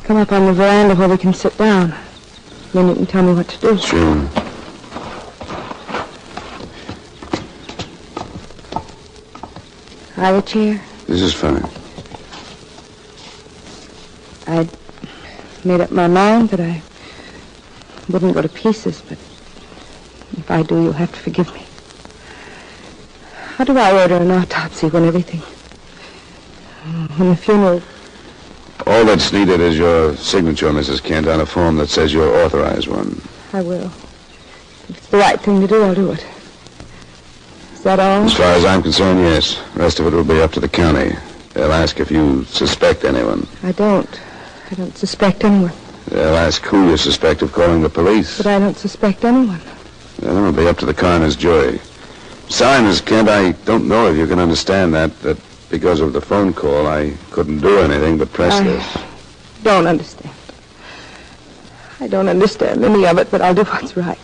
Come up on the veranda where we can sit down. Then you can tell me what to do. Sure. Have a chair. This is fine. I'd made up my mind that I wouldn't go to pieces, but if I do, you'll have to forgive me. How do I order an autopsy when when the funeral... All that's needed is your signature, Mrs. Kent, on a form that says you're authorized one. I will. If it's the right thing to do, I'll do it. Is that all? As far as I'm concerned, yes. The rest of it will be up to the county. They'll ask if you suspect anyone. I don't. I don't suspect anyone. They'll ask who you suspect of calling the police. But I don't suspect anyone. Then it'll be up to the coroner's jury. Sorry, Miss Kent, I don't know if you can understand that because of the phone call, I couldn't do anything but press this. Don't understand. I don't understand any of it, but I'll do what's right.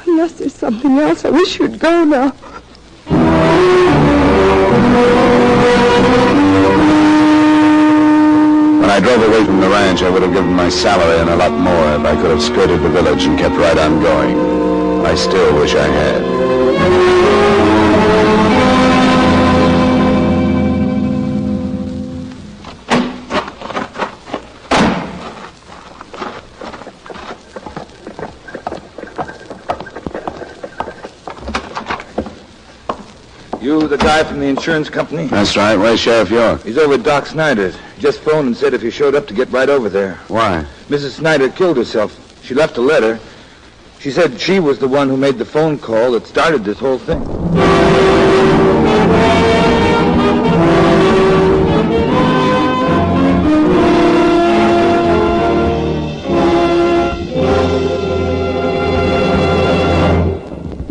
Unless there's something else, I wish you'd go now. When I drove away from the ranch, I would have given my salary and a lot more if I could have skirted the village and kept right on going. I still wish I had. You the guy from the insurance company? That's right. Where's Sheriff York? He's over at Doc Snyder's. He just phoned and said if you showed up to get right over there. Why? Mrs. Snyder killed herself. She left a letter. She said she was the one who made the phone call that started this whole thing.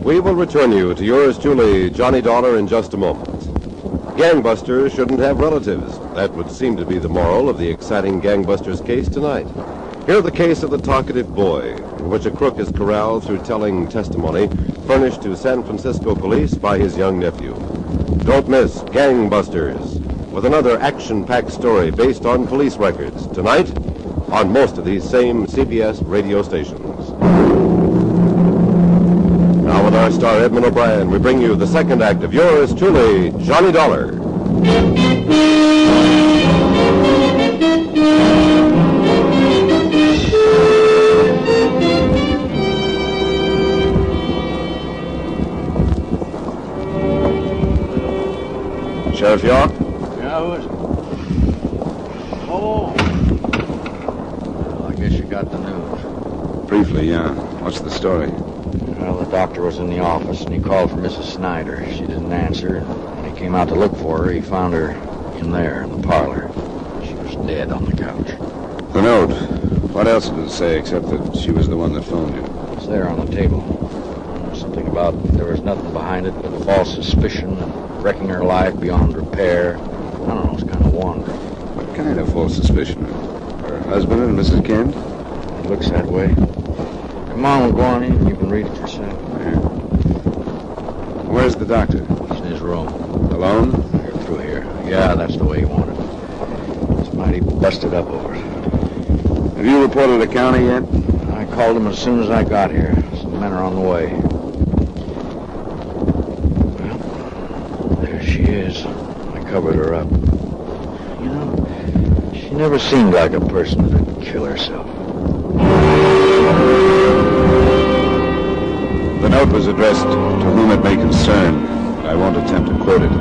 We will return you to yours truly, Johnny Dollar, in just a moment. Gangbusters shouldn't have relatives. That would seem to be the moral of the exciting Gangbusters case tonight. Hear the case of the talkative boy, in which a crook is corralled through telling testimony furnished to San Francisco police by his young nephew. Don't miss Gangbusters, with another action-packed story based on police records, tonight on most of these same CBS radio stations. Now with our star Edmund O'Brien, we bring you the second act of yours truly, Johnny Dollar. Sheriff York? Yeah, who is it? Oh. Well, I guess you got the news. Briefly, yeah. What's the story? Well, the doctor was in the office, and he called for Mrs. Snyder. She didn't answer, and when he came out to look for her, he found her in there, in the parlor. She was dead on the couch. The note. What else did it say except that she was the one that phoned you? It's there on the table. Something about there was nothing behind it but false suspicion and wrecking her life beyond repair. I don't know, it's kind of wandering. What kind of false suspicion? Her husband and Mrs. Kent? It looks that way. Come on, we'll go on in. You can read it yourself. Yeah. Where's the doctor? He's in his room. Alone? You're through here. Yeah, that's the way he wanted it. It's mighty busted up over it. Have you reported the county yet? I called him as soon as I got here. Some men are on the way. Well, there she is. I covered her up. You know, she never seemed like a person that'd kill herself. The note was addressed to whom it may concern. I won't attempt to quote it.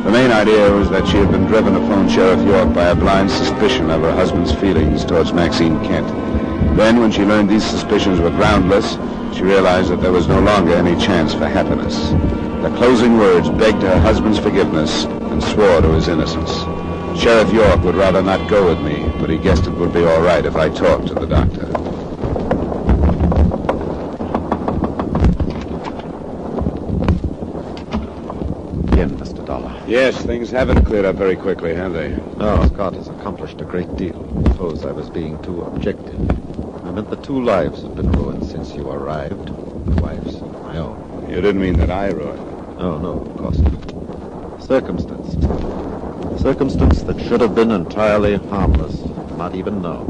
The main idea was that she had been driven to phone Sheriff York by a blind suspicion of her husband's feelings towards Maxine Kent. Then, when she learned these suspicions were groundless, she realized that there was no longer any chance for happiness. The closing words begged her husband's forgiveness and swore to his innocence. Sheriff York would rather not go with me, but he guessed it would be all right if I talked to the doctor. Again, Mr. Dollar. Yes, things haven't cleared up very quickly, have they? No, Scott has accomplished a great deal. Suppose I was being too objective. I meant the 2 lives have been ruined since you arrived. The wife's and my own. You didn't mean that I ruined them. Oh, no, of course not. Circumstance. Circumstance that should have been entirely harmless. Not even known.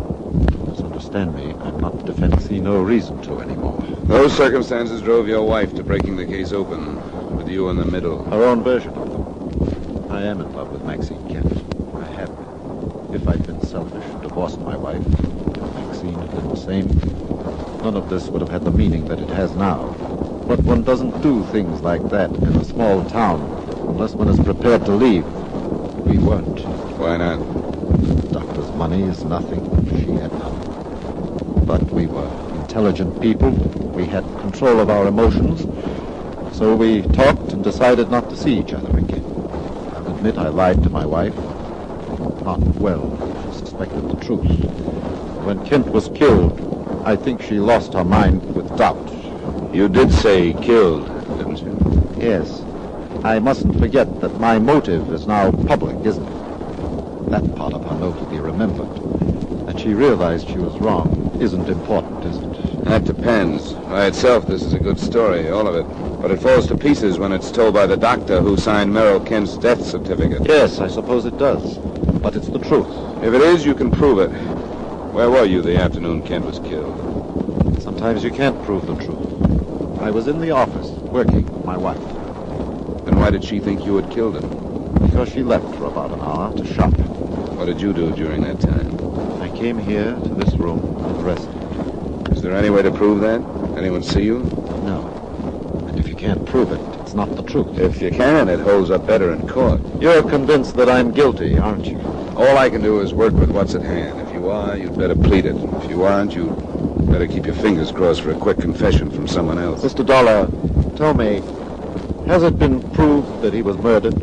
Misunderstand me. I'm not defense. See no reason to anymore. Those circumstances drove your wife to breaking the case open, with you in the middle. Her own version of them. I am in love with Maxine Kent. I have been. If I'd been selfish, divorced my wife, if Maxine had been the same, none of this would have had the meaning that it has now. But one doesn't do things like that in a small town unless one is prepared to leave. We weren't. Why not? The doctor's money is nothing. She had none. But we were intelligent people. We had control of our emotions. So we talked and decided not to see each other again. I'll admit I lied to my wife. Not well. She suspected the truth. When Kent was killed, I think she lost her mind with doubt. You did say killed, didn't you? Yes. I mustn't forget that my motive is now public, isn't it? That part of her note will be remembered. That she realized she was wrong isn't important, is it? That depends. By itself, this is a good story, all of it. But it falls to pieces when it's told by the doctor who signed Merrill Kent's death certificate. Yes, I suppose it does. But it's the truth. If it is, you can prove it. Where were you the afternoon Kent was killed? Sometimes you can't prove the truth. I was in the office, working with my wife. Then why did she think you had killed him? Because she left for about an hour to shop. What did you do during that time? I came here to this room and rested. Is there any way to prove that? Anyone see you? No. And if you can't prove it, it's not the truth. If you can, it holds up better in court. You're convinced that I'm guilty, aren't you? All I can do is work with what's at hand. If you are, you'd better plead it. If you aren't, you'd better keep your fingers crossed for a quick confession from someone else. Mr. Dollar, tell me, has it been proved that he was murdered?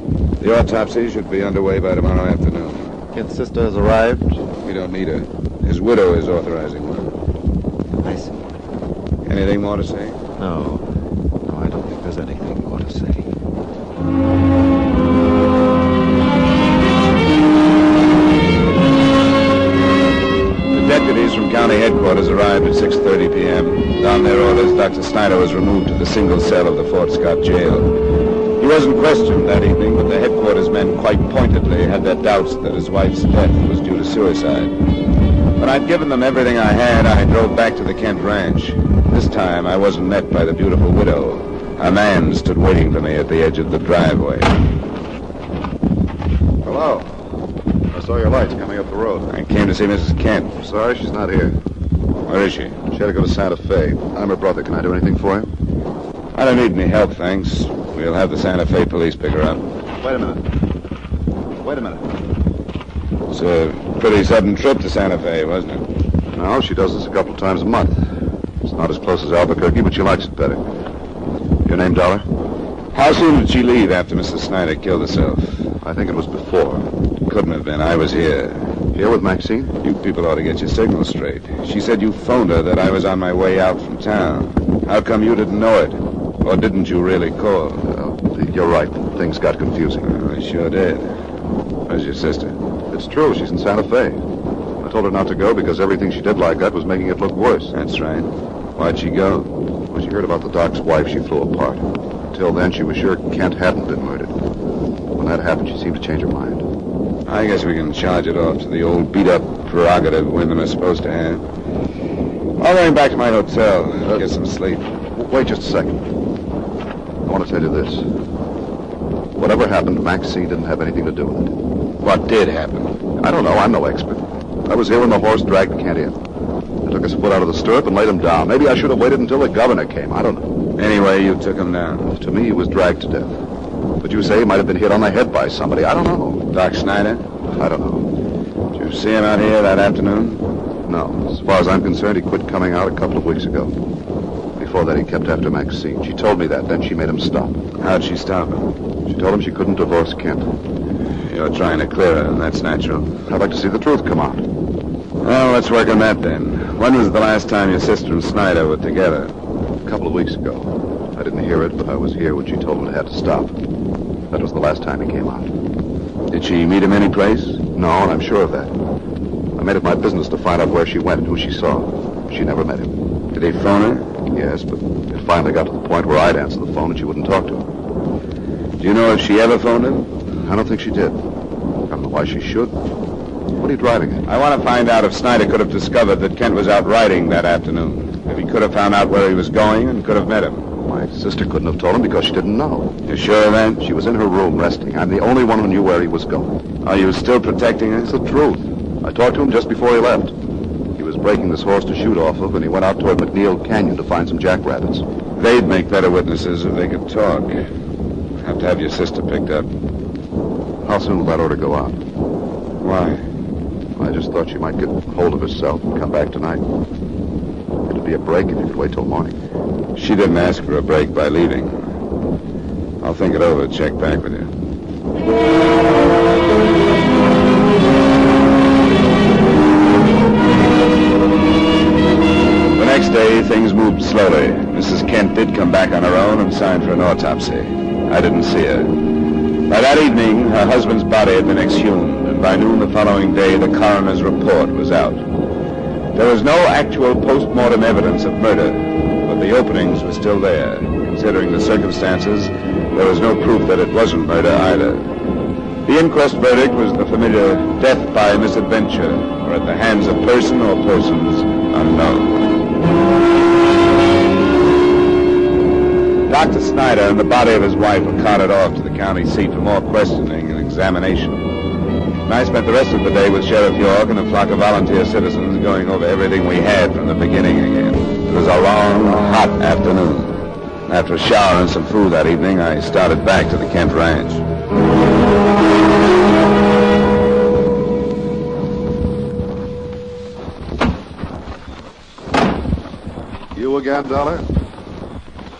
The autopsy should be underway by tomorrow afternoon. Kent's sister has arrived? We don't need her. His widow is authorizing one. I see. Anything more to say? No. No, I don't think there's anything more to say. The deputies from county headquarters arrived at 6:30 p.m. On their orders, Dr. Snyder was removed to the single cell of the Fort Scott jail. He wasn't questioned that evening, but the headquarters men quite pointedly had their doubts that his wife's death was due to suicide. When I'd given them everything I had, I drove back to the Kent ranch. This time, I wasn't met by the beautiful widow. A man stood waiting for me at the edge of the driveway. Hello. I saw your lights coming up the road. I came to see Mrs. Kent. Sorry, she's not here. Where is she? She had to go to Santa Fe. I'm her brother. Can I do anything for you? I don't need any help, thanks. We'll have the Santa Fe police pick her up. Wait a minute. Wait a minute. It's a pretty sudden trip to Santa Fe, wasn't it? No, she does this a couple of times a month. It's not as close as Albuquerque, but she likes it better. Your name, Dollar? How soon did she leave after Mrs. Snyder killed herself? I think it was before. Couldn't have been. I was here. Here with Maxine? You people ought to get your signal straight. She said you phoned her that I was on my way out from town. How come you didn't know it? Or didn't you really call? You're right. Things got confusing. I sure did. Where's your sister? It's true. She's in Santa Fe. I told her not to go because everything she did like that was making it look worse. That's right. Why'd she go? When she heard about the doc's wife, she flew apart. Until then, she was sure Kent hadn't been murdered. When that happened, she seemed to change her mind. I guess we can charge it off to the old beat-up prerogative women are supposed to have. I'm going back to my hotel. Get some sleep. Wait just a second. I want to tell you this. Whatever happened, Maxine didn't have anything to do with it. What did happen? I don't know. I'm no expert. I was here when the horse dragged Kent in. I took his foot out of the stirrup and laid him down. Maybe I should have waited until the governor came. I don't know. Anyway, you took him down. To me, he was dragged to death. But you say he might have been hit on the head by somebody. I don't know. Doc Snyder? I don't know. Did you see him out here that afternoon? No. As far as I'm concerned, he quit coming out a couple of weeks ago. Before that, he kept after Maxine. She told me that. Then she made him stop. How'd she stop him? She told him she couldn't divorce Kent. You're trying to clear her, and that's natural. I'd like to see the truth come out. Well, let's work on that then. When was the last time your sister and Snyder were together? A couple of weeks ago. I didn't hear it, but I was here when she told him it had to stop. That was the last time he came out. Did she meet him any place? No, and I'm sure of that. I made it my business to find out where she went and who she saw. She never met him. Did he phone her? Yes, but it finally got to the point where I'd answer the phone and she wouldn't talk to him. Do you know if she ever phoned him? I don't think she did. I don't know why she should. What are you driving at? I want to find out if Snyder could have discovered that Kent was out riding that afternoon. If he could have found out where he was going and could have met him. My sister couldn't have told him because she didn't know. You sure of that? She was in her room resting. I'm the only one who knew where he was going. Are you still protecting her? It's the truth. I talked to him just before he left. He was breaking this horse to shoot off of, and he went out toward McNeil Canyon to find some jackrabbits. They'd make better witnesses if they could talk. Have to have your sister picked up. How soon will that order go out? Why? I just thought she might get hold of herself and come back tonight. It'd be a break if you could wait till morning. She didn't ask for a break by leaving. I'll think it over, check back with you. The next day, things moved slowly. Mrs. Kent did come back on her own and signed for an autopsy. I didn't see her. By that evening, her husband's body had been exhumed, and by noon the following day, the coroner's report was out. There was no actual post-mortem evidence of murder, but the openings were still there. Considering the circumstances, there was no proof that it wasn't murder either. The inquest verdict was the familiar death by misadventure, or at the hands of person or persons unknown. Dr. Snyder and the body of his wife were carted off to the county seat for more questioning and examination. And I spent the rest of the day with Sheriff York and a flock of volunteer citizens going over everything we had from the beginning again. It was a long, hot afternoon. After a shower and some food that evening, I started back to the Kent Ranch. You again, Dollar?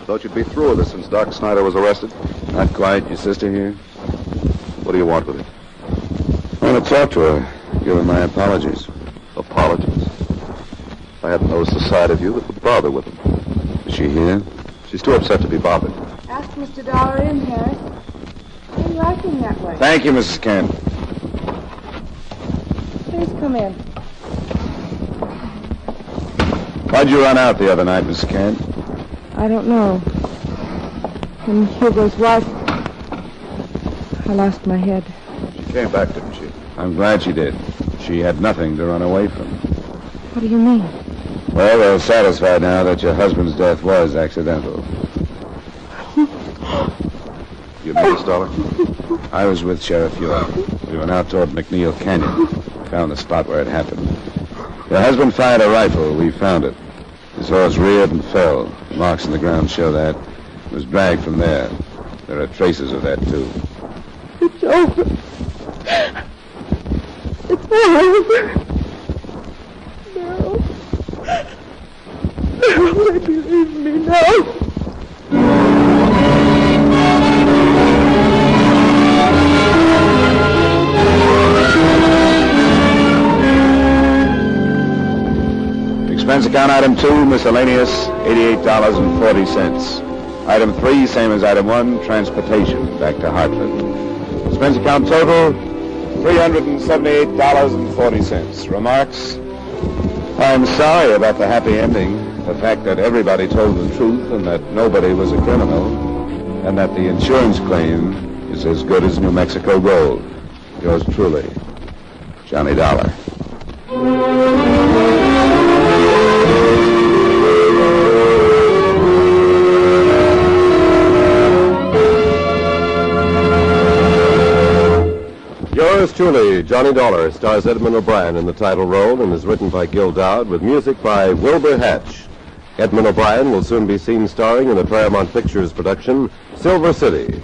Thought you'd be through with this since Doc Snyder was arrested. Not quite. Your sister here? What do you want with her? I want to talk to her. Give her my apologies. Apologies? I hadn't noticed the side of you that would bother with them. Is she here? She's too upset to be bothered. Ask Mr. Dollar in, Harris. Why are you acting that way? Thank you, Mrs. Kent. Please come in. Why'd you run out the other night, Mrs. Kent? I don't know. When Hugo's wife... I lost my head. She came back, didn't she? I'm glad she did. She had nothing to run away from. What do you mean? Well, we're satisfied now that your husband's death was accidental. You mean this, Dollar? I was with Sheriff York. We went out toward McNeil Canyon. Found the spot where it happened. Your husband fired a rifle. We found it. His horse reared and fell. The marks in the ground show that. It was dragged from there. There are traces of that, too. It's over. It's over. No, let me leave me now. Expense account item 2, miscellaneous, $88.40. Item 3, same as item 1, transportation back to Hartford. Expense account total, $378.40. Remarks? I'm sorry about the happy ending. The fact that everybody told the truth and that nobody was a criminal, and that the insurance claim is as good as New Mexico gold. Yours truly, Johnny Dollar. Yours truly, Johnny Dollar, stars Edmund O'Brien in the title role and is written by Gil Dowd with music by Wilbur Hatch. Edmund O'Brien will soon be seen starring in the Paramount Pictures production, Silver City.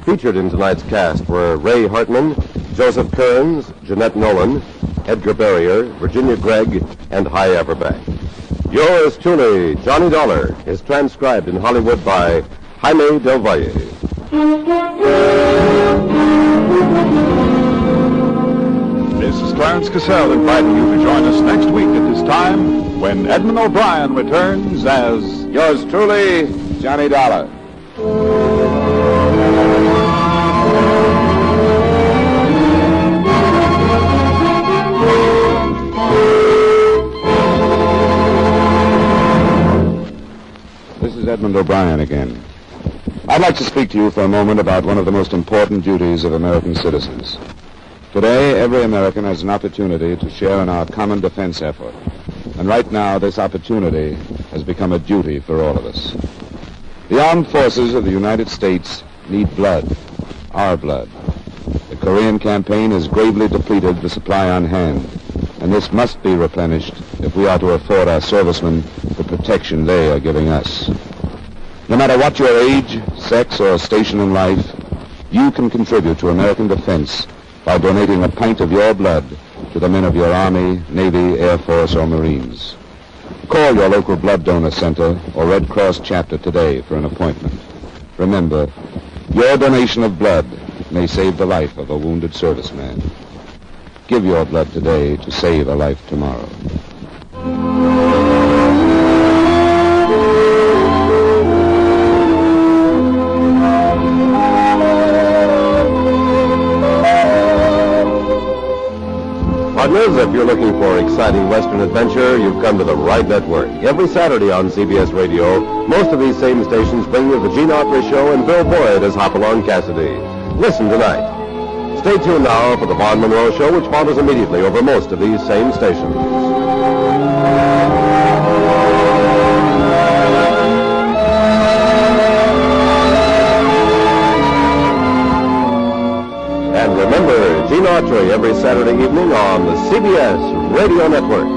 Featured in tonight's cast were Ray Hartman, Joseph Kearns, Jeanette Nolan, Edgar Barrier, Virginia Gregg, and Hy Averback. Yours truly, Johnny Dollar, is transcribed in Hollywood by Jaime Del Valle. This is Clarence Cassell inviting you to join us next week at this time when Edmund O'Brien returns as... Yours truly, Johnny Dollar. is Edmund O'Brien again. I'd like to speak to you for a moment about one of the most important duties of American citizens. Today, every American has an opportunity to share in our common defense effort. And right now, this opportunity has become a duty for all of us. The armed forces of the United States need blood, our blood. The Korean campaign has gravely depleted the supply on hand, and this must be replenished if we are to afford our servicemen the protection they are giving us. No matter what your age, sex, or station in life, you can contribute to American defense by donating a pint of your blood to the men of your Army, Navy, Air Force, or Marines. Call your local blood donor center or Red Cross chapter today for an appointment. Remember, your donation of blood may save the life of a wounded serviceman. Give your blood today to save a life tomorrow. Partners, if you're looking for exciting Western adventure, you've come to the right network. Every Saturday on CBS Radio, most of these same stations bring you the Gene Autry Show and Bill Boyd as Hopalong Cassidy. Listen tonight. Stay tuned now for the Vaughn Monroe Show, which follows immediately over most of these same stations. And remember, Gene Autry every Saturday evening on the CBS Radio Network.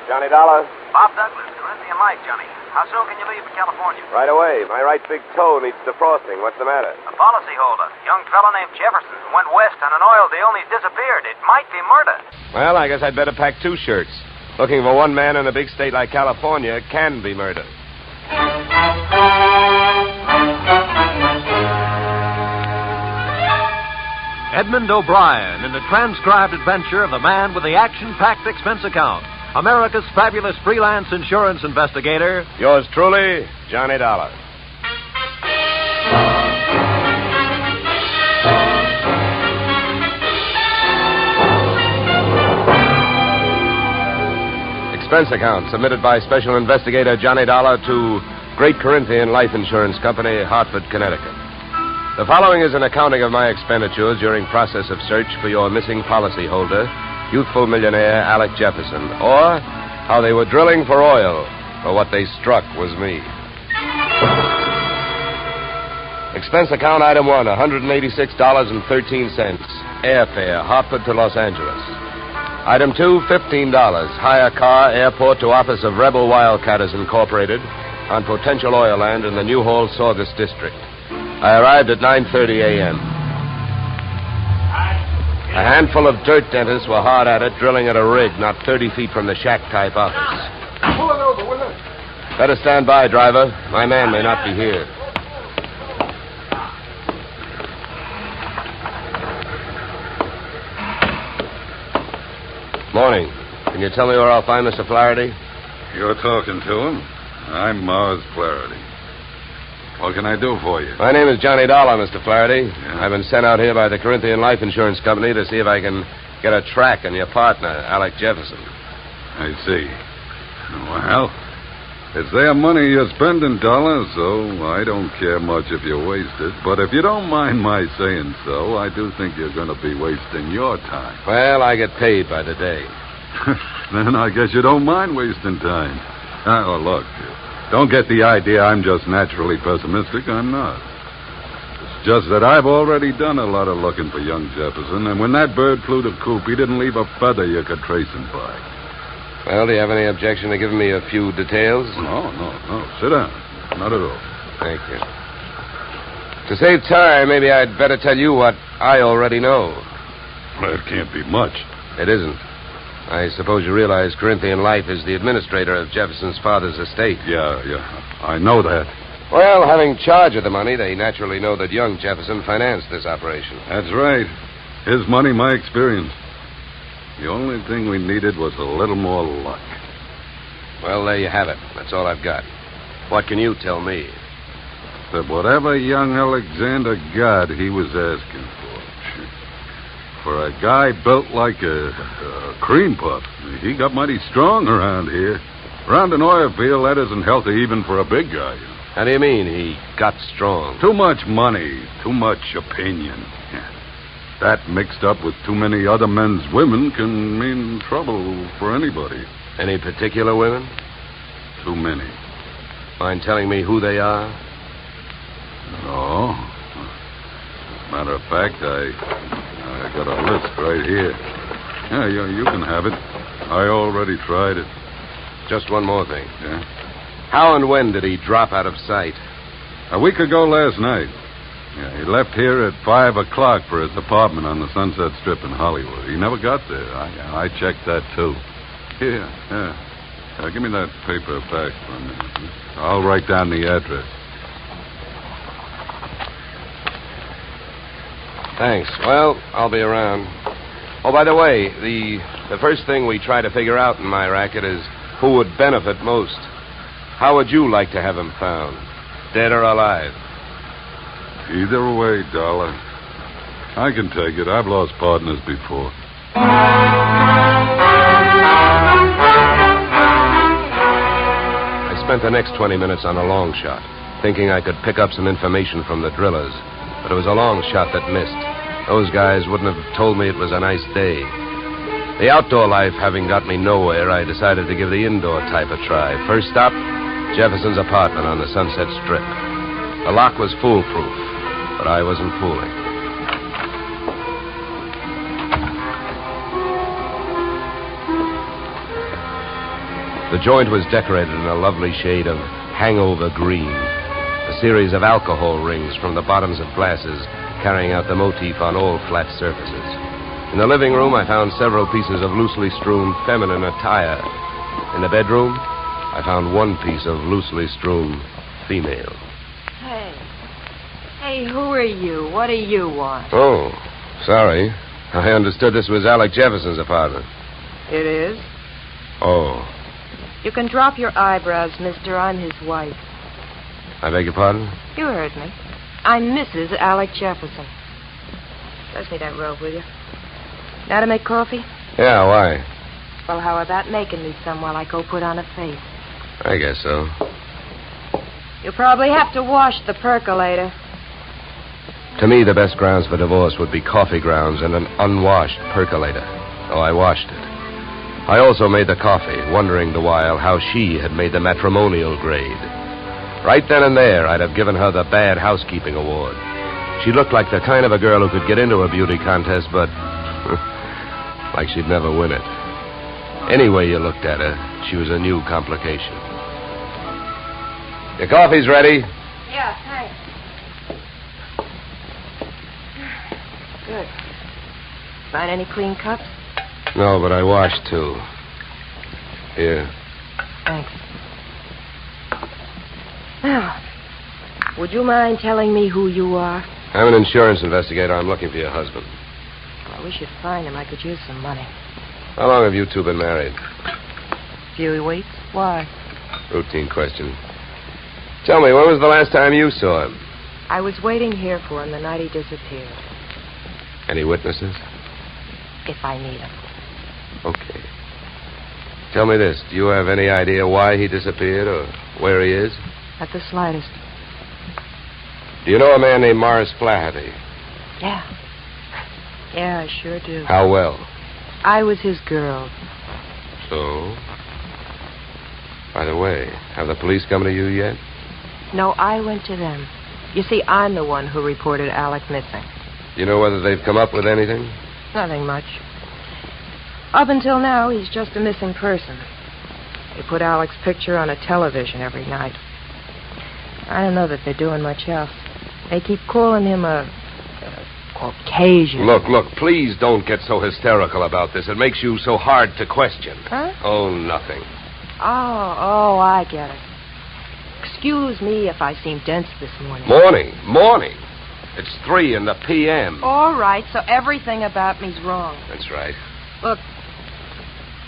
Johnny Dollar? Bob Douglas, Corinthian Light, Johnny. How soon can you leave for California? Right away. My right big toe needs defrosting. What's the matter? A policyholder, young fellow named Jefferson, went west on an oil deal and he's disappeared. It might be murder. Well, I guess I'd better pack 2 shirts. Looking for one man in a big state like California can be murder. Edmund O'Brien in the transcribed adventure of the man with the action-packed expense account. America's fabulous freelance insurance investigator. Yours truly, Johnny Dollar. Expense account submitted by Special Investigator Johnny Dollar to Great Corinthian Life Insurance Company, Hartford, Connecticut. The following is an accounting of my expenditures during process of search for your missing policyholder, youthful millionaire Alec Jefferson, or how they were drilling for oil, for what they struck was me. Expense account item 1, $186.13, airfare, Hartford to Los Angeles. Item 2, $15, hire car, airport to office of Rebel Wildcatters Incorporated on potential oil land in the New Hall, Saugus district. I arrived at 9:30 a.m. A handful of dirt dentists were hard at it, drilling at a rig not 30 feet from the shack-type office. Pull it over, will you? Better stand by, driver. My man may not be here. Morning. Can you tell me where I'll find Mr. Flaherty? You're talking to him. I'm Mars Flaherty. What can I do for you? My name is Johnny Dollar, Mr. Flaherty. Yeah. I've been sent out here by the Corinthian Life Insurance Company to see if I can get a track on your partner, Alec Jefferson. I see. Well, it's their money you're spending, Dollar, so I don't care much if you waste it. But if you don't mind my saying so, I do think you're going to be wasting your time. Well, I get paid by the day. Then I guess you don't mind wasting time. Oh, look, don't get the idea I'm just naturally pessimistic. I'm not. The just that I've already done a lot of looking for young Jefferson, and when that bird flew to Coop, he didn't leave a feather you could trace him by. Well, do you have any objection to giving me a few details? No. Sit down. Not at all. Thank you. To save time, maybe I'd better tell you what I already know. Well, it can't be much. It isn't. I suppose you realize Corinthian Life is the administrator of Jefferson's father's estate. Yeah. I know that. Well, having charge of the money, they naturally know that young Jefferson financed this operation. That's right. His money, my experience. The only thing we needed was a little more luck. Well, there you have it. That's all I've got. What can you tell me? That whatever young Alexander got, he was asking for. For a guy built like a cream puff, he got mighty strong around here. Around an oil field, that isn't healthy even for a big guy. How do you mean he got strong? Too much money, too much opinion. That mixed up with too many other men's women can mean trouble for anybody. Any particular women? Too many. Mind telling me who they are? No. Matter of fact, I got a list right here. Yeah, you can have it. I already tried it. Just one more thing. Yeah? How and when did he drop out of sight? A week ago last night. Yeah, he left here at 5 o'clock for his apartment on the Sunset Strip in Hollywood. He never got there. I checked that, too. Here. Give me that paper back for a minute. I'll write down the address. Thanks. Well, I'll be around. Oh, by the way, the first thing we try to figure out in my racket is who would benefit most. How would you like to have him found? Dead or alive? Either way, Dollar. I can take it. I've lost partners before. I spent the next 20 minutes on a long shot, thinking I could pick up some information from the drillers. But it was a long shot that missed. Those guys wouldn't have told me it was a nice day. The outdoor life having got me nowhere, I decided to give the indoor type a try. First stop, Jefferson's apartment on the Sunset Strip. The lock was foolproof, but I wasn't fooling. The joint was decorated in a lovely shade of hangover green. A series of alcohol rings from the bottoms of glasses carrying out the motif on all flat surfaces. In the living room, I found several pieces of loosely strewn feminine attire. In the bedroom, I found one piece of loosely strewn female. Hey, who are you? What do you want? Oh, sorry. I understood this was Alec Jefferson's apartment. It is? Oh. You can drop your eyebrows, mister. I'm his wife. I beg your pardon? You heard me. I'm Mrs. Alec Jefferson. Pass me that robe, will you? Now to make coffee? Yeah, why? Well, how about making me some while I go put on a face? I guess so. You'll probably have to wash the percolator. To me, the best grounds for divorce would be coffee grounds and an unwashed percolator. So I washed it. I also made the coffee, wondering the while how she had made the matrimonial grade. Right then and there, I'd have given her the Bad Housekeeping Award. She looked like the kind of a girl who could get into a beauty contest, but like she'd never win it. Any way you looked at her, she was a new complication. Your coffee's ready. Yeah, thanks. Good. Find any clean cups? No, but I washed two. Here. Thanks. Now, would you mind telling me who you are? I'm an insurance investigator. I'm looking for your husband. Well, we should find him. I could use some money. How long have you two been married? Few weeks. Why? Routine question. Tell me, when was the last time you saw him? I was waiting here for him the night he disappeared. Any witnesses? If I need him. Okay. Tell me this. Do you have any idea why he disappeared or where he is? At the slightest. Do you know a man named Morris Flaherty? Yeah. Yeah, I sure do. How well? I was his girl. So? By the way, have the police come to you yet? No, I went to them. You see, I'm the one who reported Alec missing. You know whether they've come up with anything? Nothing much. Up until now, he's just a missing person. They put Alec's picture on a television every night. I don't know that they're doing much else. They keep calling him a Caucasian. Look, please don't get so hysterical about this. It makes you so hard to question. Huh? Oh, nothing. Oh, I get it. Excuse me if I seem dense this morning. Morning. It's 3 in the p.m. All right, so everything about me's wrong. That's right. Look,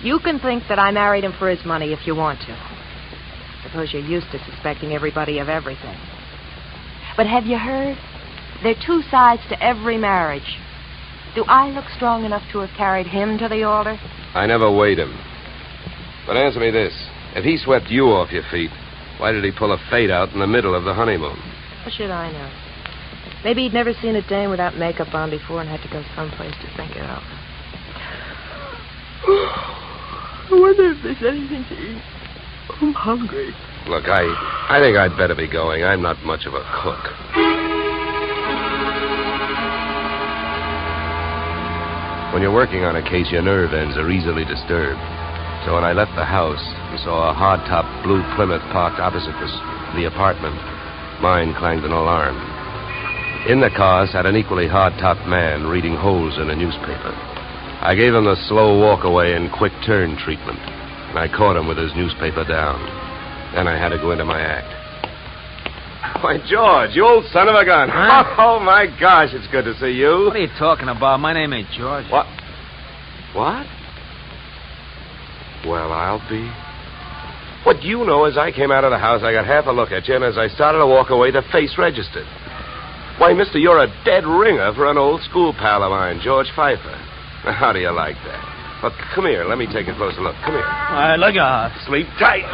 you can think that I married him for his money if you want to. Suppose you're used to suspecting everybody of everything. But have you heard? There are 2 sides to every marriage. Do I look strong enough to have carried him to the altar? I never weighed him. But answer me this. If he swept you off your feet, why did he pull a fade out in the middle of the honeymoon? What should I know? Maybe he'd never seen a dame without makeup on before and had to go someplace to think it out. I wonder if there's anything to eat. I'm hungry. Look, I think I'd better be going. I'm not much of a cook. When you're working on a case, your nerve ends are easily disturbed. So when I left the house and saw a hardtop blue Plymouth parked opposite the apartment, mine clanged an alarm. In the car sat an equally hard-topped man reading holes in a newspaper. I gave him the slow walk-away and quick turn treatment, and I caught him with his newspaper down. Then I had to go into my act. Why, George, you old son of a gun. Huh? Oh, my gosh, it's good to see you. What are you talking about? My name ain't George. What? Well, I'll be. What you know is I came out of the house, I got half a look at you, and as I started to walk away, the face registered. Why, mister, you're a dead ringer for an old school pal of mine, George Pfeiffer. Now, how do you like that? Look, come here. Let me take a closer look. Come here. All right, look out. Sleep tight.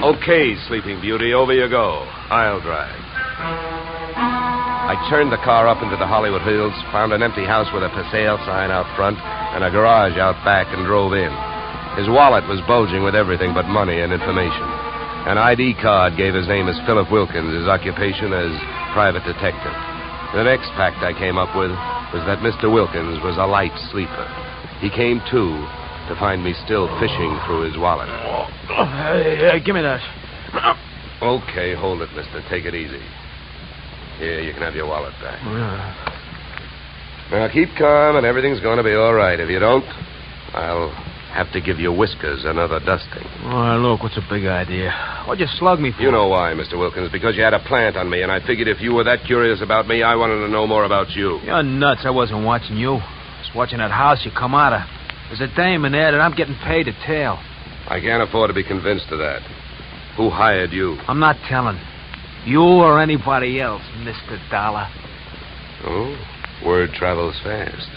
Okay, Sleeping Beauty, over you go. I'll drive. I turned the car up into the Hollywood Hills, found an empty house with a for sale sign out front and a garage out back, and drove in. His wallet was bulging with everything but money and information. An ID card gave his name as Philip Wilkins, his occupation as private detective. The next fact I came up with was that Mr. Wilkins was a light sleeper. He came to find me still fishing through his wallet. Hey, give me that. Okay, hold it, mister. Take it easy. Here, you can have your wallet back. Now, keep calm, and everything's going to be all right. If you don't, I'll have to give your whiskers another dusting. Oh, look, what's a big idea? What'd you slug me for? You know why, Mr. Wilkins, because you had a plant on me, and I figured if you were that curious about me, I wanted to know more about you. You're nuts. I wasn't watching you. I was watching that house you come out of. There's a dame in there that I'm getting paid to tail. I can't afford to be convinced of that. Who hired you? I'm not telling. You or anybody else, Mr. Dollar. Oh, word travels fast.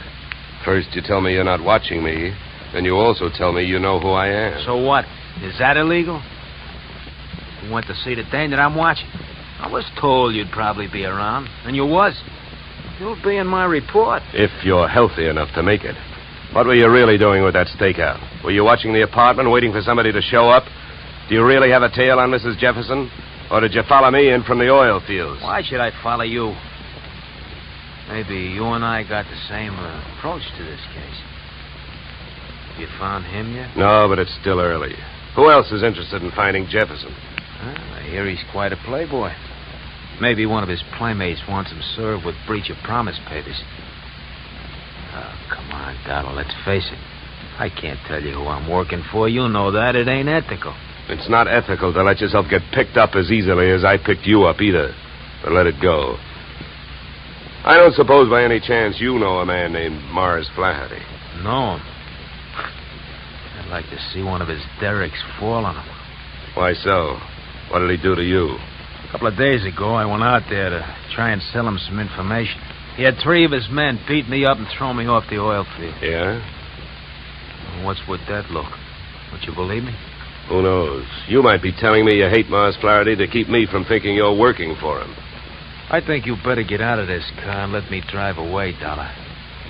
First you tell me you're not watching me, then you also tell me you know who I am. So what? Is that illegal? You went to see the dame that I'm watching. I was told you'd probably be around, and you was. You'll be in my report. If you're healthy enough to make it. What were you really doing with that stakeout? Were you watching the apartment, waiting for somebody to show up? Do you really have a tail on Mrs. Jefferson? Or did you follow me in from the oil fields? Why should I follow you? Maybe you and I got the same approach to this case. You found him yet? No, but it's still early. Who else is interested in finding Jefferson? Well, I hear he's quite a playboy. Maybe one of his playmates wants him served with breach of promise papers. Oh, come on, Donald, let's face it. I can't tell you who I'm working for. You know that. It ain't ethical. It's not ethical to let yourself get picked up as easily as I picked you up, either. But let it go. I don't suppose by any chance you know a man named Mars Flaherty. Know him? I'd like to see one of his derricks fall on him. Why so? What did he do to you? A couple of days ago, I went out there to try and sell him some information. He had 3 of his men beat me up and throw me off the oil field. Yeah? What's with that look? Don't you believe me? Who knows? You might be telling me you hate Mars Flaherty to keep me from thinking you're working for him. I think you better get out of this car and let me drive away, Dollar.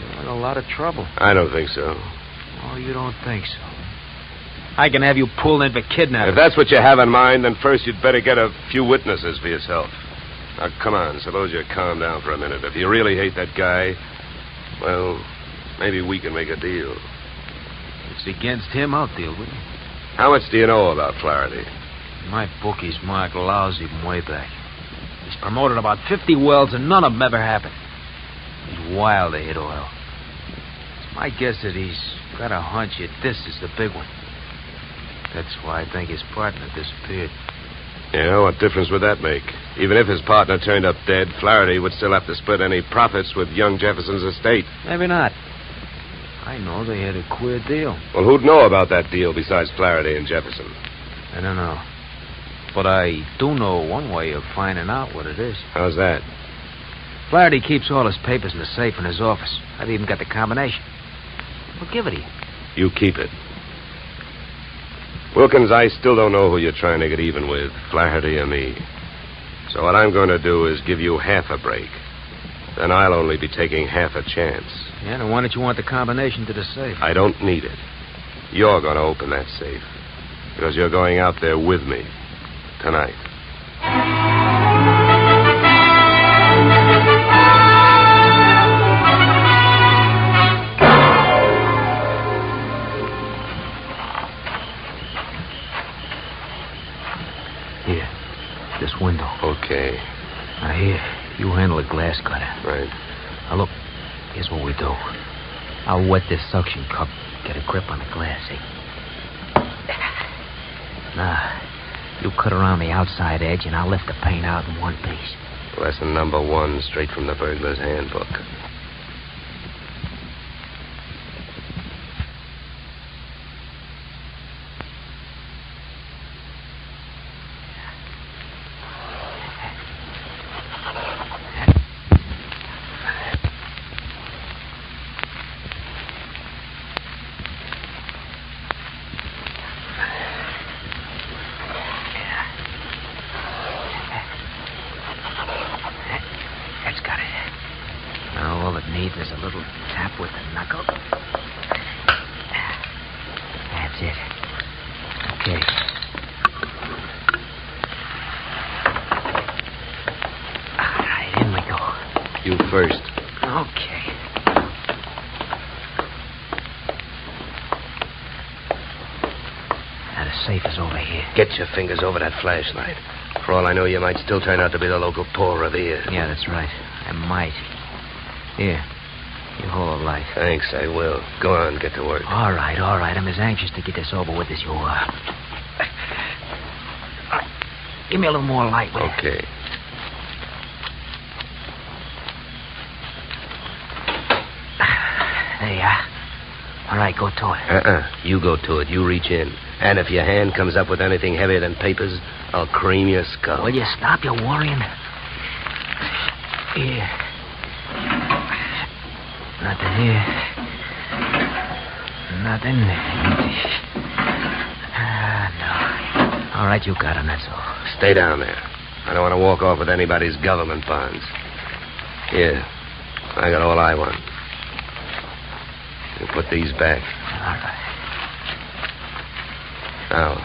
You're in a lot of trouble. I don't think so. Oh, you don't think so? I can have you pulled in for kidnapping. If that's what you have in mind, then first you'd better get a few witnesses for yourself. Now, come on, suppose you calm down for a minute. If you really hate that guy, well, maybe we can make a deal. If it's against him, I'll deal with it. How much do you know about Flaherty? My bookie's marked lousy from way back. He's promoted about 50 wells, and none of them ever happened. He's wild to hit oil. It's my guess that he's got a hunch that this is the big one. That's why I think his partner disappeared. Yeah, what difference would that make? Even if his partner turned up dead, Flaherty would still have to split any profits with young Jefferson's estate. Maybe not. I know they had a queer deal. Well, who'd know about that deal besides Flaherty and Jefferson? I don't know. But I do know one way of finding out what it is. How's that? Flaherty keeps all his papers in the safe in his office. I've even got the combination. I'll give it to you. You keep it. Wilkins, I still don't know who you're trying to get even with, Flaherty or me. So what I'm going to do is give you half a break. Then I'll only be taking half a chance. Yeah, then why don't you want the combination to the safe? I don't need it. You're going to open that safe. Because you're going out there with me. Tonight. Here. This window. Okay. Now, here. You handle the glass cutter. Right. Now, look. Here's what we do. I'll wet this suction cup. Get a grip on the glass, see? Now, you cut around the outside edge, and I'll lift the paint out in one piece. Lesson number 1, straight from the burglar's handbook. There's a little tap with the knuckle. That's it. Okay. All right, in we go. You first. Okay. Now, the safe is over here. Get your fingers over that flashlight. For all I know, you might still turn out to be the local Paul Revere. Yeah, that's right. I might. Here. You hold the light. Thanks, I will. Go on, get to work. All right. I'm as anxious to get this over with as you are. All right. Give me a little more light, will you? Okay. There you are. All right, go to it. You go to it. You reach in. And if your hand comes up with anything heavier than papers, I'll cream your skull. Will you stop your worrying? Here. Nothing here. Nothing. No. All right, you got him, that's all. Stay down there. I don't want to walk off with anybody's government bonds. Here. I got all I want. You put these back. All right. Now,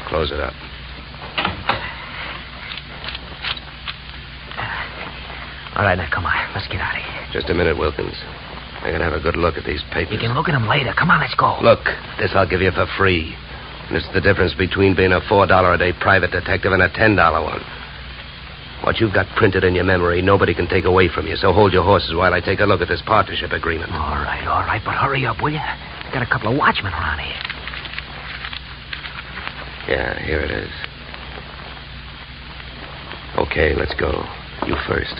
close it up. All right, now, come on. Let's get out of here. Just a minute, Wilkins. I can have a good look at these papers. You can look at them later. Come on, let's go. Look, this I'll give you for free. And it's the difference between being a $4 a day private detective and a $10 one. What you've got printed in your memory, nobody can take away from you. So hold your horses while I take a look at this partnership agreement. All right. But hurry up, will you? Got a couple of watchmen around here. Yeah, here it is. Okay, let's go. You first.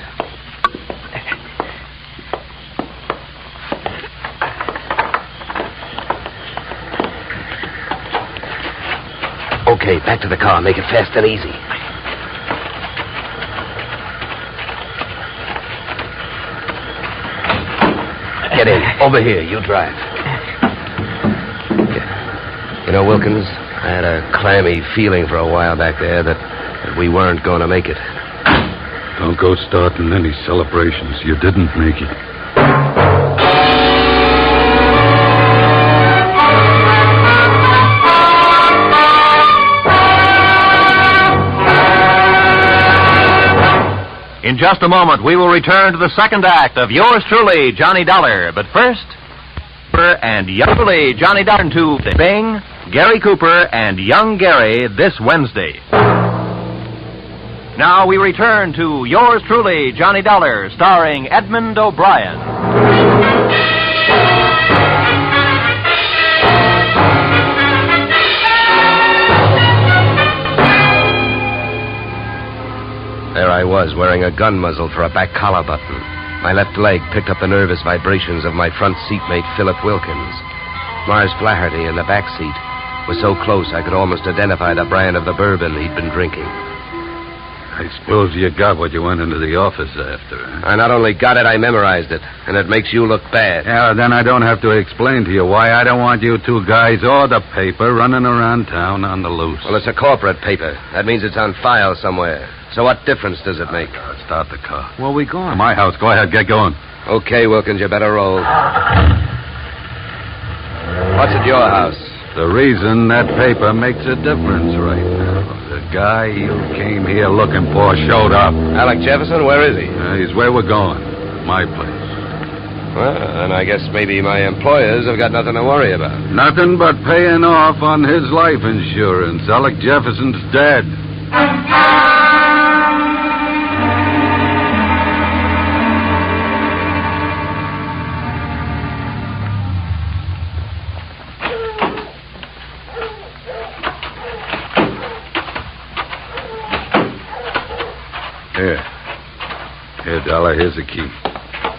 Okay, back to the car. Make it fast and easy. Get in. Over here. You drive. You know, Wilkins, I had a clammy feeling for a while back there that we weren't going to make it. Don't go starting any celebrations. You didn't make it. In just a moment, we will return to the second act of yours truly, Johnny Dollar. But first, and young Johnny Dollar to Bing, Gary Cooper, and young Gary this Wednesday. Now we return to yours truly, Johnny Dollar, starring Edmund O'Brien. There I was, wearing a gun muzzle for a back collar button. My left leg picked up the nervous vibrations of my front seatmate, Philip Wilkins. Mars Flaherty in the back seat was so close I could almost identify the brand of the bourbon he'd been drinking. I suppose you got what you went into the office after, huh? I not only got it, I memorized it, and it makes you look bad. Yeah, then I don't have to explain to you why I don't want you two guys or the paper running around town on the loose. Well, it's a corporate paper. That means it's on file somewhere. So what difference does it make? Start the car. Where are we going? To my house. Go ahead, get going. Okay, Wilkins, you better roll. What's at your house? The reason that paper makes a difference right now. The guy you came here looking for showed up. Alec Jefferson, where is he? He's where we're going. My place. Well, then I guess maybe my employers have got nothing to worry about. Nothing but paying off on his life insurance. Alec Jefferson's dead. Here, Dollar, here's the key.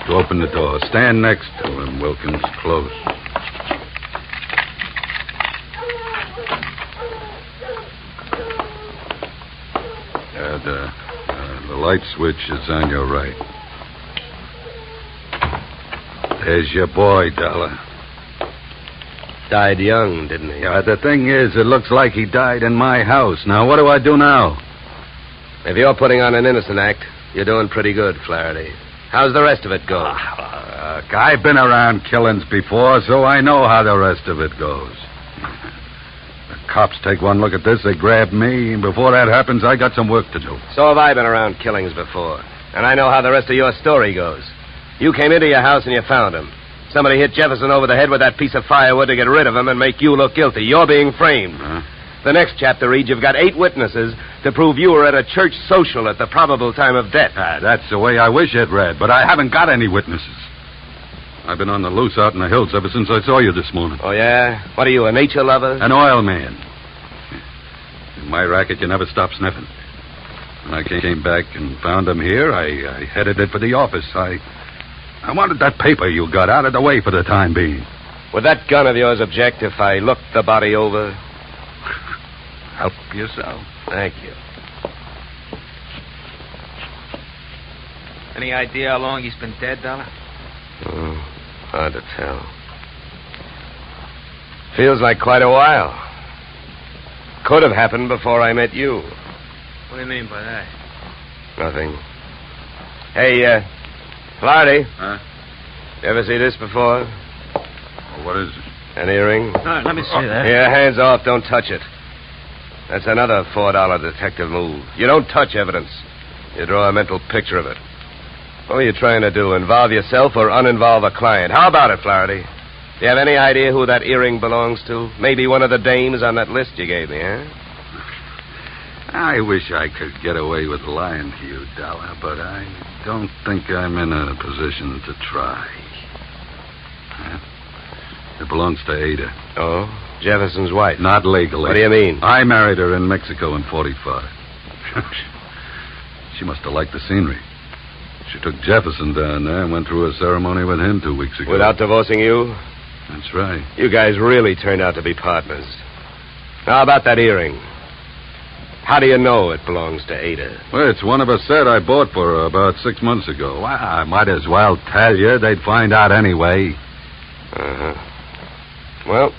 To open the door. Stand next to him, Wilkins. Close. The light switch is on your right. There's your boy, Dollar. Died young, didn't he? Yeah, the thing is, it looks like he died in my house. Now, what do I do now? If you're putting on an innocent act, you're doing pretty good, Flaherty. How's the rest of it go? I've been around killings before, so I know how the rest of it goes. The cops take one look at this, they grab me, and before that happens, I got some work to do. So have I been around killings before, and I know how the rest of your story goes. You came into your house and you found him. Somebody hit Jefferson over the head with that piece of firewood to get rid of him and make you look guilty. You're being framed. Huh? The next chapter reads you've got 8 witnesses to prove you were at a church social at the probable time of death. That's the way I wish it read, but I haven't got any witnesses. I've been on the loose out in the hills ever since I saw you this morning. Oh, yeah? What are you, a nature lover? An oil man. In my racket, you never stop sniffing. When I came back and found him here, I headed it for the office. I wanted that paper you got out of the way for the time being. Would that gun of yours object if I looked the body over? Help yourself. Thank you. Any idea how long he's been dead, Dollar? Hard to tell. Feels like quite a while. Could have happened before I met you. What do you mean by that? Nothing. Hey, Flaherty. Huh? You ever see this before? What is it? An earring? Let me see that. Here, hands off. Don't touch it. That's another $4 detective move. You don't touch evidence. You draw a mental picture of it. What are you trying to do, involve yourself or uninvolve a client? How about it, Flaherty? Do you have any idea who that earring belongs to? Maybe one of the dames on that list you gave me, huh? I wish I could get away with lying to you, Dollar, but I don't think I'm in a position to try. It belongs to Ada. Oh? Jefferson's wife? Not legally. What do you mean? I married her in Mexico in 45. She must have liked the scenery. She took Jefferson down there and went through a ceremony with him 2 weeks ago. Without divorcing you? That's right. You guys really turned out to be partners. Now, about that earring. How do you know it belongs to Ada? Well, it's one of a set I bought for her about 6 months ago. Well, I might as well tell you. They'd find out anyway. Uh-huh. Well,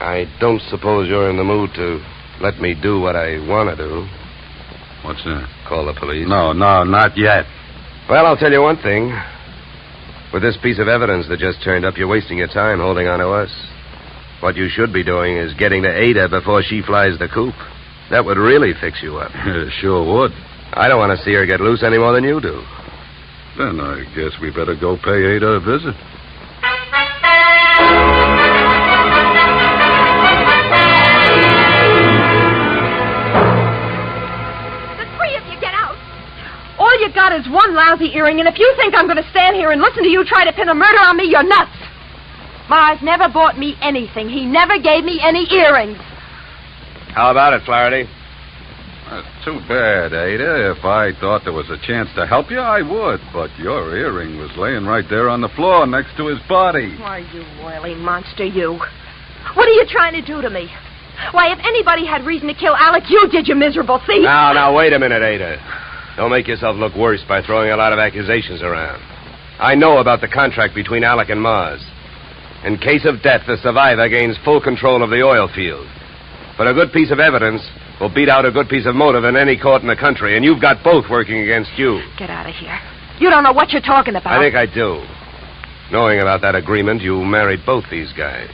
I don't suppose you're in the mood to let me do what I want to do. What's that? Call the police? No, not yet. Well, I'll tell you one thing. With this piece of evidence that just turned up, you're wasting your time holding on to us. What you should be doing is getting to Ada before she flies the coop. That would really fix you up. Sure would. I don't want to see her get loose any more than you do. Then I guess we better go pay Ada a visit. All you got is one lousy earring, and if you think I'm going to stand here and listen to you try to pin a murder on me, you're nuts. Mars never bought me anything. He never gave me any earrings. How about it, Flaherty? That's too bad, Ada. If I thought there was a chance to help you, I would. But your earring was laying right there on the floor next to his body. Why, you oily monster, you. What are you trying to do to me? Why, if anybody had reason to kill Alec, you did, you miserable thief. Now, wait a minute, Ada. Don't make yourself look worse by throwing a lot of accusations around. I know about the contract between Alec and Mars. In case of death, the survivor gains full control of the oil field. But a good piece of evidence will beat out a good piece of motive in any court in the country, and you've got both working against you. Get out of here. You don't know what you're talking about. I think I do. Knowing about that agreement, you married both these guys.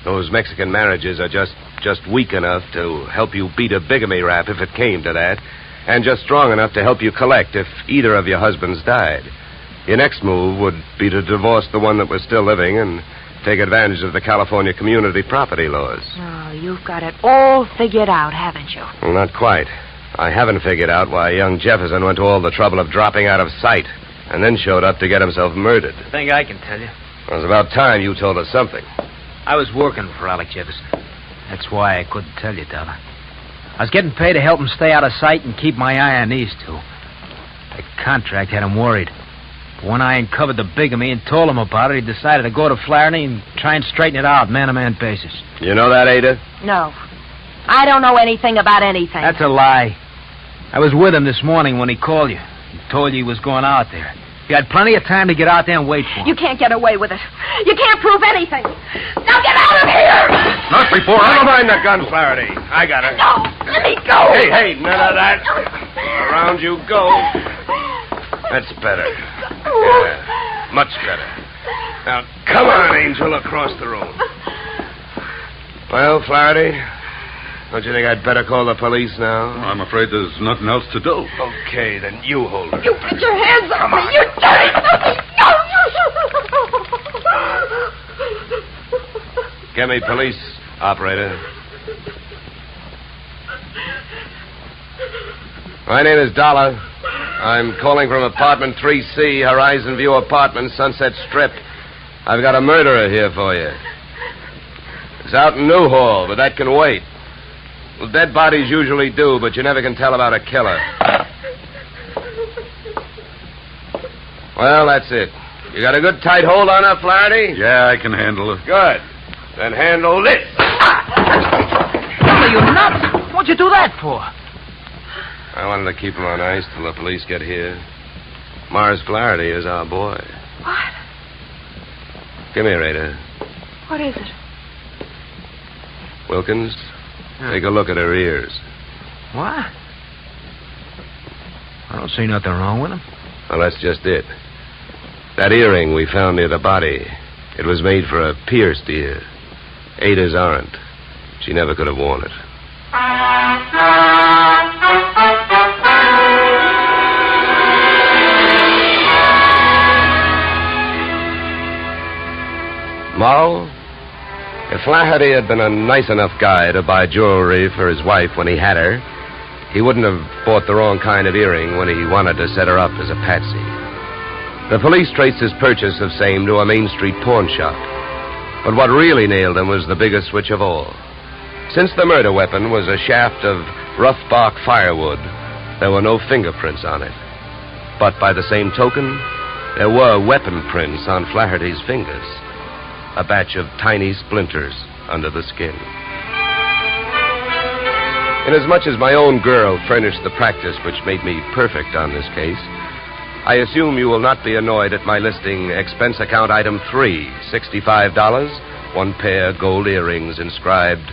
Those Mexican marriages are just weak enough to help you beat a bigamy rap if it came to that, and just strong enough to help you collect if either of your husbands died. Your next move would be to divorce the one that was still living and take advantage of the California community property laws. Oh, you've got it all figured out, haven't you? Well, not quite. I haven't figured out why young Jefferson went to all the trouble of dropping out of sight and then showed up to get himself murdered. I think I can tell you. It was about time you told us something. I was working for Alec Jefferson. That's why I couldn't tell you, Dollar. I was getting paid to help him stay out of sight and keep my eye on these two. The contract had him worried. But when I uncovered the bigamy and told him about it, he decided to go to Flaherty and try and straighten it out, man-to-man basis. You know that, Ada? No. I don't know anything about anything. That's a lie. I was with him this morning when he called you. He told you he was going out there. You had plenty of time to get out there and wait for him. You can't get away with it. You can't prove anything. Now get out of here! Not before Never mind the gun, Flaherty. I got her. No, let me go. Hey, none of that. Around you go. That's better. Yeah, much better. Now, come on, Angel, across the room. Well, Flaherty, don't you think I'd better call the police now? I'm afraid there's nothing else to do. Okay, then you hold her. You put your hands on me, you dirty puppy! Get me police, operator. My name is Dollar. I'm calling from apartment 3C, Horizon View Apartments, Sunset Strip. I've got a murderer here for you. It's out in Newhall, but that can wait. Well, dead bodies usually do, but you never can tell about a killer. Well, that's it. You got a good tight hold on her, Flaherty? Yeah, I can handle it. Good. Then handle this. Are you nuts? What'd you do that for? I wanted to keep him on ice till the police get here. Mars Flaherty is our boy. What? Come here, Ada. What is it? Wilkins, take a look at her ears. What? I don't see nothing wrong with them. Well, that's just it. That earring we found near the body, it was made for a pierced ear. Ada's aren't. She never could have worn it. Moral? If Flaherty had been a nice enough guy to buy jewelry for his wife when he had her, he wouldn't have bought the wrong kind of earring when he wanted to set her up as a patsy. The police traced his purchase of same to a Main Street pawn shop. But what really nailed him was the biggest switch of all. Since the murder weapon was a shaft of rough bark firewood, there were no fingerprints on it. But by the same token, there were weapon prints on Flaherty's fingers. A batch of tiny splinters under the skin. Inasmuch as my own girl furnished the practice which made me perfect on this case, I assume you will not be annoyed at my listing expense account item 3, $65, one pair gold earrings inscribed,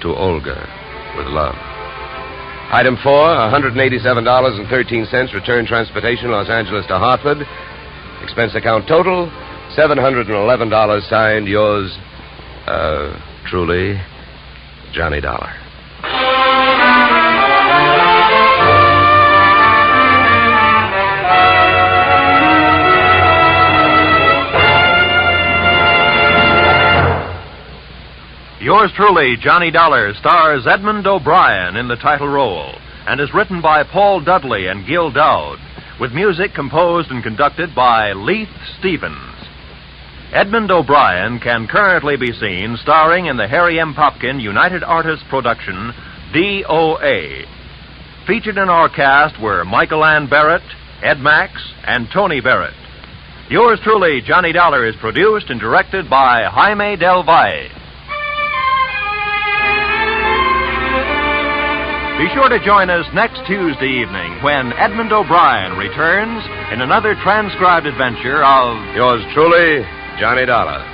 to Olga, with love. Item 4, $187.13, return transportation, Los Angeles to Hartford. Expense account total, $711, signed, yours, truly, Johnny Dollar. Yours truly, Johnny Dollar, stars Edmund O'Brien in the title role and is written by Paul Dudley and Gil Dowd, with music composed and conducted by Leith Stevens. Edmund O'Brien can currently be seen starring in the Harry M. Popkin United Artists production, DOA. Featured in our cast were Michael Ann Barrett, Ed Max, and Tony Barrett. Yours truly, Johnny Dollar, is produced and directed by Jaime Del Valle. Be sure to join us next Tuesday evening when Edmund O'Brien returns in another transcribed adventure of Yours truly, Johnny Dollar.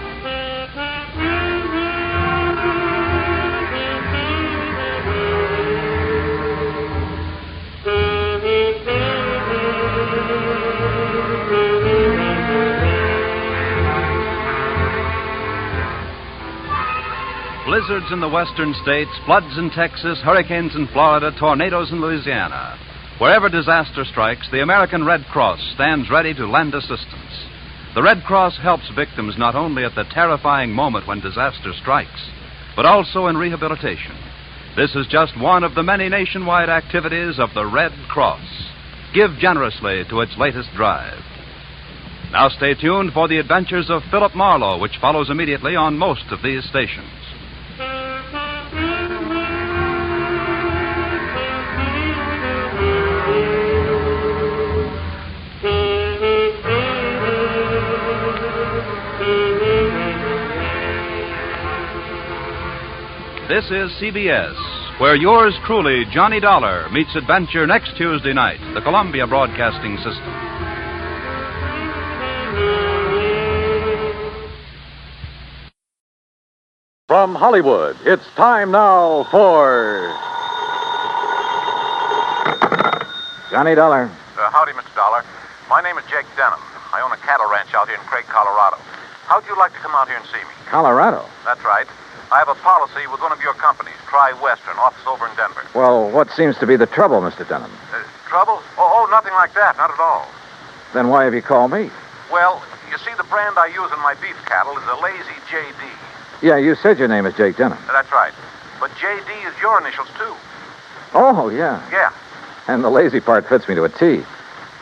Blizzards in the western states, floods in Texas, hurricanes in Florida, tornadoes in Louisiana. Wherever disaster strikes, the American Red Cross stands ready to lend assistance. The Red Cross helps victims not only at the terrifying moment when disaster strikes, but also in rehabilitation. This is just one of the many nationwide activities of the Red Cross. Give generously to its latest drive. Now stay tuned for the adventures of Philip Marlowe, which follows immediately on most of these stations. This is CBS, where yours truly, Johnny Dollar, meets adventure next Tuesday night, the Columbia Broadcasting System. From Hollywood, it's time now for Johnny Dollar. Howdy, Mr. Dollar. My name is Jake Denham. I own a cattle ranch out here in Craig, Colorado. How'd you like to come out here and see me? Colorado? That's right. I have a policy with one of your companies, Tri-Western, office over in Denver. Well, what seems to be the trouble, Mr. Denham? Trouble? Oh, nothing like that. Not at all. Then why have you called me? Well, you see, the brand I use in my beef cattle is a Lazy JD. Yeah, you said your name is Jake Denham. That's right. But JD is your initials, too. Oh, yeah. Yeah. And the lazy part fits me to a T.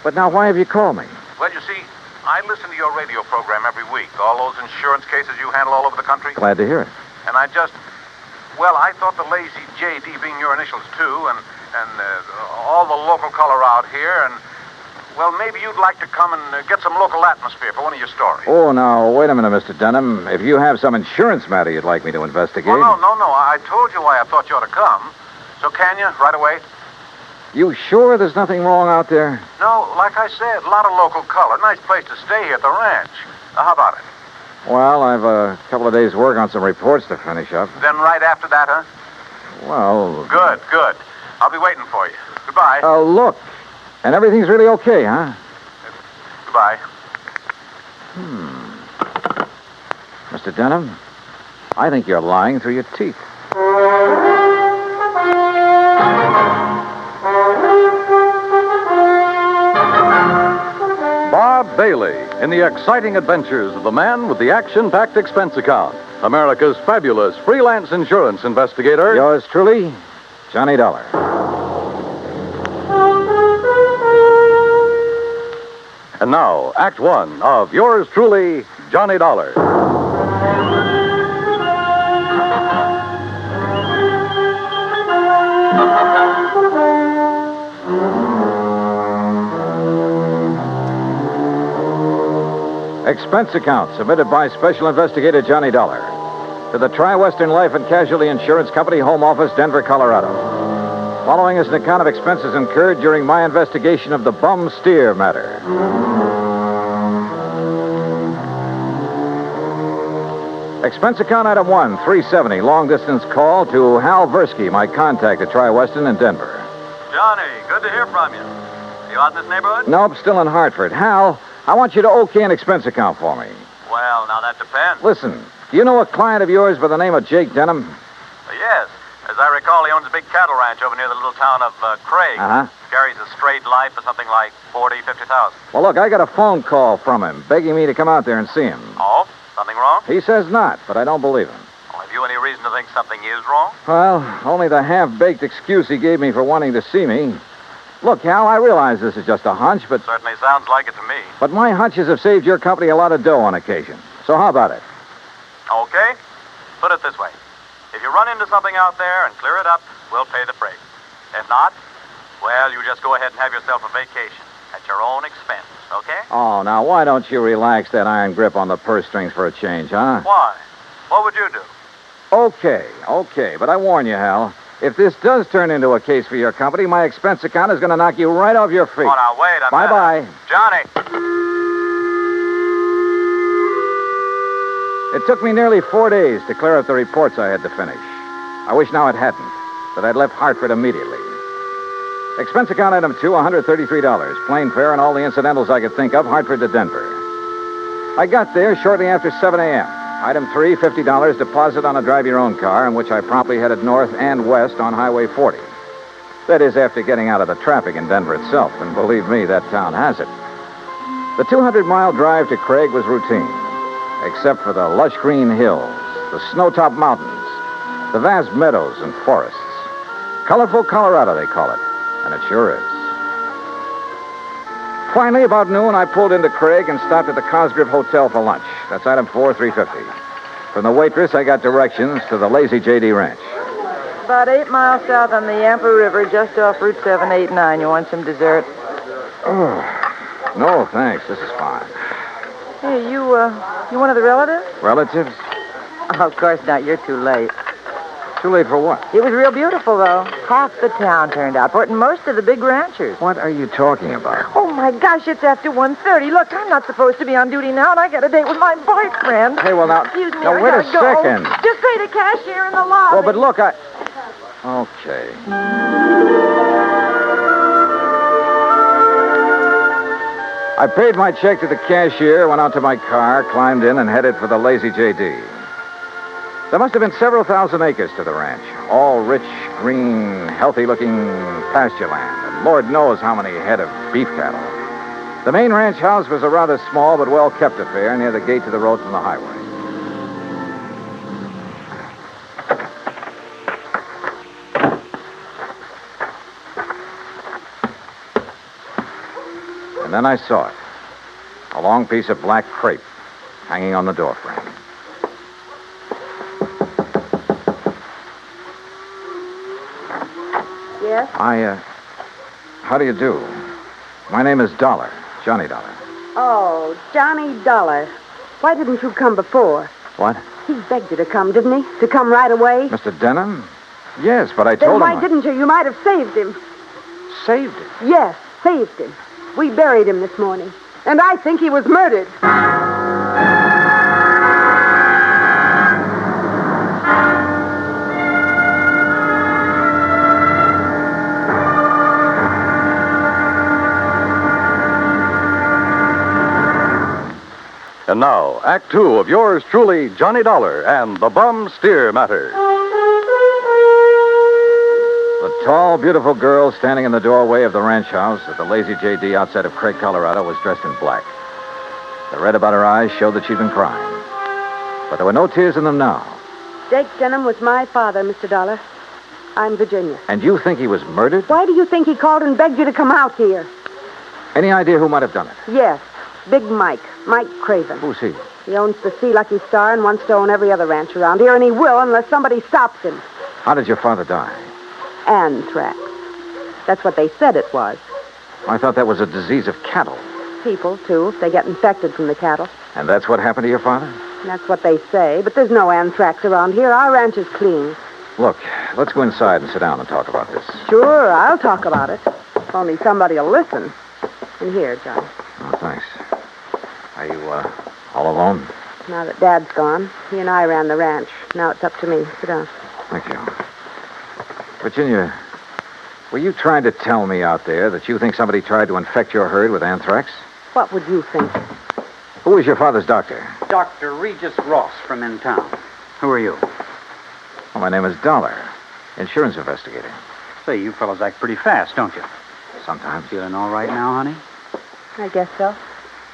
But now why have you called me? Well, you see, I listen to your radio program every week. All those insurance cases you handle all over the country. Glad to hear it. And I thought the Lazy JD being your initials, too, and all the local color out here, and, well, maybe you'd like to come and get some local atmosphere for one of your stories. Oh, now, wait a minute, Mr. Denham. If you have some insurance matter you'd like me to investigate... Well, no. I told you why I thought you ought to come. So can you, right away? You sure there's nothing wrong out there? No, like I said, a lot of local color. Nice place to stay here at the ranch. How about it? Well, I've a couple of days' work on some reports to finish up. Then right after that, huh? Well... Good. I'll be waiting for you. Goodbye. Look. And everything's really okay, huh? Goodbye. Mr. Denham, I think you're lying through your teeth. Bob Bailey in the exciting adventures of the man with the action-packed expense account, America's fabulous freelance insurance investigator. Yours truly, Johnny Dollar. And now, Act One of yours truly, Johnny Dollar. Expense account submitted by Special Investigator Johnny Dollar to the Tri-Western Life and Casualty Insurance Company, Home Office, Denver, Colorado. Following is an account of expenses incurred during my investigation of the bum steer matter. Expense account item 1, 370, long-distance call to Hal Versky, my contact at Tri-Western in Denver. Johnny, good to hear from you. You out in this neighborhood? Nope, still in Hartford. Hal, I want you to okay an expense account for me. Well, now that depends. Listen, do you know a client of yours by the name of Jake Denham? Yes. As I recall, he owns a big cattle ranch over near the little town of Craig. Uh-huh. Carries a straight life for something like 40, 50,000. Well, look, I got a phone call from him begging me to come out there and see him. Oh? Something wrong? He says not, but I don't believe him. Well, have you any reason to think something is wrong? Well, only the half-baked excuse he gave me for wanting to see me. Look, Hal, I realize this is just a hunch, but Certainly sounds like it to me. my hunches have saved your company a lot of dough on occasion. So how about it? Okay? Put it this way. If you run into something out there and clear it up, we'll pay the freight. If not, well, you just go ahead and have yourself a vacation at your own expense, okay? Oh, now, why don't you relax that iron grip on the purse strings for a change, huh? Why? What would you do? Okay, but I warn you, Hal, if this does turn into a case for your company, my expense account is going to knock you right off your feet. Oh, now, wait a minute. Bye-bye. Johnny! It took me nearly 4 days to clear up the reports I had to finish. I wish now it hadn't, that I'd left Hartford immediately. Expense account item 2, $133. Plane fare and all the incidentals I could think of, Hartford to Denver. I got there shortly after 7 a.m. Item 3, $50 deposit on a drive-your-own car, in which I promptly headed north and west on Highway 40. That is, after getting out of the traffic in Denver itself, and believe me, that town has it. The 200-mile drive to Craig was routine, except for the lush green hills, the snow-topped mountains, the vast meadows and forests. Colorful Colorado, they call it, and it sure is. Finally, about noon, I pulled into Craig and stopped at the Cosgrove Hotel for lunch. That's item 4, $350. From the waitress, I got directions to the Lazy J.D. Ranch. About 8 miles south on the Yampa River, just off Route 789. You want some dessert? Oh, no, thanks. This is fine. Hey, you one of the relatives? Relatives? Oh, of course not. You're too late. Too late for what? It was real beautiful, though. Half the town turned out for it, and most of the big ranchers. What are you talking about? Oh, my gosh, it's after 1:30. Look, I'm not supposed to be on duty now, and I got a date with my boyfriend. Hey, well, now... Excuse me, now, I wait a gotta go. second. Just say the cashier in the lobby. Well, but look, Okay. I paid my check to the cashier, went out to my car, climbed in, and headed for the Lazy J.D. There must have been several thousand acres to the ranch, all rich, green, healthy-looking pasture land, and Lord knows how many head of beef cattle. The main ranch house was a rather small but well-kept affair near the gate to the road from the highway. And then I saw it. A long piece of black crepe hanging on the doorframe. Yes? How do you do? My name is Dollar, Johnny Dollar. Oh, Johnny Dollar. Why didn't you come before? What? He begged you to come, didn't he? To come right away? Mr. Denham? Yes, but I Then told him... why didn't you? You might have saved him. Saved him? Yes, saved him. We buried him this morning. And I think he was murdered. And now, Act Two of yours truly, Johnny Dollar and the Bum Steer Matter. The tall, beautiful girl standing in the doorway of the ranch house at the Lazy J.D. outside of Craig, Colorado, was dressed in black. The red about her eyes showed that she'd been crying. But there were no tears in them now. Jake Denham was my father, Mr. Dollar. I'm Virginia. And you think he was murdered? Why do you think he called and begged you to come out here? Any idea who might have done it? Yes, Big Mike Craven. Who's he? He owns the Sea Lucky Star and wants to own every other ranch around here, and he will unless somebody stops him. How did your father die? Anthrax. That's what they said it was. I thought that was a disease of cattle. People, too, if they get infected from the cattle. And that's what happened to your father? That's what they say, but there's no anthrax around here. Our ranch is clean. Look, let's go inside and sit down and talk about this. Sure, I'll talk about it. If only somebody will listen. And here, John. Oh, thanks. Are you, all alone? Now that Dad's gone, he and I ran the ranch. Now it's up to me. Sit down. Thank you. Virginia, were you trying to tell me out there that you think somebody tried to infect your herd with anthrax? What would you think? Who was your father's doctor? Dr. Regis Ross from in town. Who are you? Well, my name is Dollar, insurance investigator. Say, you fellas act pretty fast, don't you? Sometimes. Feeling all right now, honey? I guess so.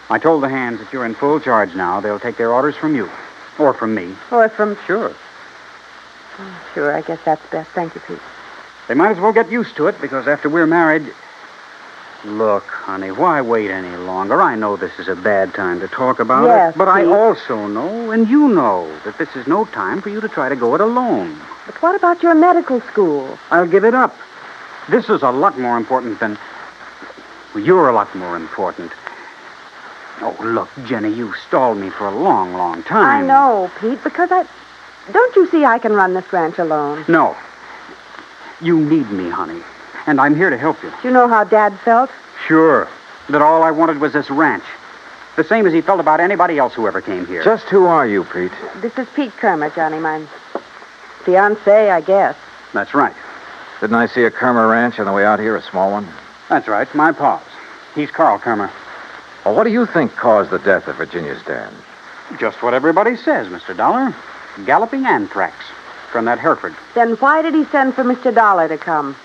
I told the hands that you're in full charge now. They'll take their orders from you. Or from me. Or from... Sure. Sure, I guess that's best. Thank you, Pete. They might as well get used to it, because after we're married... Look, honey, why wait any longer? I know this is a bad time to talk about Yes, it, but I Pete. also know, and you know, that this is no time for you to try to go it alone. But what about your medical school? I'll give it up. This is a lot more important than... Well, you're a lot more important. Oh, look, Jenny, you've stalled me for a long, long time. I know, Pete, because Don't you see I can run this ranch alone? No. You need me, honey. And I'm here to help you. Do you know how Dad felt? Sure. That all I wanted was this ranch. The same as he felt about anybody else who ever came here. Just who are you, Pete? This is Pete Kermer, Johnny, my fiancé, I guess. That's right. Didn't I see a Kermer ranch on the way out here, a small one? That's right, my pa's. He's Carl Kermer. Well, what do you think caused the death of Virginia's dad? Just what everybody says, Mr. Dollar. Galloping anthrax from that Hereford. Then why did he send for Mr. Dollar to come?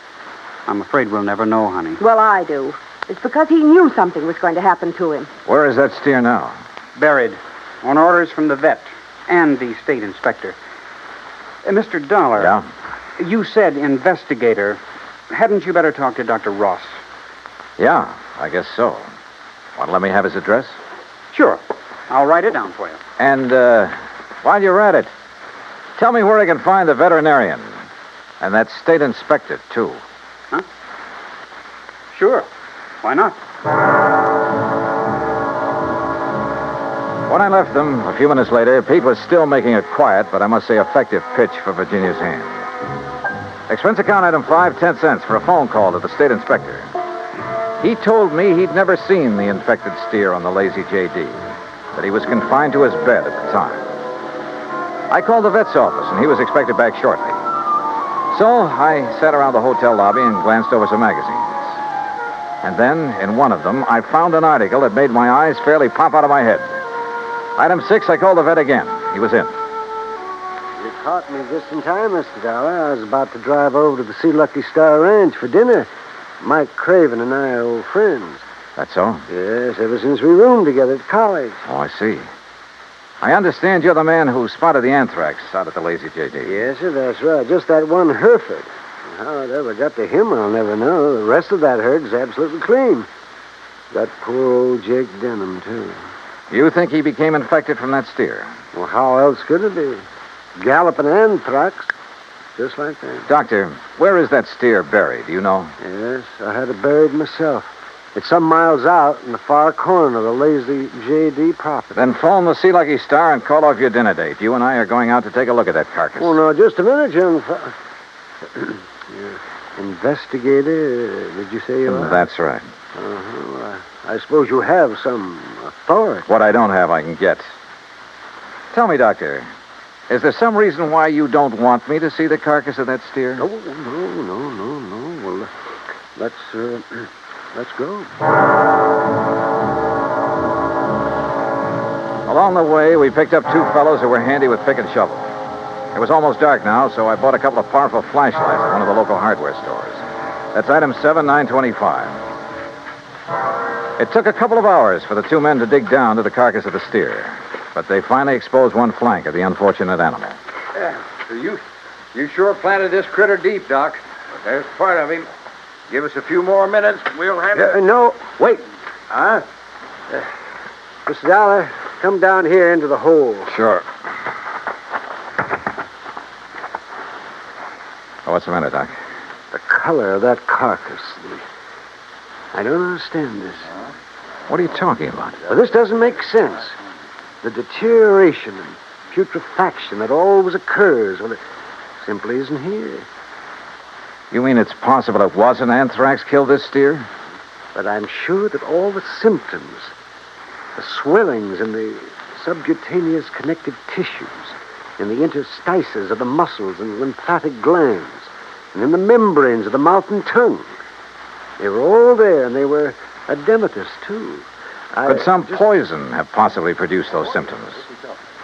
I'm afraid we'll never know, honey. Well, I do. It's because he knew something was going to happen to him. Where is that steer now? Buried. On orders from the vet and the state inspector. Mr. Dollar. Yeah? You said investigator. Hadn't you better talk to Dr. Ross? Yeah, I guess so. Want to let me have his address? Sure. I'll write it down for you. And, while you're at it, tell me where I can find the veterinarian. And that state inspector, too. Huh? Sure. Why not? When I left them, a few minutes later, Pete was still making a quiet, but I must say effective pitch for Virginia's hand. Expense account item 5, 10 cents for a phone call to the state inspector. He told me he'd never seen the infected steer on the Lazy JD, that he was confined to his bed at the time. I called the vet's office, and he was expected back shortly. So I sat around the hotel lobby and glanced over some magazines. And then, in one of them, I found an article that made my eyes fairly pop out of my head. Item 6, I called the vet again. He was in. You caught me just in time, Mr. Dollar. I was about to drive over to the Sea Lucky Star Ranch for dinner. Mike Craven and I are old friends. That's so? Yes, ever since we roomed together at college. Oh, I see. I understand you're the man who spotted the anthrax out at the Lazy JD. Yes, sir, that's right. Just that one Hereford. How it ever got to him, I'll never know. The rest of that herd's absolutely clean. That poor old Jake Denham, too. You think he became infected from that steer? Well, how else could it be? Galloping anthrax. Just like that. Doctor, where is that steer buried? Do you know? Yes, I had it buried myself. It's some miles out in the far corner of the Lazy JD property. Then phone the Sea Lucky Star and call off your dinner date. You and I are going out to take a look at that carcass. Oh, no, just a minute, young Investigator, did you say you are? That's right. Uh-huh. I suppose you have some authority. What I don't have, I can get. Tell me, Doctor, is there some reason why you don't want me to see the carcass of that steer? No. Well, let's go. Along the way, we picked up two fellows who were handy with pick and shovel. It was almost dark now, so I bought a couple of powerful flashlights at one of the local hardware stores. That's item 7, 925. It took a couple of hours for the two men to dig down to the carcass of the steer, but they finally exposed one flank of the unfortunate animal. Yeah, so you sure planted this critter deep, Doc. But there's part of him. Give us a few more minutes, we'll have it. No, wait. Huh? Mr. Dollar, come down here into the hole. Sure. Oh, what's the matter, Doc? The color of that carcass. I don't understand this. What are you talking about? Well, this doesn't make sense. The deterioration and putrefaction that always occurs, well, it simply isn't here. You mean it's possible it wasn't anthrax killed this steer? But I'm sure that all the symptoms, the swellings in the subcutaneous connective tissues, in the interstices of the muscles and lymphatic glands, and in the membranes of the mouth and tongue, they were all there, and they were edematous, too. Could some poison have possibly produced those symptoms?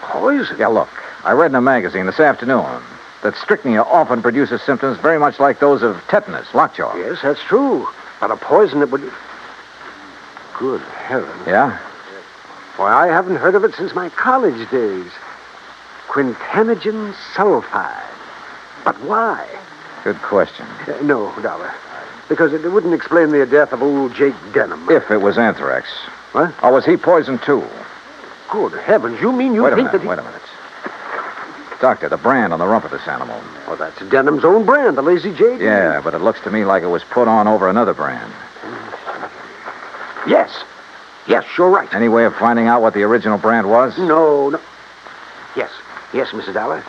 Poison? Yeah, look, I read in a magazine this afternoon that strychnia often produces symptoms very much like those of tetanus, lockjaw. Yes, that's true. But a poison that would... Good heavens. Yeah? Why, I haven't heard of it since my college days. Quintanogen sulfide. But why? Good question. No, Dollar. Because it wouldn't explain the death of old Jake Denham. If it was anthrax. What? Or was he poisoned, too? Good heavens, you mean you Wait a think minute, that he... wait a minute. Doctor, the brand on the rump of this animal. Oh, that's Denham's own brand, the Lazy J. Yeah, but it looks to me like it was put on over another brand. Yes. Yes, you're right. Any way of finding out what the original brand was? No. Yes, Mr. Dollar.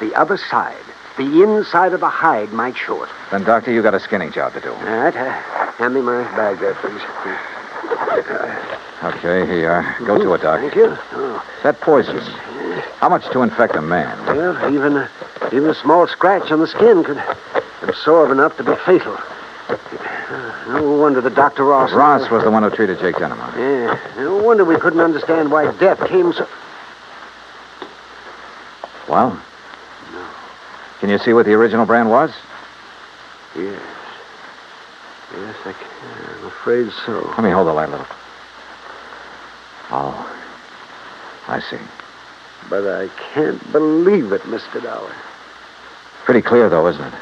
The other side, the inside of the hide might show it. Then, Doctor, you got a skinning job to do. All right, hand me my bag there, please. Okay, here you are. Go to it, Doc. Thank you. Oh. That poison. How much to infect a man? Well, even a small scratch on the skin could absorb enough to be fatal. No wonder the Dr. Ross... Ross was the one who treated Jake Denham. Yeah. No wonder we couldn't understand why death came so... Well? No. Can you see what the original brand was? Yes. Yes, I can. I'm afraid so. Let me hold the light a little. Oh. I see. But I can't believe it, Mr. Dollar. Pretty clear, though, isn't it?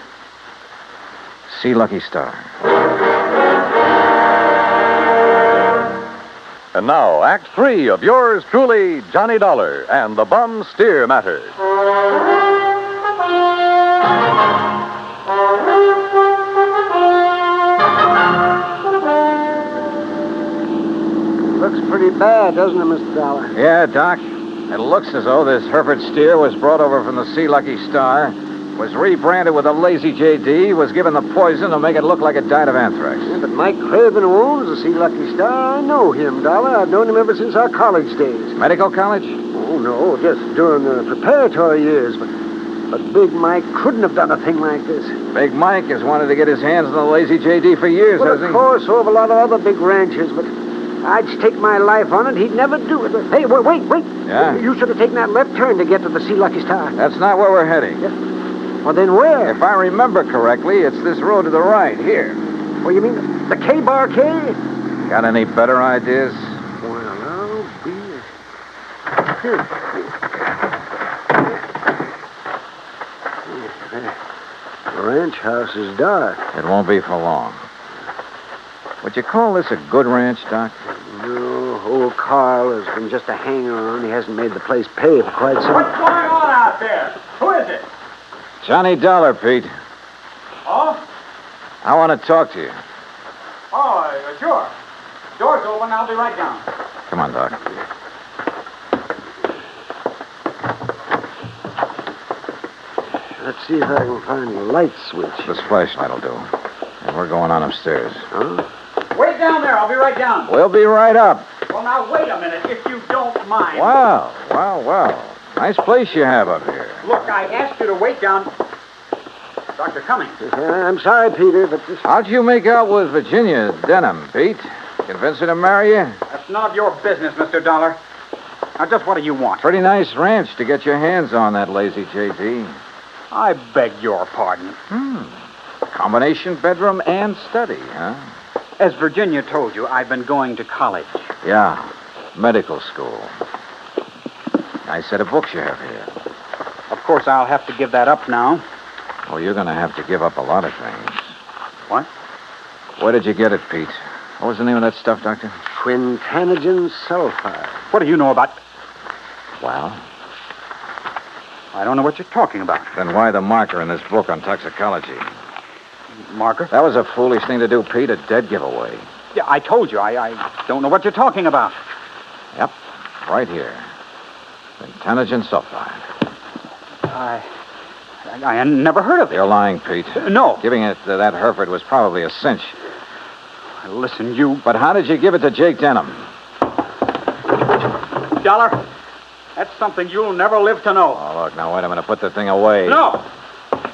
See Lucky Star. And now, Act 3 of yours truly, Johnny Dollar and the Bum Steer Matter. Looks pretty bad, doesn't it, Mr. Dollar? Yeah, Doc. It looks as though this Hereford steer was brought over from the Sea Lucky Star, was rebranded with a Lazy JD, was given the poison to make it look like it died of anthrax. Yeah, but Mike Craven, who owns the Sea Lucky Star, I know him, Dollar. I've known him ever since our college days. Medical college? Oh, no, just during the preparatory years. But Big Mike couldn't have done a thing like this. Big Mike has wanted to get his hands on the Lazy JD for years, Well, hasn't he? of course, so have a lot of other big ranchers, but I'd stake my life on it. He'd never do it. Hey, wait. Yeah? You should have taken that left turn to get to the Sea Lucky Star. That's not where we're heading. Yeah. Well, then where? If I remember correctly, it's this road to the right, here. Well, you mean the K-Bar K? Got any better ideas? Well, I'll be... The ranch house is dark. It won't be for long. Would you call this a good ranch, Doc? No, old Carl has been just a hanger-on. He hasn't made the place pay for quite some... What's going on out there? Who is it? Johnny Dollar, Pete. Oh? I want to talk to you. Oh, sure. Door's open. I'll be right down. Come on, Doc. Let's see if I can find the light switch. This flashlight will do. And we're going on upstairs. Huh? Wait down there. I'll be right down. We'll be right up. Well, now, wait a minute, if you don't mind. Wow. Nice place you have up here. Look, I asked you to wait down. Dr. Cummings. I'm sorry, Peter, but this... How'd you make out with Virginia Denham, Pete? Convince her to marry you? That's none of your business, Mr. Dollar. Now, just what do you want? Pretty nice ranch to get your hands on, that Lazy JD. I beg your pardon. Combination bedroom and study, huh? As Virginia told you, I've been going to college. Yeah, medical school. Nice set of books you have here. Of course, I'll have to give that up now. Oh, you're going to have to give up a lot of things. What? Where did you get it, Pete? What was the name of that stuff, Doctor? Quintanogen sulfide. What do you know about... Well? I don't know what you're talking about. Then why the marker in this book on toxicology? Marker? That was a foolish thing to do, Pete. A dead giveaway. Yeah, I told you. I don't know what you're talking about. Yep. Right here. Quintanogen sulfide. I had never heard of it. You're lying, Pete. No. Giving it to that Hereford was probably a cinch. Listen, you... But how did you give it to Jake Denham? Dollar, that's something you'll never live to know. Oh, look, now, wait a minute. Put the thing away. No.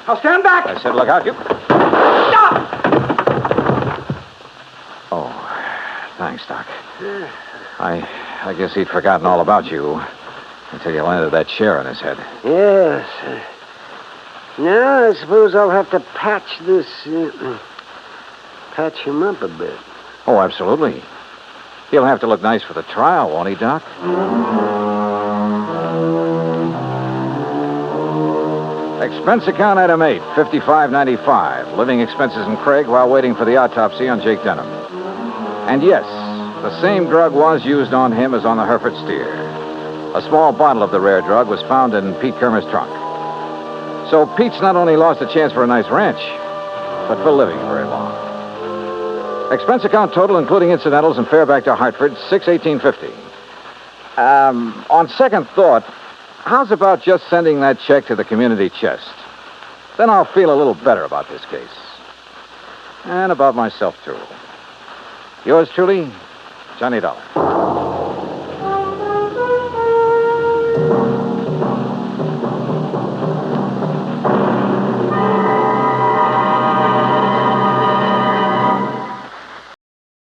I'll stand back. I said, look out, you... Stop! Oh, thanks, Doc. I guess he'd forgotten all about you until you landed that chair on his head. Yes. Now, I suppose I'll have to patch this... patch him up a bit. Oh, absolutely. He'll have to look nice for the trial, won't he, Doc? Expense account item 8, $55.95. Living expenses in Craig while waiting for the autopsy on Jake Denham. And yes, the same drug was used on him as on the Hereford steer. A small bottle of the rare drug was found in Pete Kermer's trunk. So Pete's not only lost a chance for a nice ranch, but for living very long. Expense account total, including incidentals and fare back to Hartford, $618.50. On second thought, how's about just sending that check to the community chest? Then I'll feel a little better about this case. And about myself, too. Yours truly, Johnny Dollar.